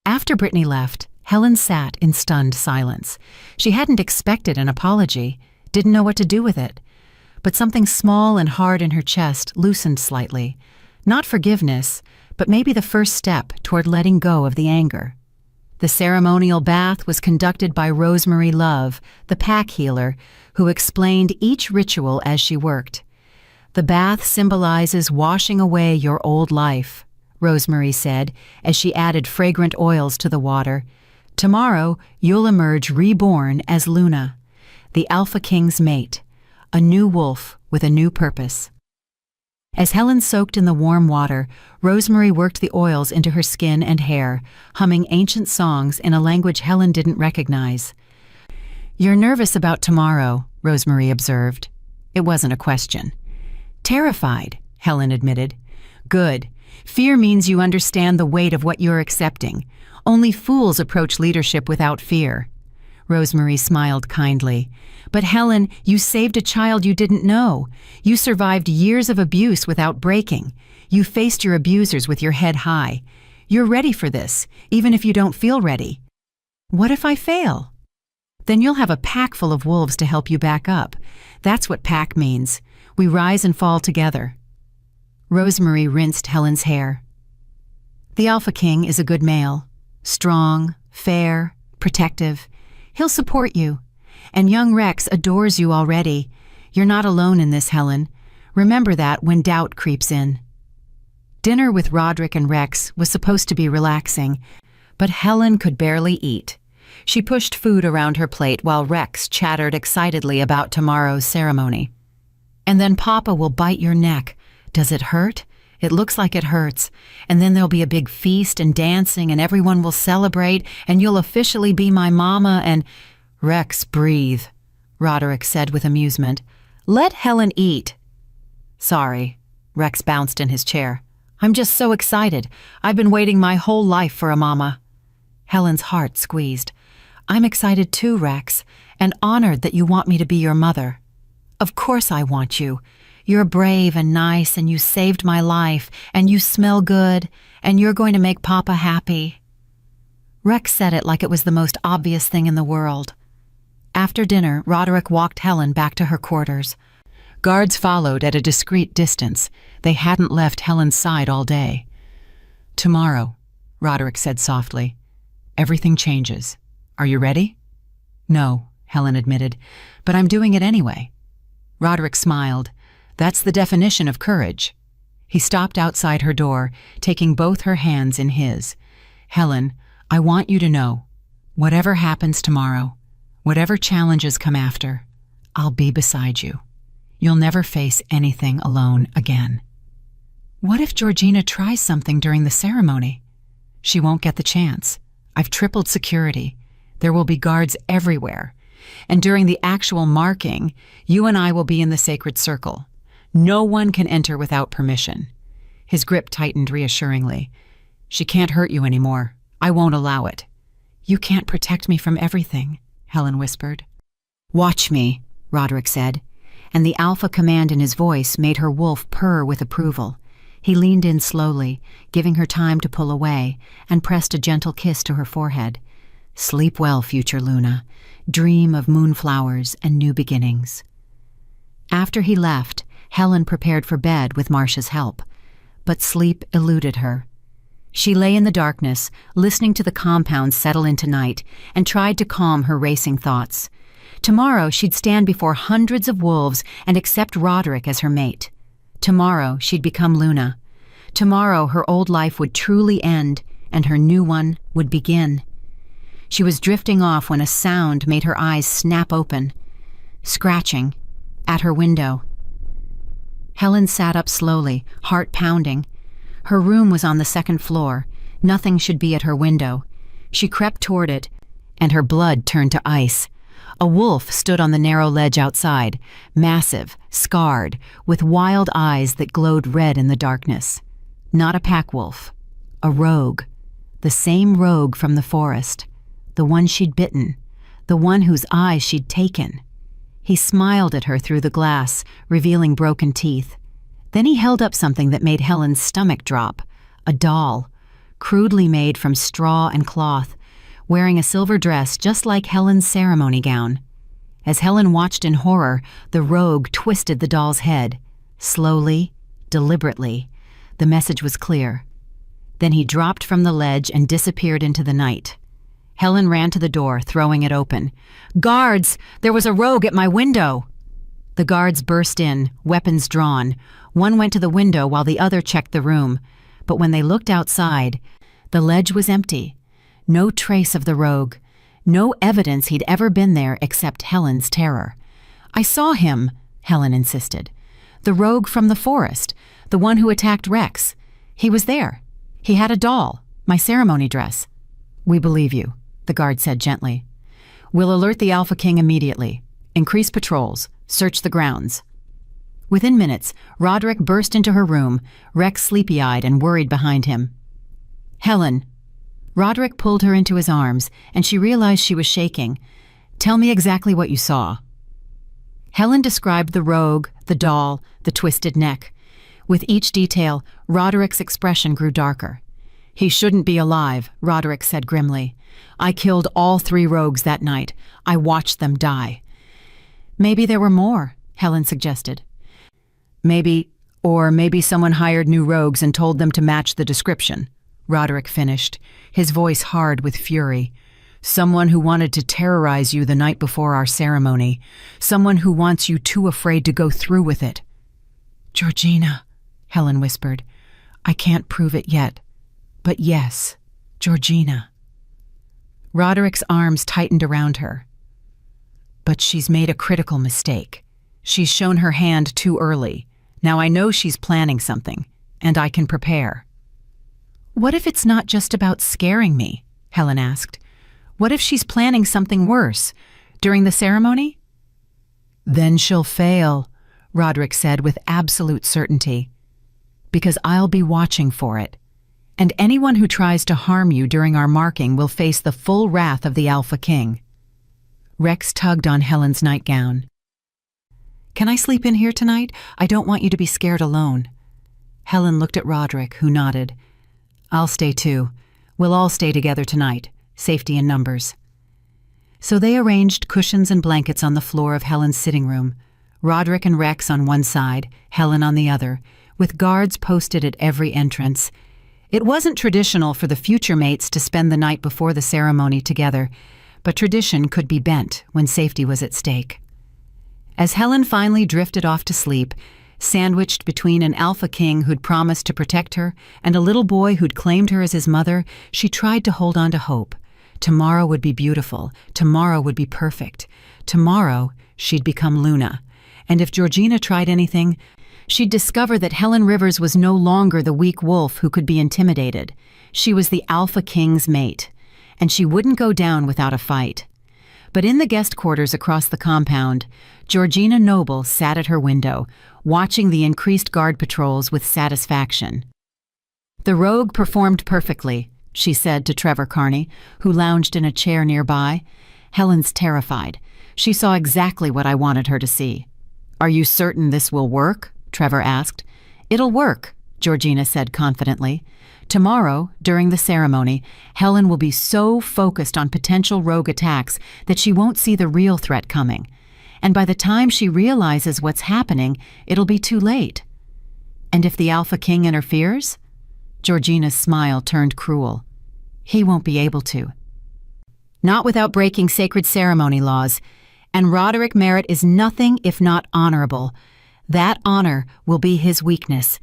Speaker 1: After Brittany left, Helen sat in stunned silence. She hadn't expected an apology, didn't know what to do with it. But something small and hard in her chest loosened slightly. Not forgiveness, but maybe the first step toward letting go of the anger. The ceremonial bath was conducted by Rosemary Love, the pack healer, who explained each ritual as she worked. "The bath symbolizes washing away your old life," Rosemary said as she added fragrant oils to the water. "Tomorrow, you'll emerge reborn as Luna, the Alpha King's mate, a new wolf with a new purpose." As Helen soaked in the warm water, Rosemary worked the oils into her skin and hair, humming ancient songs in a language Helen didn't recognize. "You're nervous about tomorrow," Rosemary observed. It wasn't a question. "Terrified," Helen admitted. "Good. Fear means you understand the weight of what you're accepting. Only fools approach leadership without fear." Rosemary smiled kindly. "But Helen, you saved a child you didn't know. You survived years of abuse without breaking. You faced your abusers with your head high. You're ready for this, even if you don't feel ready." "What if I fail?" "Then you'll have a pack full of wolves to help you back up. That's what pack means. We rise and fall together." Rosemary rinsed Helen's hair. "The Alpha King is a good male. Strong, fair, protective. He'll support you. And young Rex adores you already. You're not alone in this, Helen. Remember that when doubt creeps in." Dinner with Roderick and Rex was supposed to be relaxing, but Helen could barely eat. She pushed food around her plate while Rex chattered excitedly about tomorrow's ceremony. "And then Papa will bite your neck. Does it hurt? It looks like it hurts, and then there'll be a big feast and dancing, and everyone will celebrate, and you'll officially be my mama and—" "Rex, breathe," Roderick said with amusement. "Let Helen eat." "Sorry," Rex bounced in his chair. "I'm just so excited. I've been waiting my whole life for a mama." Helen's heart squeezed. "I'm excited too, Rex, and honored that you want me to be your mother." "Of course I want you. You're brave and nice, and you saved my life, and you smell good, and you're going to make Papa happy." Rex said it like it was the most obvious thing in the world. After dinner, Roderick walked Helen back to her quarters. Guards followed at a discreet distance. They hadn't left Helen's side all day. "Tomorrow," Roderick said softly, "everything changes. Are you ready?" "No," Helen admitted, "but I'm doing it anyway." Roderick smiled. "That's the definition of courage." He stopped outside her door, taking both her hands in his. "Helen, I want you to know, whatever happens tomorrow, whatever challenges come after, I'll be beside you. You'll never face anything alone again." "What if Georgina tries something during the ceremony?" "She won't get the chance. I've tripled security. There will be guards everywhere. And during the actual marking, you and I will be in the sacred circle. No one can enter without permission." His grip tightened reassuringly. "She can't hurt you anymore. I won't allow it." "You can't protect me from everything," Helen whispered. "Watch me," Roderick said, and the alpha command in his voice made her wolf purr with approval. He leaned in slowly, giving her time to pull away, and pressed a gentle kiss to her forehead. "Sleep well, future Luna. Dream of moonflowers and new beginnings." After he left, Helen prepared for bed with Marcia's help, but sleep eluded her. She lay in the darkness, listening to the compound settle into night, and tried to calm her racing thoughts. Tomorrow she'd stand before hundreds of wolves and accept Roderick as her mate. Tomorrow she'd become Luna. Tomorrow her old life would truly end, and her new one would begin. She was drifting off when a sound made her eyes snap open. Scratching at her window. Helen sat up slowly, heart pounding. Her room was on the second floor. Nothing should be at her window. She crept toward it, and her blood turned to ice. A wolf stood on the narrow ledge outside, massive, scarred, with wild eyes that glowed red in the darkness. Not a pack wolf. A rogue. The same rogue from the forest. The one she'd bitten. The one whose eyes she'd taken. He smiled at her through the glass, revealing broken teeth. Then he held up something that made Helen's stomach drop. A doll, crudely made from straw and cloth, wearing a silver dress just like Helen's ceremony gown. As Helen watched in horror, the rogue twisted the doll's head. Slowly, deliberately. The message was clear. Then he dropped from the ledge and disappeared into the night. Helen ran to the door, throwing it open. "Guards! There was a rogue at my window!" The guards burst in, weapons drawn. One went to the window while the other checked the room. But when they looked outside, the ledge was empty. No trace of the rogue. No evidence he'd ever been there except Helen's terror. "I saw him," Helen insisted. "The rogue from the forest, the one who attacked Rex. He was there. He had a doll, my ceremony dress." "We believe you," the guard said gently. "We'll alert the Alphaking immediately. Increase patrols. Search the grounds." Within minutes, Roderick burst into her room, Rex sleepy-eyed and worried behind him. "Helen." Roderick pulled her into his arms, and she realized she was shaking. "Tell me exactly what you saw." Helen described the rogue, the doll, the twisted neck. With each detail, Roderick's expression grew darker. "He shouldn't be alive," Roderick said grimly. "I killed all 3 rogues that night. I watched them die." "Maybe there were more," Helen suggested. Maybe someone hired new rogues and told them to match the description," Roderick finished, his voice hard with fury. "Someone who wanted to terrorize you the night before our ceremony. Someone who wants you too afraid to go through with it." "Georgina," Helen whispered. "I can't prove it yet. But yes, Georgina." Roderick's arms tightened around her. "But she's made a critical mistake. She's shown her hand too early. Now I know she's planning something. and I can prepare." "What if it's not just about scaring me?" Helen asked. "What if she's planning something worse during the ceremony?" "Then she'll fail," Roderick said with absolute certainty, "because I'll be watching for it. And anyone who tries to harm you during our marking will face the full wrath of the Alpha King." Rex tugged on Helen's nightgown. "Can I sleep in here tonight? I don't want you to be scared alone." Helen looked at Roderick, who nodded. "I'll stay too. We'll all stay together tonight. Safety in numbers." So they arranged cushions and blankets on the floor of Helen's sitting room, Roderick and Rex on one side, Helen on the other, with guards posted at every entrance. It wasn't traditional for the future mates to spend the night before the ceremony together, but tradition could be bent when safety was at stake. As Helen finally drifted off to sleep, sandwiched between an Alpha King who'd promised to protect her and a little boy who'd claimed her as his mother, she tried to hold on to hope. Tomorrow would be beautiful. Tomorrow would be perfect. Tomorrow, she'd become Luna. And if Georgina tried anything, she'd discover that Helen Rivers was no longer the weak wolf who could be intimidated. She was the Alpha King's mate, and she wouldn't go down without a fight. But in the guest quarters across the compound, Georgina Noble sat at her window, watching the increased guard patrols with satisfaction. "The rogue performed perfectly," she said to Trevor Carney, who lounged in a chair nearby. "Helen's terrified. She saw exactly what I wanted her to see." "Are you certain this will work?" Trevor asked. "It'll work," Georgina said confidently. "Tomorrow, during the ceremony, Helen will be so focused on potential rogue attacks that she won't see the real threat coming. And by the time she realizes what's happening, it'll be too late." "And if the Alpha King interferes?" Georgina's smile turned cruel. "He won't be able to. Not without breaking sacred ceremony laws. And Roderick Merritt is nothing if not honorable. That honor will be his weakness,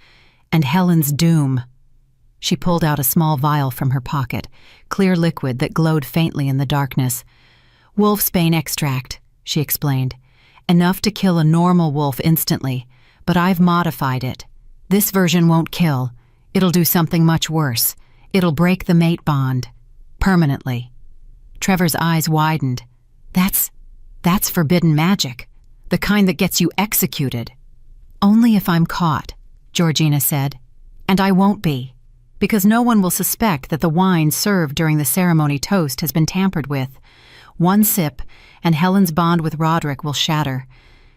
Speaker 1: and Helen's doom." She pulled out a small vial from her pocket, clear liquid that glowed faintly in the darkness. "Wolfsbane extract," she explained. "Enough to kill a normal wolf instantly, but I've modified it. This version won't kill. It'll do something much worse. It'll break the mate bond. Permanently." Trevor's eyes widened. That's forbidden magic. The kind that gets you executed." "Only if I'm caught," Georgina said. "And I won't be, because no one will suspect that the wine served during the ceremony toast has been tampered with. One sip, and Helen's bond with Roderick will shatter.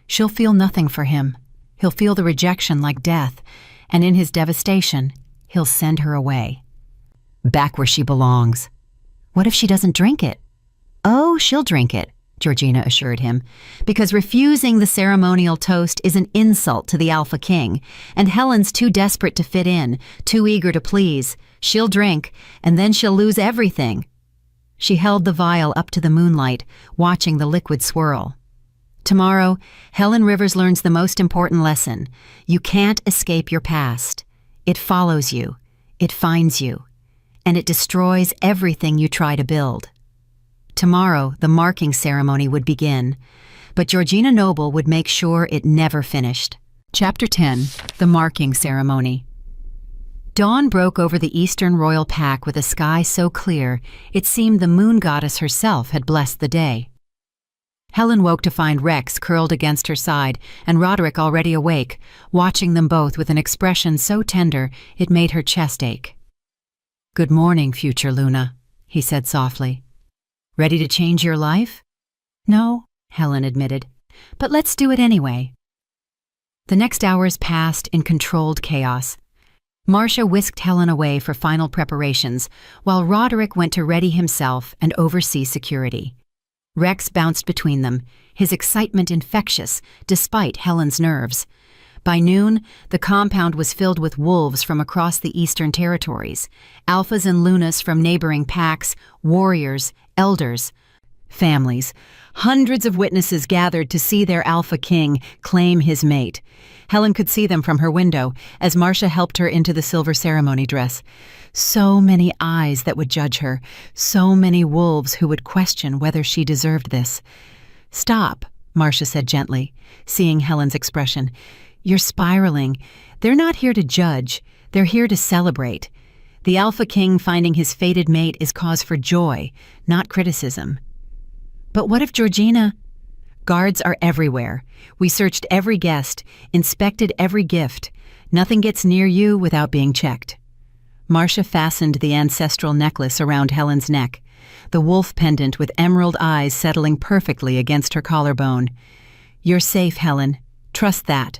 Speaker 1: She'll feel nothing for him. He'll feel the rejection like death, and in his devastation, he'll send her away. Back where she belongs." "What if she doesn't drink it?" "Oh, she'll drink it," Georgina assured him, "because refusing the ceremonial toast is an insult to the Alpha King, and Helen's too desperate to fit in, too eager to please. She'll drink, and then she'll lose everything." She held the vial up to the moonlight, watching the liquid swirl. "Tomorrow, Helen Rivers learns the most important lesson. You can't escape your past. It follows you, it finds you, and it destroys everything you try to build." Tomorrow, the marking ceremony would begin, but Georgina Noble would make sure it never finished. Chapter 10. The Marking Ceremony. Dawn broke over the eastern royal pack with a sky so clear it seemed the moon goddess herself had blessed the day. Helen woke to find Rex curled against her side and Roderick already awake, watching them both with an expression so tender it made her chest ache. "Good morning, future Luna," he said softly. "Ready to change your life?" "No," Helen admitted, "but let's do it anyway." The next hours passed in controlled chaos. Marcia whisked Helen away for final preparations, while Roderick went to ready himself and oversee security. Rex bounced between them, his excitement infectious, despite Helen's nerves. By noon, the compound was filled with wolves from across the Eastern Territories, alphas and lunas from neighboring packs, warriors, elders, families. Hundreds of witnesses gathered to see their Alpha King claim his mate. Helen could see them from her window as Marcia helped her into the silver ceremony dress. So many eyes that would judge her, so many wolves who would question whether she deserved this. "Stop," Marcia said gently, seeing Helen's expression. "You're spiraling. They're not here to judge. They're here to celebrate. The Alpha King finding his fated mate is cause for joy, not criticism. But what if Georgina... Guards are everywhere. We searched every guest, inspected every gift. Nothing gets near you without being checked. Marcia fastened the ancestral necklace around Helen's neck, the wolf pendant with emerald eyes settling perfectly against her collarbone. You're safe, Helen. Trust that.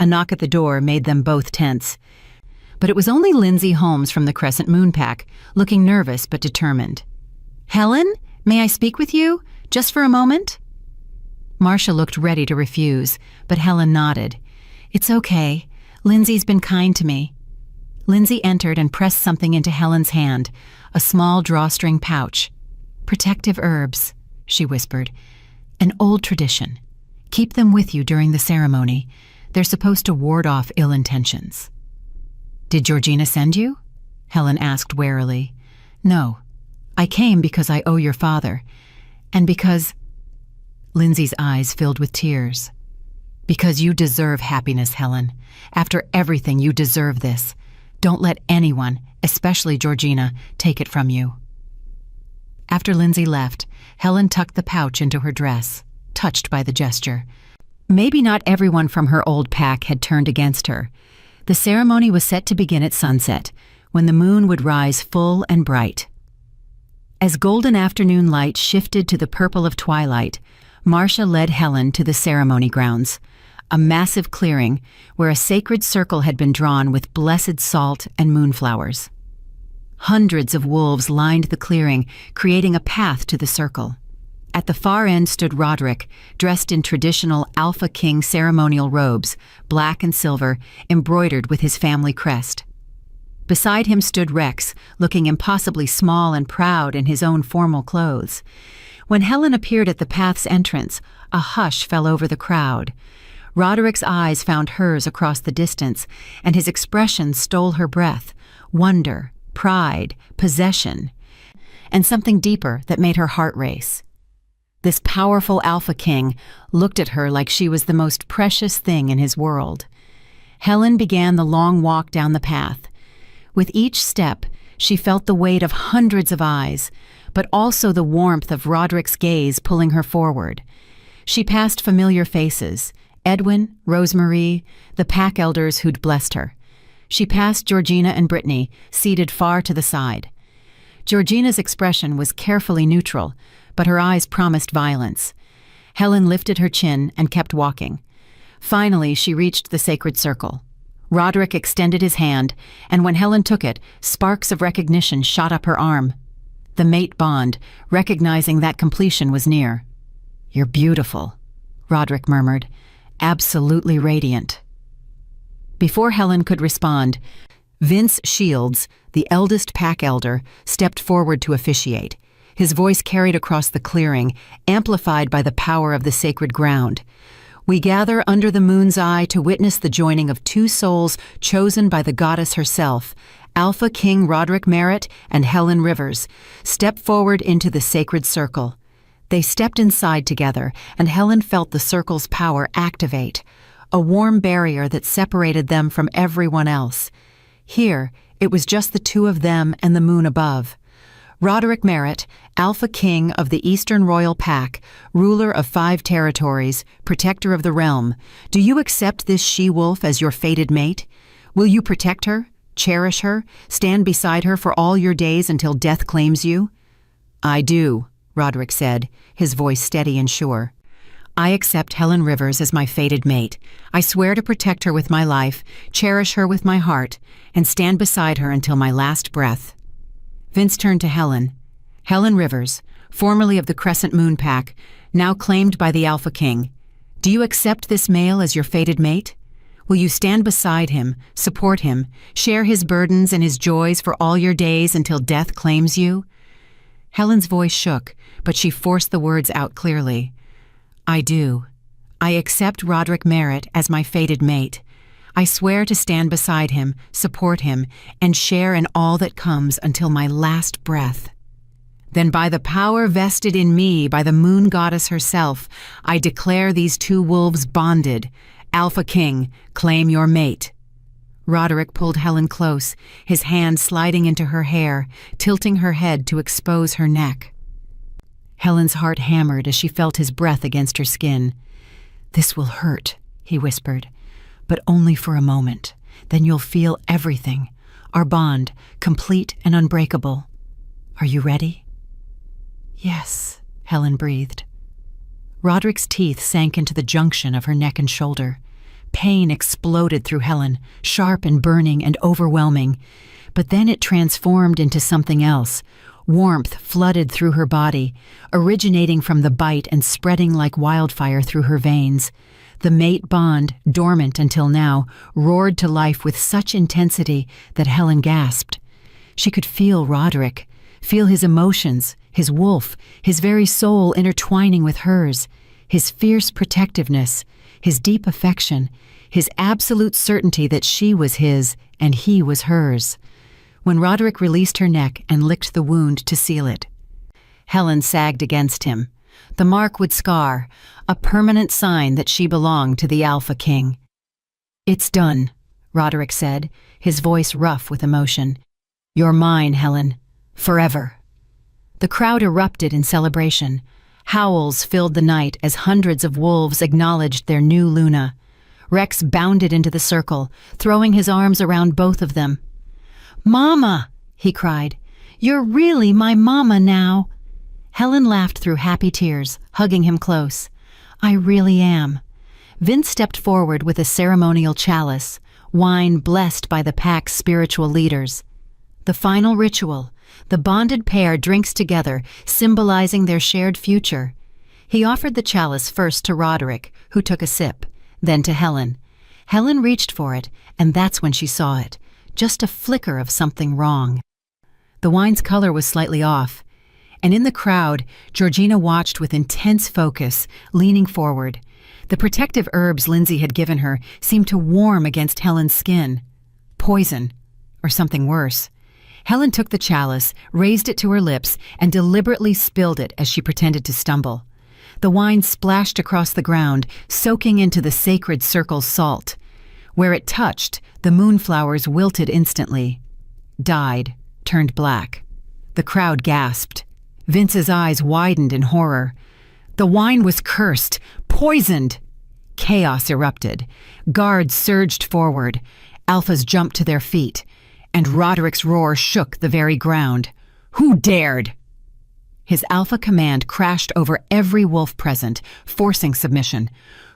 Speaker 1: A knock at the door made them both tense. But it was only Lindsay Holmes from the Crescent Moon Pack, looking nervous but determined. Helen, may I speak with you? Just for a moment? Marcia looked ready to refuse, but Helen nodded. It's okay. Lindsay's been kind to me. Lindsay entered and pressed something into Helen's hand, a small drawstring pouch. Protective herbs, she whispered. An old tradition. Keep them with you during the ceremony. They're supposed to ward off ill intentions. Did Georgina send you? Helen asked warily. No. I came because I owe your father. And because... Lindsay's eyes filled with tears. Because you deserve happiness, Helen. After everything, you deserve this. Don't let anyone, especially Georgina, take it from you. After Lindsay left, Helen tucked the pouch into her dress, touched by the gesture. Maybe not everyone from her old pack had turned against her. The ceremony was set to begin at sunset, when the moon would rise full and bright. As golden afternoon light shifted to the purple of twilight, Marcia led Helen to the ceremony grounds, a massive clearing where a sacred circle had been drawn with blessed salt and moonflowers. Hundreds of wolves lined the clearing, creating a path to the circle. At the far end stood Roderick, dressed in traditional Alphaking ceremonial robes, black and silver, embroidered with his family crest. Beside him stood Rex, looking impossibly small and proud in his own formal clothes. When Helen appeared at the path's entrance, a hush fell over the crowd. Roderick's eyes found hers across the distance, and his expression stole her breath, wonder, pride, possession, and something deeper that made her heart race. This powerful Alpha King looked at her like she was the most precious thing in his world. Helen began the long walk down the path. With each step, she felt the weight of hundreds of eyes, but also the warmth of Roderick's gaze pulling her forward. She passed familiar faces, Edwin, Rosemarie, the pack elders who'd blessed her. She passed Georgina and Brittany, seated far to the side. Georgina's expression was carefully neutral, but her eyes promised violence. Helen lifted her chin and kept walking. Finally, she reached the sacred circle. Roderick extended his hand, and when Helen took it, sparks of recognition shot up her arm. The mate bond, recognizing that completion was near. You're beautiful, Roderick murmured, absolutely radiant. Before Helen could respond, Vince Shields, the eldest pack elder, stepped forward to officiate. His voice carried across the clearing, amplified by the power of the sacred ground. We gather under the moon's eye to witness the joining of two souls chosen by the goddess herself, Alpha King Roderick Merritt and Helen Rivers. Step forward into the sacred circle. They stepped inside together, and Helen felt the circle's power activate, a warm barrier that separated them from everyone else. Here, it was just the two of them and the moon above. Roderick Merritt, Alpha King of the Eastern Royal Pack, ruler of 5 territories, protector of the realm, do you accept this she-wolf as your fated mate? Will you protect her, cherish her, stand beside her for all your days until death claims you? I do, Roderick said, his voice steady and sure. I accept Helen Rivers as my fated mate. I swear to protect her with my life, cherish her with my heart, and stand beside her until my last breath. Vince turned to Helen. Helen Rivers, formerly of the Crescent Moon Pack, now claimed by the Alpha King. Do you accept this male as your fated mate? Will you stand beside him, support him, share his burdens and his joys for all your days until death claims you? Helen's voice shook, but she forced the words out clearly. I do. I accept Roderick Merritt as my fated mate. I swear to stand beside him, support him, and share in all that comes until my last breath. Then by the power vested in me by the moon goddess herself, I declare these two wolves bonded. Alpha King, claim your mate. Roderick pulled Helen close, his hand sliding into her hair, tilting her head to expose her neck. Helen's heart hammered as she felt his breath against her skin. "This will hurt," he whispered, "but only for a moment. Then you'll feel everything, our bond, complete and unbreakable. Are you ready?" "Yes," Helen breathed. Roderick's teeth sank into the junction of her neck and shoulder. Pain exploded through Helen, sharp and burning and overwhelming. But then it transformed into something else. Warmth flooded through her body, originating from the bite and spreading like wildfire through her veins. The mate bond, dormant until now, roared to life with such intensity that Helen gasped. She could feel Roderick, feel his emotions, his wolf, his very soul intertwining with hers, his fierce protectiveness, his deep affection, his absolute certainty that she was his and he was hers. When Roderick released her neck and licked the wound to seal it, Helen sagged against him. The mark would scar, a permanent sign that she belonged to the Alphaking. "It's done," Roderick said, his voice rough with emotion. "You're mine, Helen. Forever." The crowd erupted in celebration. Howls filled the night as hundreds of wolves acknowledged their new Luna. Rex bounded into the circle, throwing his arms around both of them. "Mama!" he cried. "You're really my mama now." Helen laughed through happy tears, hugging him close. "I really am." Vince stepped forward with a ceremonial chalice, wine blessed by the pack's spiritual leaders. The final ritual. The bonded pair drinks together, symbolizing their shared future. He offered the chalice first to Roderick, who took a sip, then to Helen. Helen reached for it, and that's when she saw it. Just a flicker of something wrong. The wine's color was slightly off, and in the crowd, Georgina watched with intense focus, leaning forward. The protective herbs Lindsay had given her seemed to warm against Helen's skin. Poison, or something worse. Helen took the chalice, raised it to her lips, and deliberately spilled it as she pretended to stumble. The wine splashed across the ground, soaking into the sacred circle's salt. Where it touched, the moonflowers wilted instantly. Died, turned black. The crowd gasped. Vince's eyes widened in horror. The wine was cursed, poisoned. Chaos erupted. Guards surged forward. Alphas jumped to their feet. And Roderick's roar shook the very ground. "Who dared?" His alpha command crashed over every wolf present, forcing submission.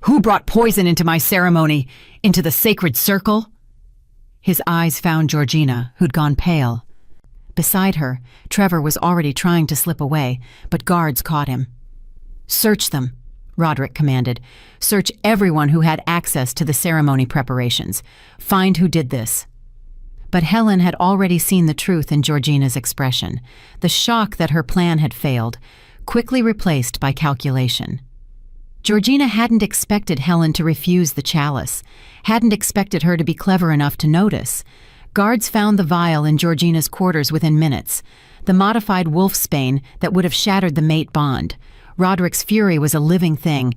Speaker 1: "Who brought poison into my ceremony? Into the sacred circle?" His eyes found Georgina, who'd gone pale. Beside her, Trevor was already trying to slip away, but guards caught him. "Search them," Roderick commanded. "Search everyone who had access to the ceremony preparations. Find who did this." But Helen had already seen the truth in Georgina's expression, the shock that her plan had failed, quickly replaced by calculation. Georgina hadn't expected Helen to refuse the chalice, hadn't expected her to be clever enough to notice. Guards found the vial in Georgina's quarters within minutes, the modified wolfsbane that would have shattered the mate bond. Roderick's fury was a living thing.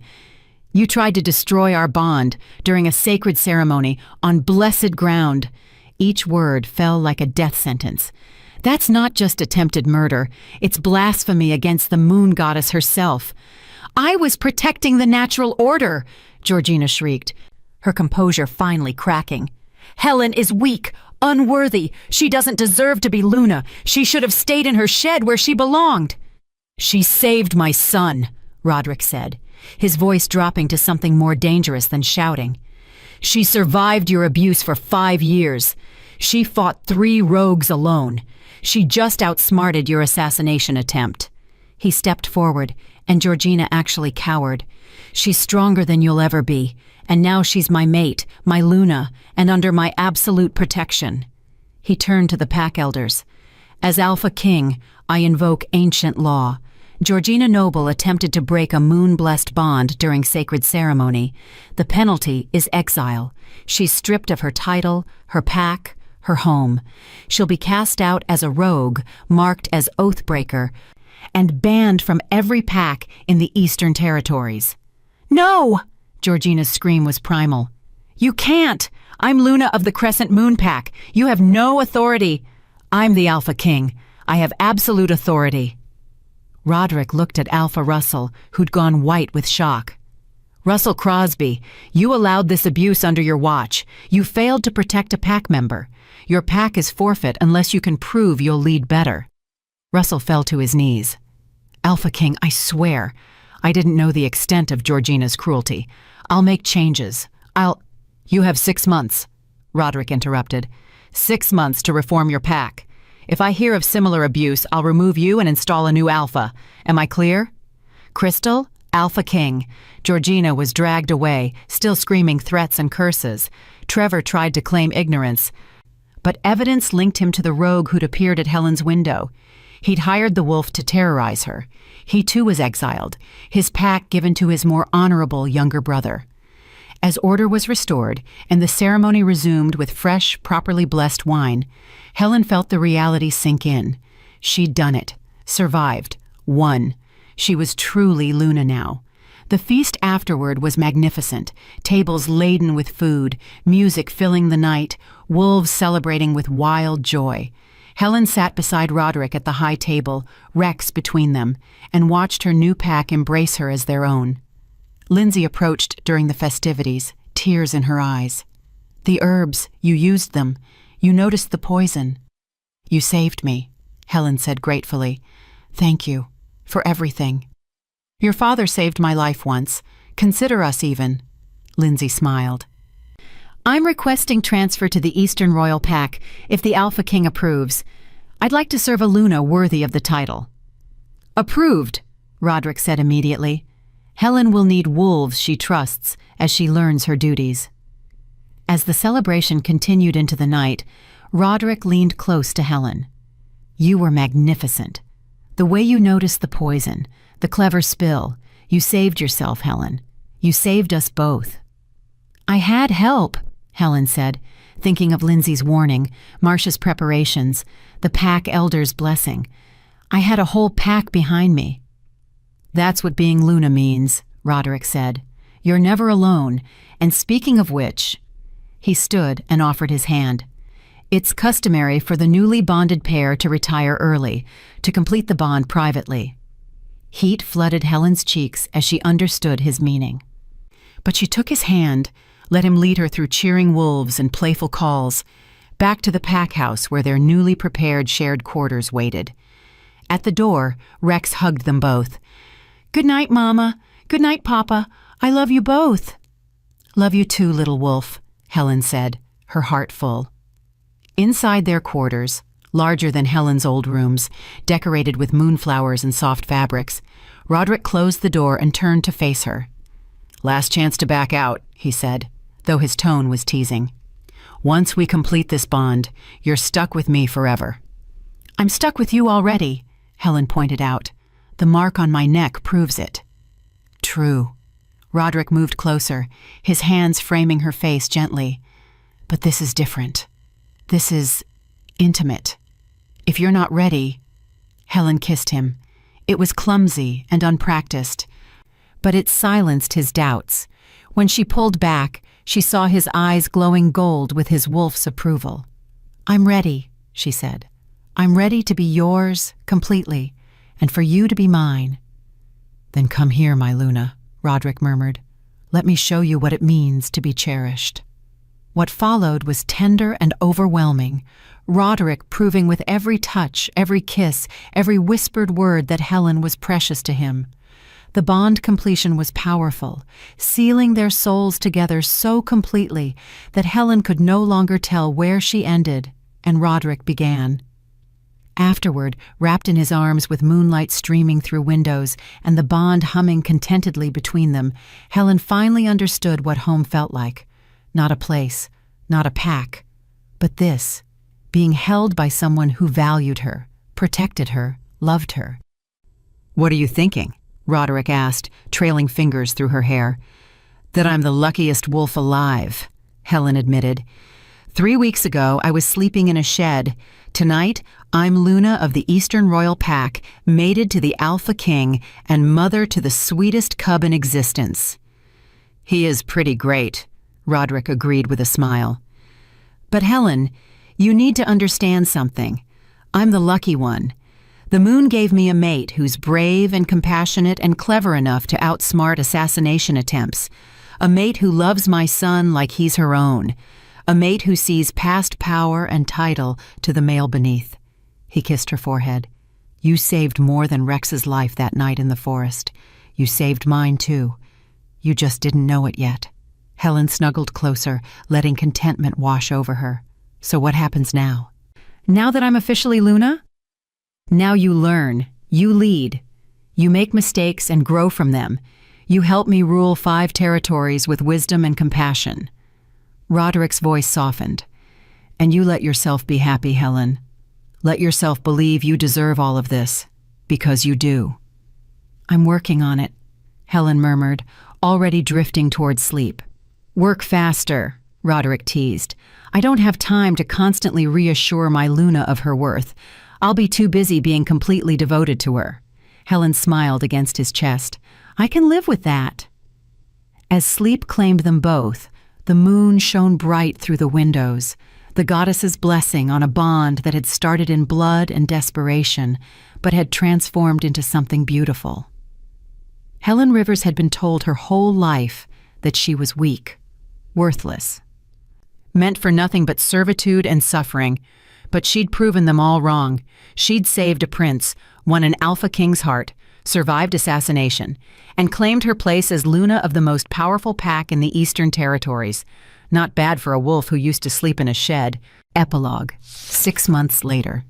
Speaker 1: "You tried to destroy our bond during a sacred ceremony on blessed ground." Each word fell like a death sentence. "That's not just attempted murder. It's blasphemy against the moon goddess herself." "I was protecting the natural order," Georgina shrieked, her composure finally cracking. "Helen is weak, unworthy. She doesn't deserve to be Luna. She should have stayed in her shed where she belonged." "She saved my son," Roderick said, his voice dropping to something more dangerous than shouting. "She survived your abuse for 5 years. She fought 3 rogues alone. She just outsmarted your assassination attempt." He stepped forward, and Georgina actually cowered. "She's stronger than you'll ever be, and now she's my mate, my Luna, and under my absolute protection." He turned to the pack elders. "As Alpha King, I invoke ancient law. Georgina Noble attempted to break a moon-blessed bond during sacred ceremony. The penalty is exile. She's stripped of her title, her pack, her home. She'll be cast out as a rogue, marked as Oathbreaker, and banned from every pack in the Eastern Territories." "No!" Georgina's scream was primal. You can't! I'm Luna of the Crescent Moon Pack. You have no authority. I'm the Alpha King. I have absolute authority. Roderick looked at Alpha Russell, who'd gone white with shock. Russell Crosby, you allowed this abuse under your watch. You failed to protect a pack member. Your pack is forfeit unless you can prove you'll lead better. Russell fell to his knees. Alpha King, I swear. I didn't know the extent of Georgina's cruelty. I'll make changes. You have 6 months, Roderick interrupted. 6 months to reform your pack. If I hear of similar abuse, I'll remove you and install a new Alpha. Am I clear? Crystal, Alpha King. Georgina was dragged away, still screaming threats and curses. Trevor tried to claim ignorance, but evidence linked him to the rogue who'd appeared at Helen's window. He'd hired the wolf to terrorize her. He too was exiled, his pack given to his more honorable younger brother. As order was restored and the ceremony resumed with fresh, properly blessed wine, Helen felt the reality sink in. She'd done it, survived, won. She was truly Luna now. The feast afterward was magnificent, tables laden with food, music filling the night, wolves celebrating with wild joy. Helen sat beside Roderick at the high table, Rex between them, and watched her new pack embrace her as their own. Lindsay approached during the festivities, tears in her eyes. The herbs, you used them. You noticed the poison. You saved me, Helen said gratefully. Thank you, for everything. Your father saved my life once. Consider us even. Lindsay smiled. I'm requesting transfer to the Eastern Royal Pack, if the Alpha King approves. I'd like to serve a Luna worthy of the title. Approved, Roderick said immediately. Helen will need wolves she trusts as she learns her duties. As the celebration continued into the night, Roderick leaned close to Helen. You were magnificent. The way you noticed the poison, the clever spill, you saved yourself, Helen. You saved us both. I had help, Helen said, thinking of Lindsay's warning, Marcia's preparations, the pack elder's blessing. I had a whole pack behind me. That's what being Luna means, Roderick said. You're never alone, and speaking of which, he stood and offered his hand. It's customary for the newly bonded pair to retire early, to complete the bond privately. Heat flooded Helen's cheeks as she understood his meaning. But she took his hand, let him lead her through cheering wolves and playful calls, back to the pack house where their newly prepared shared quarters waited. At the door, Rex hugged them both. Good night, Mama. Good night, Papa. I love you both. Love you too, little wolf, Helen said, her heart full. Inside their quarters, larger than Helen's old rooms, decorated with moonflowers and soft fabrics, Roderick closed the door and turned to face her. Last chance to back out, he said, though his tone was teasing. Once we complete this bond, you're stuck with me forever. I'm stuck with you already, Helen pointed out. The mark on my neck proves it. True. Roderick moved closer, his hands framing her face gently. But this is different. This is intimate. If you're not ready... Helen kissed him. It was clumsy and unpracticed, but it silenced his doubts. When she pulled back, she saw his eyes glowing gold with his wolf's approval. I'm ready, she said. I'm ready to be yours completely, and for you to be mine. Then come here, my Luna, Roderick murmured. Let me show you what it means to be cherished. What followed was tender and overwhelming, Roderick proving with every touch, every kiss, every whispered word that Helen was precious to him. The bond completion was powerful, sealing their souls together so completely that Helen could no longer tell where she ended and Roderick began. Afterward, wrapped in his arms with moonlight streaming through windows and the bond humming contentedly between them, Helen finally understood what home felt like. Not a place, not a pack, but this, being held by someone who valued her, protected her, loved her. What are you thinking? Roderick asked, trailing fingers through her hair. That I'm the luckiest wolf alive, Helen admitted. 3 weeks ago, I was sleeping in a shed. Tonight, I'm Luna of the Eastern Royal Pack, mated to the Alpha King and mother to the sweetest cub in existence. He is pretty great, Roderick agreed with a smile. But Helen, you need to understand something. I'm the lucky one. The moon gave me a mate who's brave and compassionate and clever enough to outsmart assassination attempts. A mate who loves my son like he's her own. A mate who sees past power and title to the male beneath. He kissed her forehead. You saved more than Rex's life that night in the forest. You saved mine too. You just didn't know it yet. Helen snuggled closer, letting contentment wash over her. So what happens now? Now that I'm officially Luna? Now you learn, you lead. You make mistakes and grow from them. You help me rule 5 territories with wisdom and compassion. Roderick's voice softened. And you let yourself be happy, Helen. Let yourself believe you deserve all of this, because you do. I'm working on it, Helen murmured, already drifting toward sleep. Work faster, Roderick teased. I don't have time to constantly reassure my Luna of her worth. I'll be too busy being completely devoted to her. Helen smiled against his chest. I can live with that. As sleep claimed them both, the moon shone bright through the windows, the goddess's blessing on a bond that had started in blood and desperation, but had transformed into something beautiful. Helen Rivers had been told her whole life that she was weak, worthless, meant for nothing but servitude and suffering, but she'd proven them all wrong. She'd saved a prince, won an Alpha King's heart, survived assassination, and claimed her place as Luna of the most powerful pack in the Eastern Territories. Not bad for a wolf who used to sleep in a shed. Epilogue. 6 months later.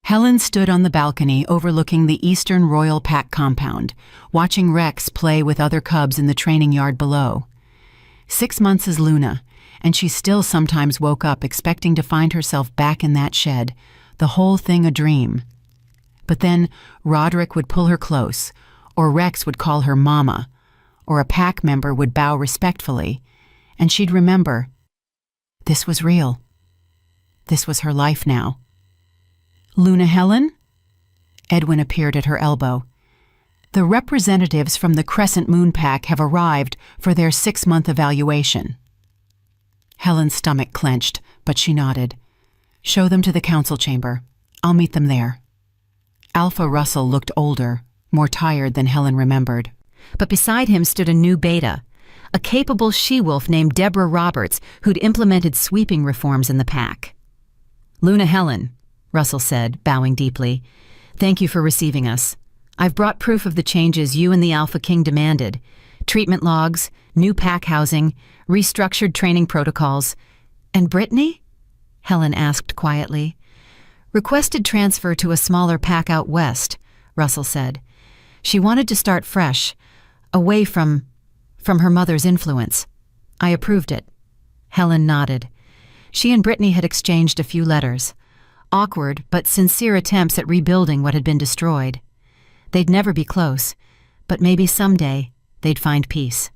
Speaker 1: Helen stood on the balcony overlooking the Eastern Royal Pack compound, watching Rex play with other cubs in the training yard below. 6 months as Luna, and she still sometimes woke up expecting to find herself back in that shed, the whole thing a dream. But then Roderick would pull her close, or Rex would call her Mama, or a pack member would bow respectfully, and she'd remember, this was real. This was her life now. Luna Helen? Edwin appeared at her elbow. The representatives from the Crescent Moon Pack have arrived for their 6-month evaluation. Helen's stomach clenched, but she nodded. Show them to the council chamber. I'll meet them there. Alpha Russell looked older, more tired than Helen remembered. But beside him stood a new beta, a capable she-wolf named Deborah Roberts who'd implemented sweeping reforms in the pack. Luna Helen, Russell said, bowing deeply, thank you for receiving us. I've brought proof of the changes you and the Alpha King demanded. Treatment logs, new pack housing, restructured training protocols. And Brittany? Helen asked quietly. Requested transfer to a smaller pack out west, Russell said. She wanted to start fresh, away from her mother's influence. I approved it. Helen nodded. She and Brittany had exchanged a few letters. Awkward, but sincere attempts at rebuilding what had been destroyed. They'd never be close, but maybe someday they'd find peace.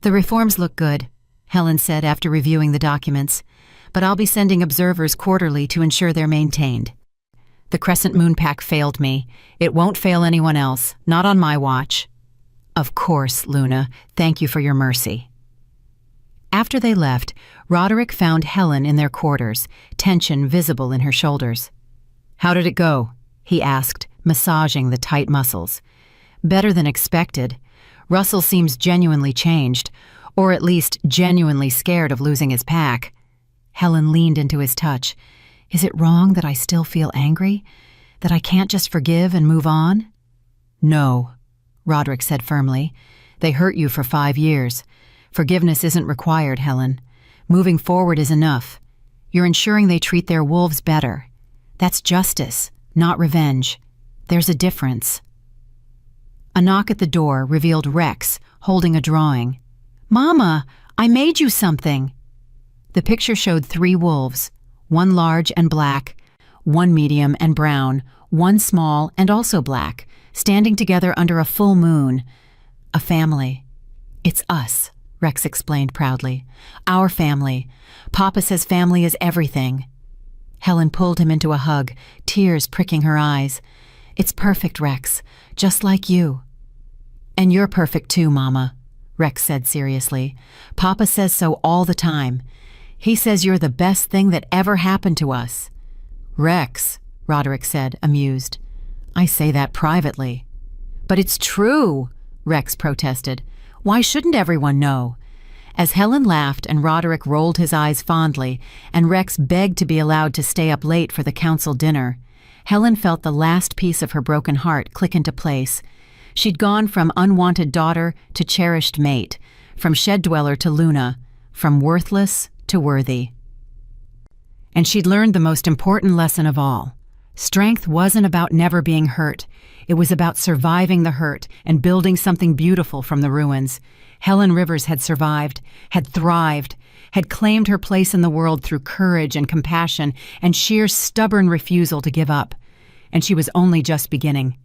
Speaker 1: The reforms look good, Helen said after reviewing the documents, but I'll be sending observers quarterly to ensure they're maintained. The Crescent Moon Pack failed me. It won't fail anyone else, not on my watch. Of course, Luna. Thank you for your mercy. After they left, Roderick found Helen in their quarters, tension visible in her shoulders. How did it go? He asked, massaging the tight muscles. Better than expected. Russell seems genuinely changed, or at least genuinely scared of losing his pack. Helen leaned into his touch. Is it wrong that I still feel angry? That I can't just forgive and move on? No, Roderick said firmly. They hurt you for 5 years. Forgiveness isn't required, Helen. Moving forward is enough. You're ensuring they treat their wolves better. That's justice, not revenge. There's a difference. A knock at the door revealed Rex, holding a drawing. Mama, I made you something. The picture showed 3 wolves, one large and black, one medium and brown, one small and also black, standing together under a full moon. A family. It's us, Rex explained proudly. Our family. Papa says family is everything. Helen pulled him into a hug, tears pricking her eyes. It's perfect, Rex, just like you. And you're perfect too, Mama, Rex said seriously. Papa says so all the time. He says you're the best thing that ever happened to us. Rex, Roderick said, amused. I say that privately. But it's true, Rex protested. Why shouldn't everyone know? As Helen laughed and Roderick rolled his eyes fondly, and Rex begged to be allowed to stay up late for the council dinner, Helen felt the last piece of her broken heart click into place. She'd gone from unwanted daughter to cherished mate, from shed dweller to Luna, from worthless to worthy. And she'd learned the most important lesson of all. Strength wasn't about never being hurt. It was about surviving the hurt and building something beautiful from the ruins. Helen Rivers had survived, had thrived, had claimed her place in the world through courage and compassion and sheer stubborn refusal to give up. And she was only just beginning.